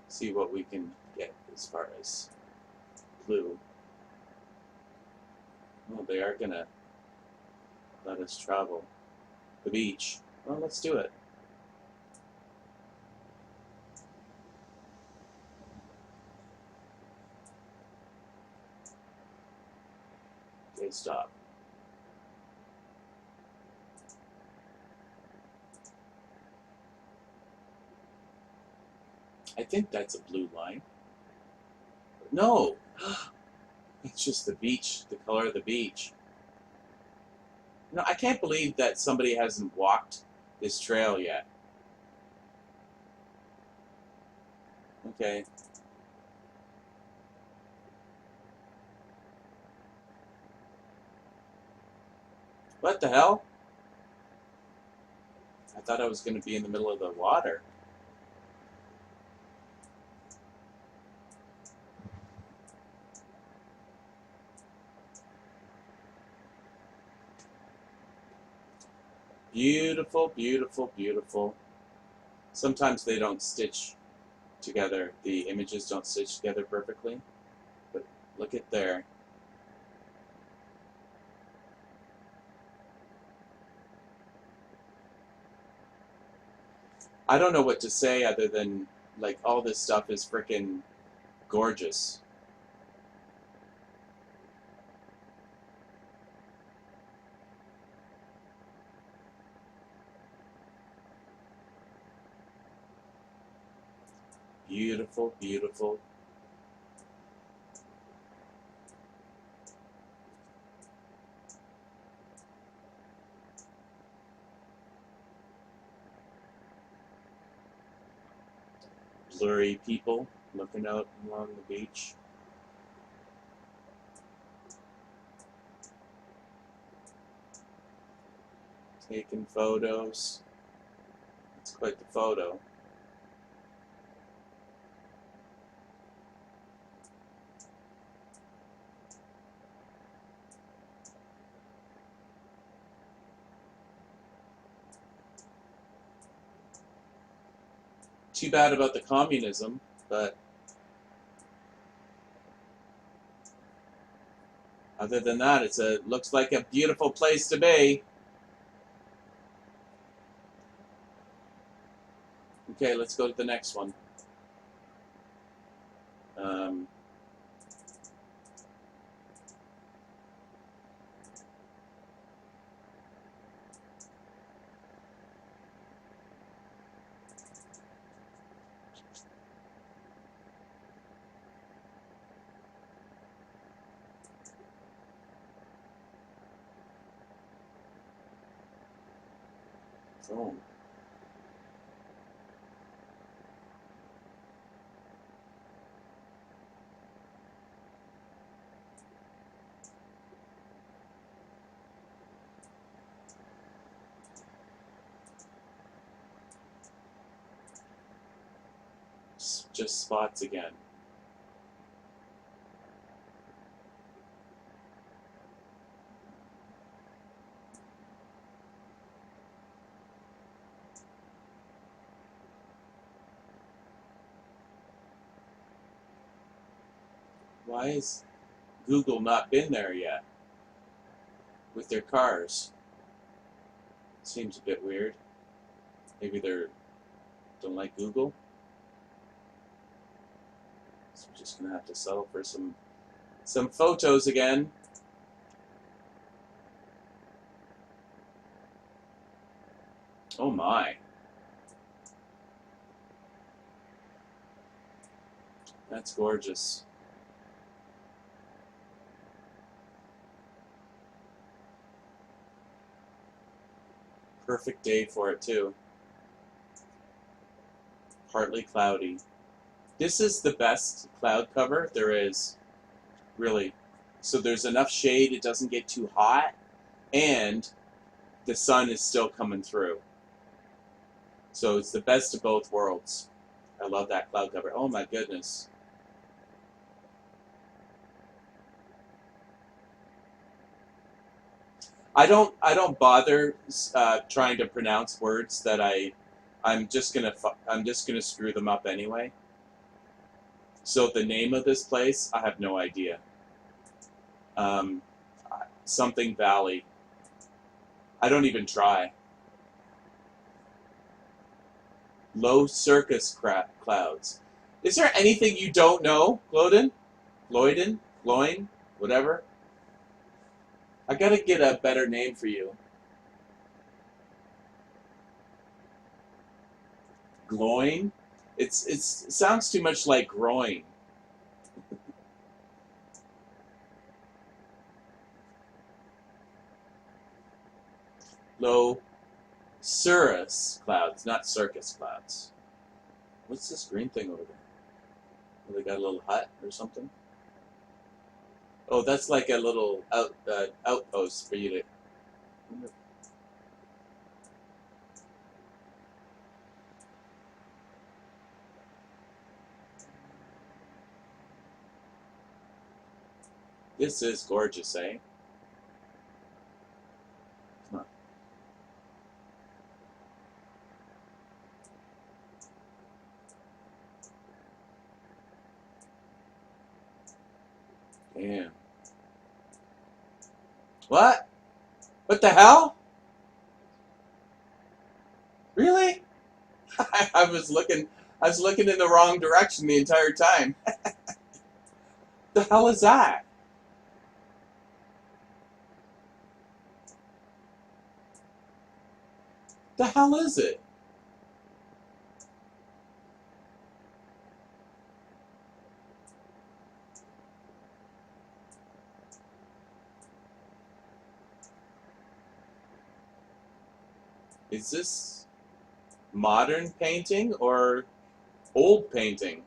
see what we can get as far as clue. Oh, they are gonna let us travel the beach. Well, let's do it. Okay, stop. I think that's a blue line. No! It's just the beach, the color of the beach. No, I can't believe that somebody hasn't walked this trail yet. Okay. What the hell? I thought I was going to be in the middle of the water. Beautiful, beautiful, beautiful. Sometimes they don't stitch together. The images don't stitch together perfectly. But look at there. I don't know what to say other than, like, all this stuff is freaking gorgeous. Beautiful, beautiful. Blurry people looking out along the beach. Taking photos. It's quite the photo. Too bad about the communism, but other than that, looks like a beautiful place to be. Okay, let's go to the next one. Oh. Just spots again. Why has Google not been there yet with their cars? Seems a bit weird. Maybe they don't like Google. So we're just gonna have to settle for some photos again. Oh my. That's gorgeous. Perfect day for it too. Partly cloudy. This is the best cloud cover there is, really. So there's enough shade, it doesn't get too hot, and the sun is still coming through. So it's the best of both worlds. I love that cloud cover. Oh my goodness. I don't bother trying to pronounce words that I'm just gonna screw them up anyway. So the name of this place, I have no idea. Um, something Valley. I don't even try. Low circus clouds. Is there anything you don't know, Gloden? Gloin? Whatever? I gotta get a better name for you. Gloin? It sounds too much like groin. Low cirrus clouds, not circus clouds. What's this green thing over there? Oh, they got a little hut or something? Oh, that's like a little outpost for you to... This is gorgeous, eh? Come on. Damn. What? What the hell? Really? I was looking in the wrong direction the entire time. The hell is that? The hell is it? Is this modern painting or old painting?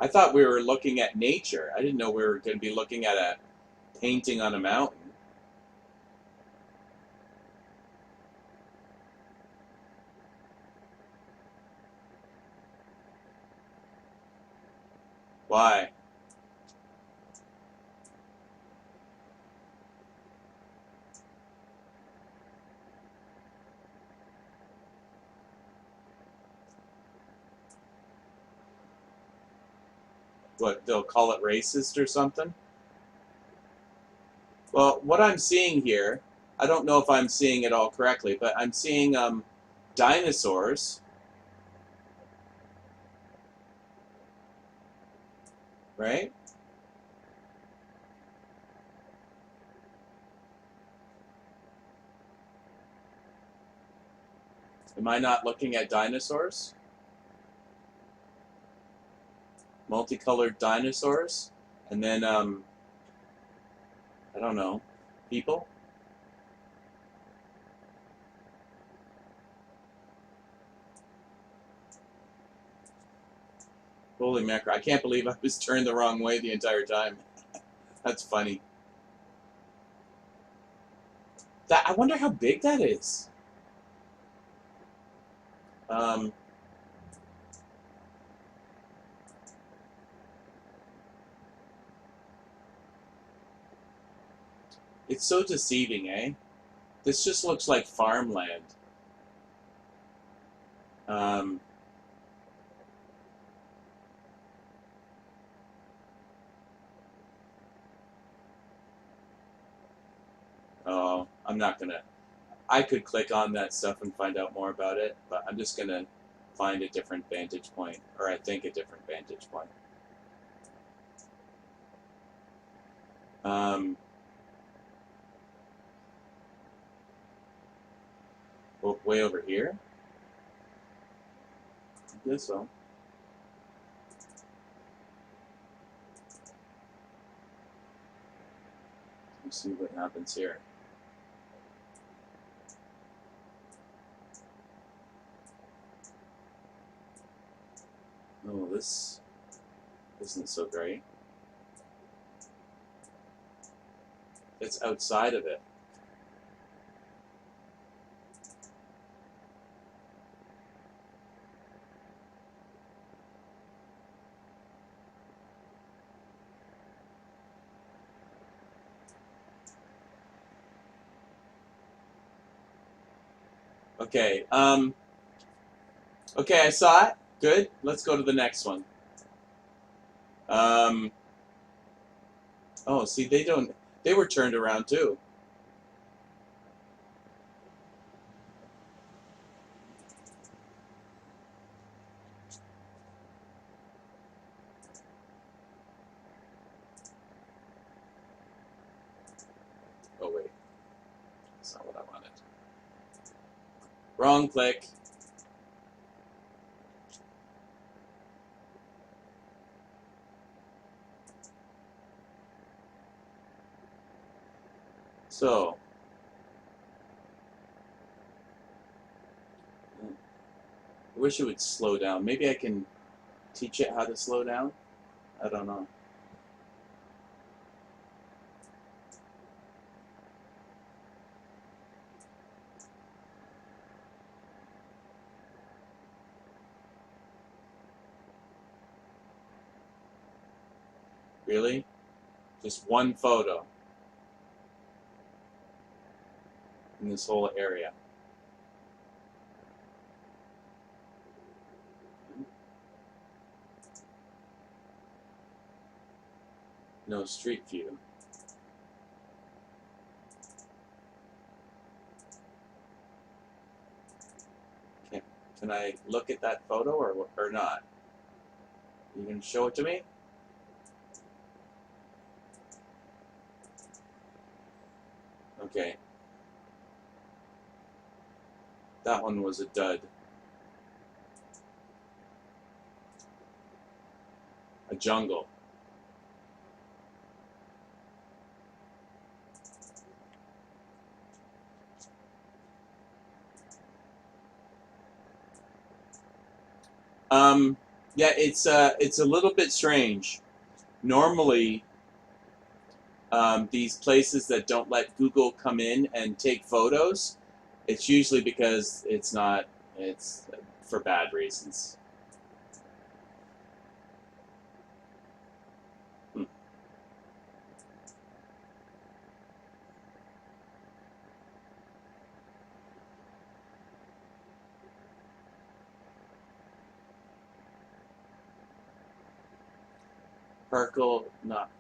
I thought we were looking at nature. I didn't know we were going to be looking at a painting on a mountain. Why? What, they'll call it racist or something? Well, what I'm seeing here, I don't know if I'm seeing it all correctly, but I'm seeing dinosaurs, right? Am I not looking at dinosaurs? Multicolored dinosaurs? And then, I don't know, people? Holy mackerel, I can't believe I was turned the wrong way the entire time. That's funny. I wonder how big that is. It's so deceiving, eh? This just looks like farmland. Oh, I'm not gonna. I could click on that stuff and find out more about it, but I'm just gonna find a different vantage point, or I think a different vantage point. Way over here? I guess so. Let's see what happens here. Oh, this isn't so great. It's outside of it. Okay, okay, I saw it. Good. Let's go to the next one. Oh, see, they were turned around too. Oh, wait. That's not what I wanted. Wrong click. So, I wish it would slow down. Maybe I can teach it how to slow down? I don't know. Really? Just one photo in this whole area. No street view. Can I look at that photo or not? You can show it to me? Okay. That one was a dud. A jungle. Yeah, it's a little bit strange. Normally, these places that don't let Google come in and take photos, it's usually because it's for bad reasons. Hmm. Perkle, not.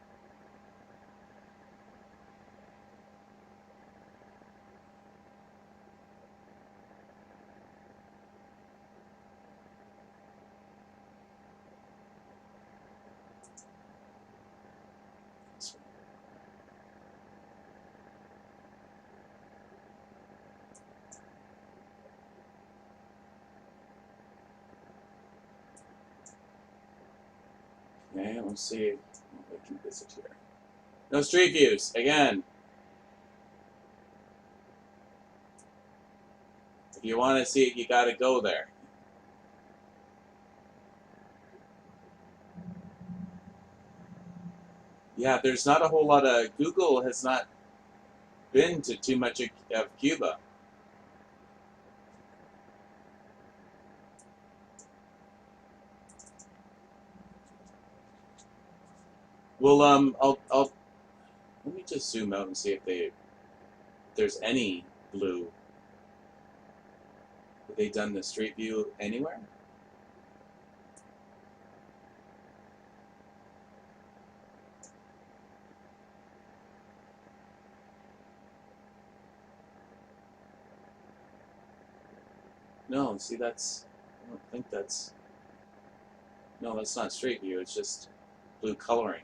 Okay, let's see what we can visit here. No street views, again. If you want to see it, you got to go there. Yeah, there's not a whole lot of... Google has not been to too much of Cuba. Well, I'll let me just zoom out and see if there's any blue. Have they done the street view anywhere? No, see, that's... I don't think that's... No, that's not street view, it's just blue coloring.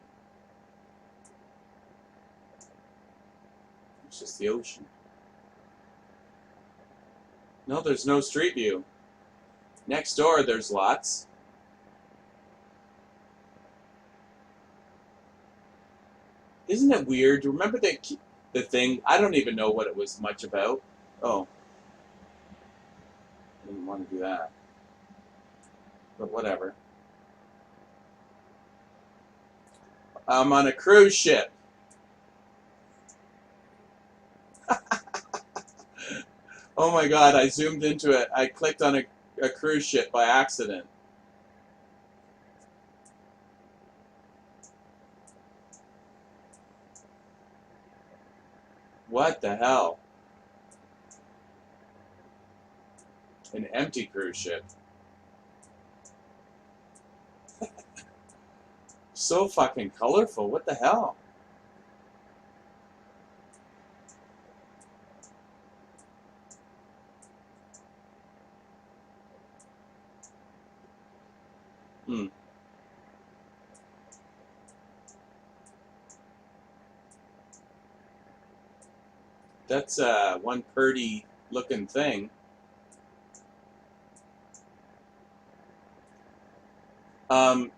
It's just the ocean. No, there's no street view. Next door, there's lots. Isn't it weird? Remember the thing? I don't even know what it was much about. Oh. I didn't want to do that. But whatever. I'm on a cruise ship. Oh my god, I zoomed into it. I clicked on a cruise ship by accident. What the hell? An empty cruise ship. So fucking colorful. What the hell? Hmm. That's one pretty looking thing.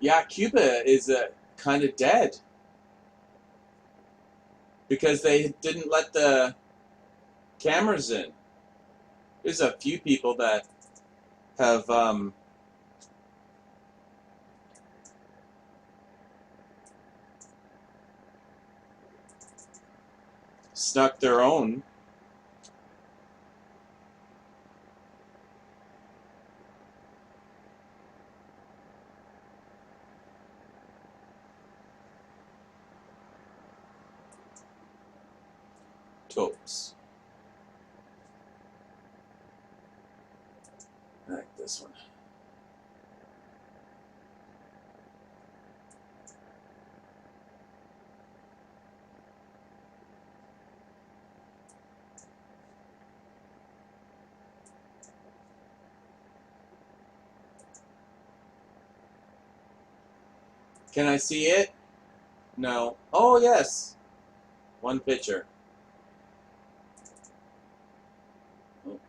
Yeah, Cuba is kind of dead because they didn't let the cameras in. There's a few people that have snuck their own. Topes. I like this one. Can I see it? No. Oh, yes. One picture. Oh.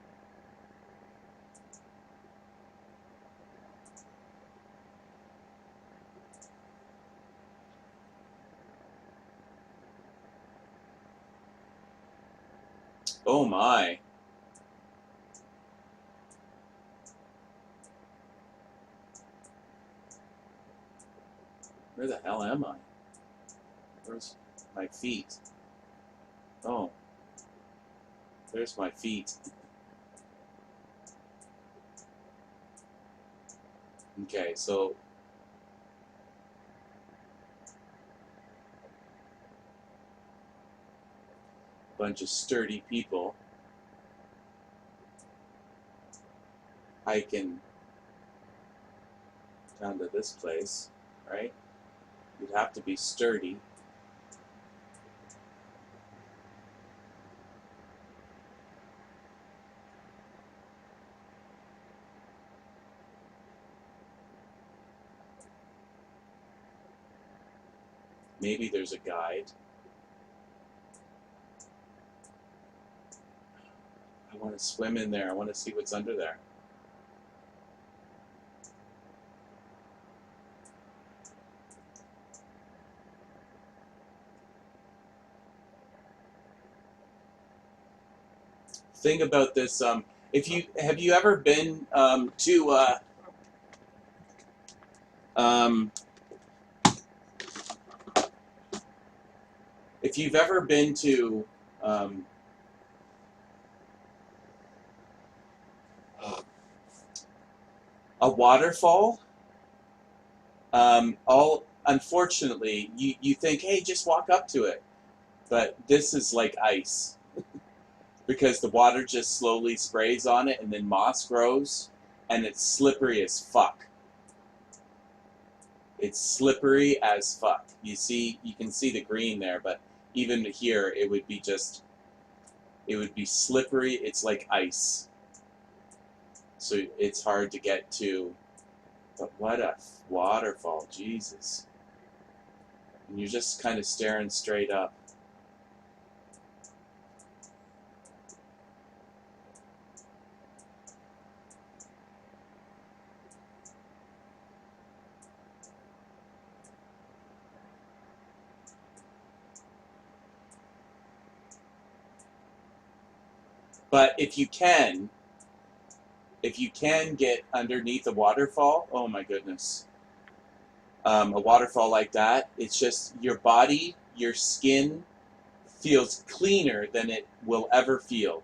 Oh my. Where the hell am I? Where's my feet? Oh. There's my feet. Okay, so a bunch of sturdy people hiking down to this place, right? You'd have to be sturdy. Maybe there's a guide. I want to swim in there. I want to see what's under there. Thing about this, if you have you ever been to if you've ever been to a waterfall, unfortunately you think, hey, just walk up to it, but this is like ice. Because the water just slowly sprays on it and then moss grows and it's slippery as fuck. It's slippery as fuck. You can see the green there, but even here it would be slippery. It's like ice. So it's hard to get to. But what a waterfall, Jesus. And you're just kind of staring straight up. But if you can get underneath a waterfall, oh my goodness. A waterfall like that, it's just your body, your skin feels cleaner than it will ever feel.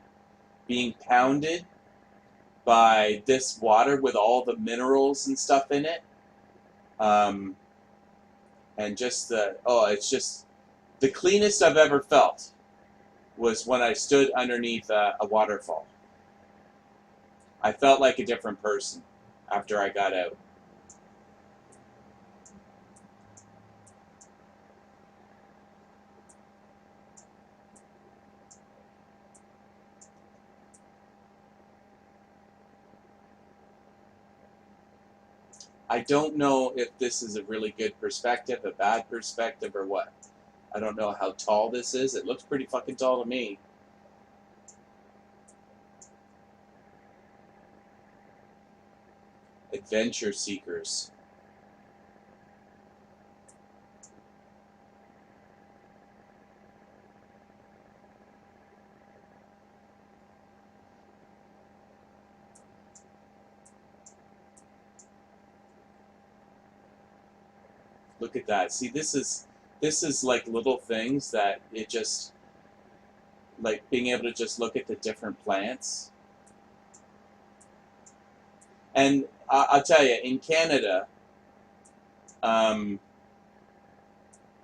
Being pounded by this water with all the minerals and stuff in it. And just it's just the cleanest I've ever felt was when I stood underneath a waterfall. I felt like a different person after I got out. I don't know if this is a really good perspective, a bad perspective, or what. I don't know how tall this is. It looks pretty fucking tall to me. Adventure seekers. Look at that. See, this is like little things that it just, like being able to just look at the different plants. And I'll tell you, in Canada,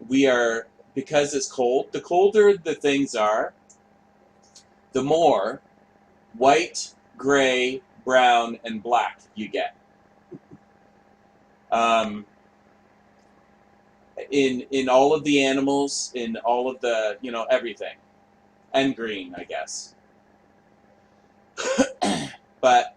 we are, because it's cold, the colder the things are, the more white, gray, brown, and black you get. In all of the animals, in all of the, everything. And green, I guess. But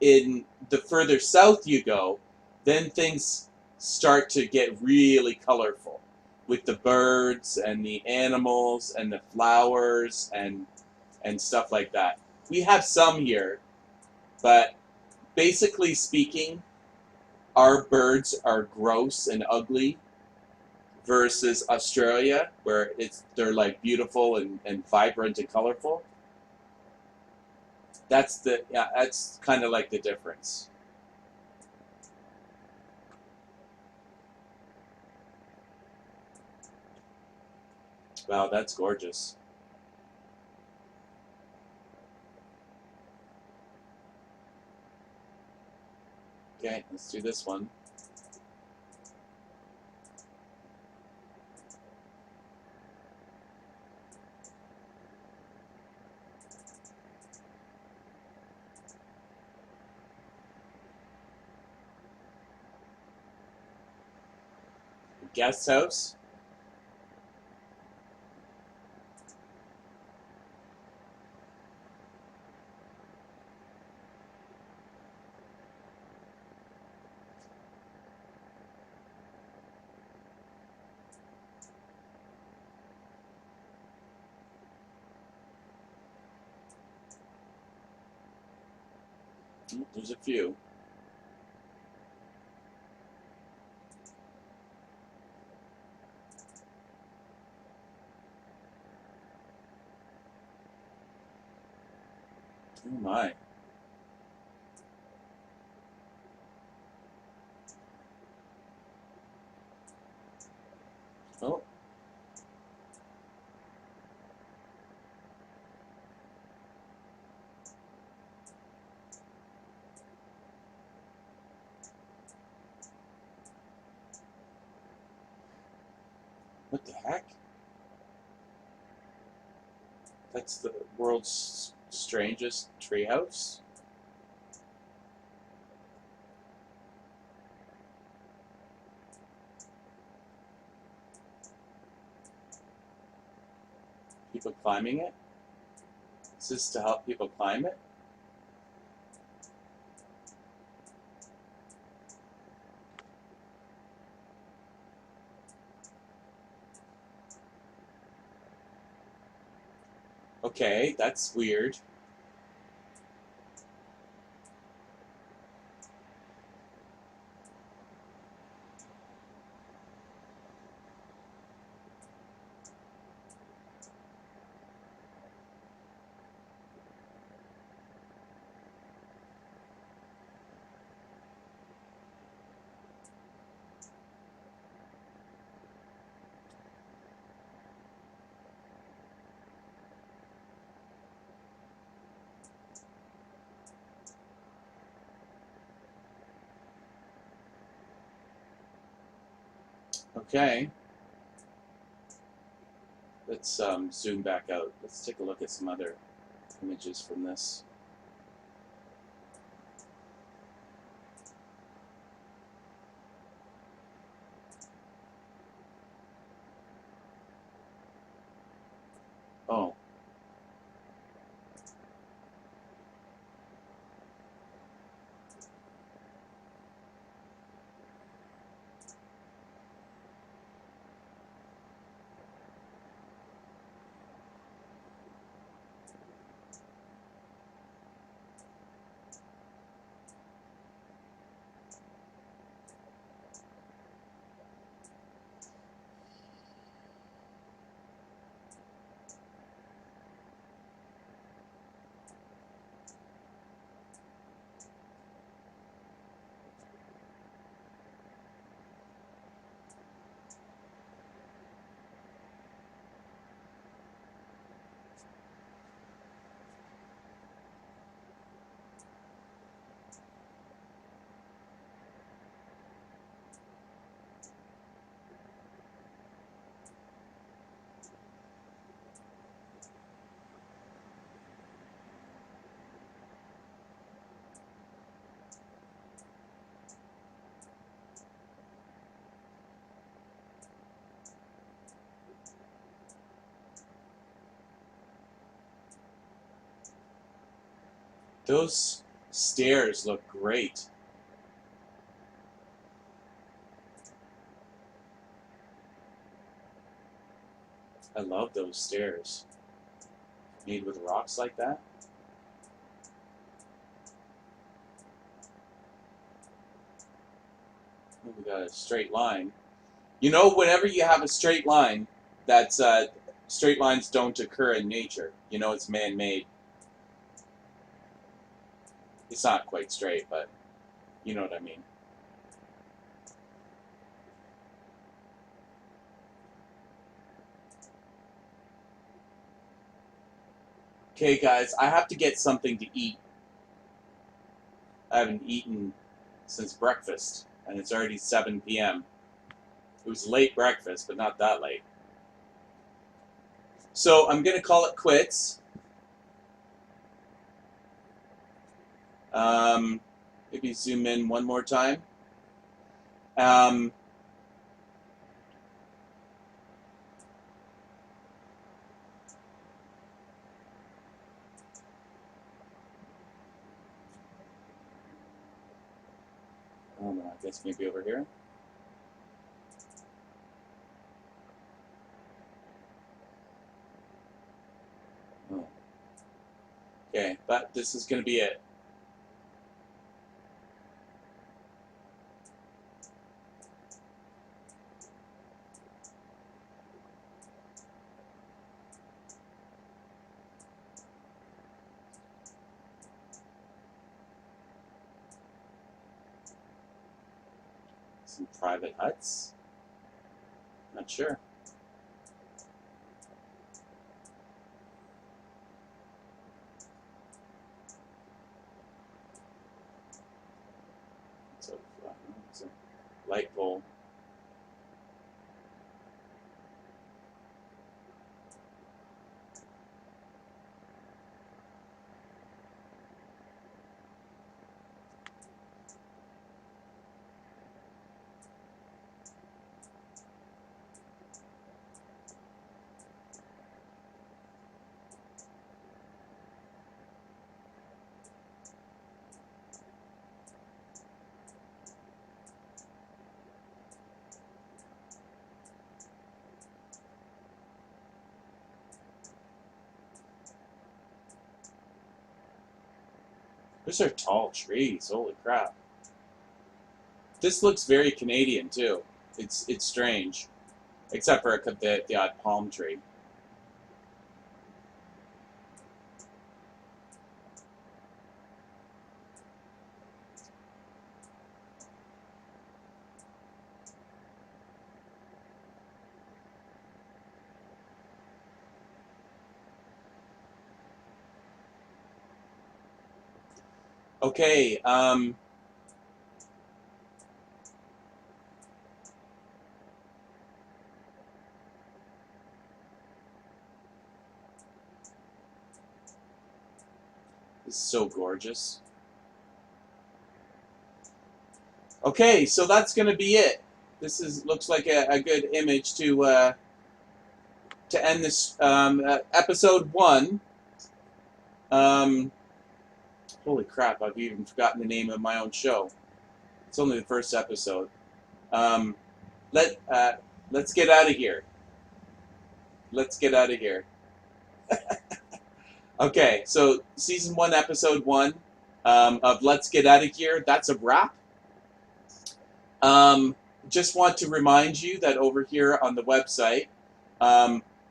in the further south you go, then things start to get really colorful with the birds and the animals and the flowers and stuff like that. We have some here, but basically speaking, our birds are gross and ugly versus Australia, where they're like beautiful and vibrant and colorful. That's kind of like the difference. Wow, that's gorgeous. Okay, let's do this one. Guest house. There's a few. Oh my. Oh. What the heck? That's the world's strangest treehouse? People climbing it? Is this to help people climb it? Okay, that's weird. Okay. Let's zoom back out. Let's take a look at some other images from this. Oh. Those stairs look great. I love those stairs. Made with rocks like that. Oh, we got a straight line. You know, whenever you have a straight line, that's straight lines don't occur in nature. You know, it's man-made. It's not quite straight, but you know what I mean. Okay, guys, I have to get something to eat. I haven't eaten since breakfast, and it's already 7 p.m. It was late breakfast, but not that late. So I'm going to call it quits. Maybe zoom in one more time. I guess maybe over here. Oh. Okay, but this is going to be it. Some private huts? Not sure. It's a light pole. Those are tall trees. Holy crap. This looks very Canadian too. It's strange, except for the odd palm tree. Okay. This is so gorgeous. Okay, so that's going to be it. This looks like a good image to end this episode 1. Holy crap! I've even forgotten the name of my own show. It's only the first episode. Let's get out of here. Let's get out of here. Okay, so season 1, episode 1 of Let's Get Out of Here. That's a wrap. Just want to remind you that over here on the website,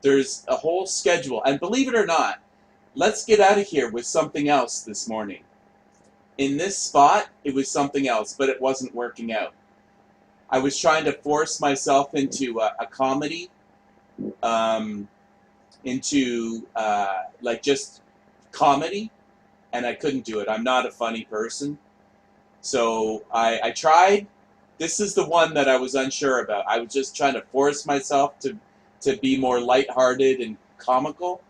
there's a whole schedule. And believe it or not, Let's Get Out of Here was something else this morning. In this spot, it was something else, but it wasn't working out. I was trying to force myself into a comedy, into like just comedy, and I couldn't do it. I'm not a funny person. So I tried. This is the one that I was unsure about. I was just trying to force myself to be more lighthearted and comical,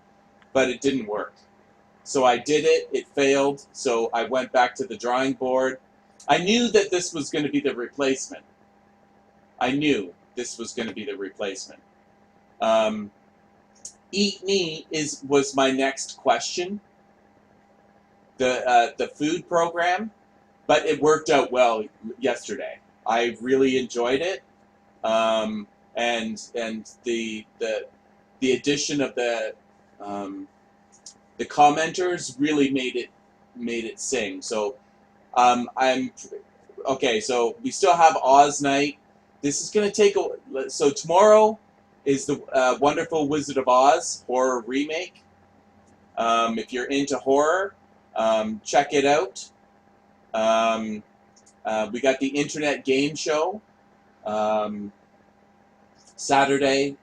but it didn't work. So I did it. It failed. So I went back to the drawing board. I knew that this was going to be the replacement. I knew this was going to be the replacement. Eat Me was my next question. The food program, but it worked out well yesterday. I really enjoyed it, and the the addition of the commenters really made it sing. So I'm okay. So we still have Oz Night. This is going to take a. So tomorrow is the Wonderful Wizard of Oz horror remake. If you're into horror, check it out. We got the Internet Game Show Saturday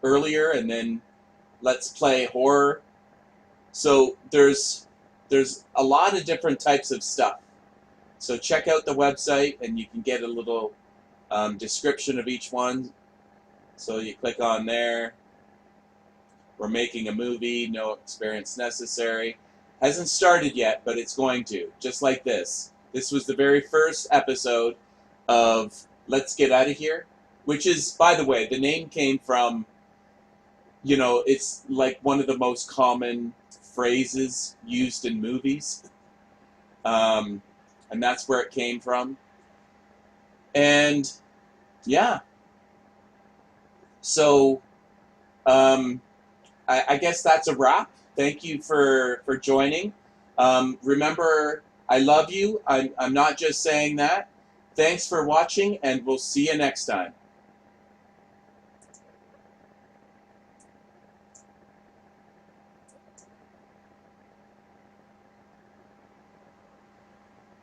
earlier, and then Let's Play Horror. So there's a lot of different types of stuff. So check out the website, and you can get a little description of each one. So you click on there. We're making a movie, no experience necessary. Hasn't started yet, but it's going to, just like this. This was the very first episode of Let's Get Out of Here, which is, by the way, the name came from, you know, it's like one of the most common phrases used in movies. And that's where it came from. And, yeah. So, I guess that's a wrap. Thank you for joining. Remember, I love you. I'm not just saying that. Thanks for watching, and we'll see you next time.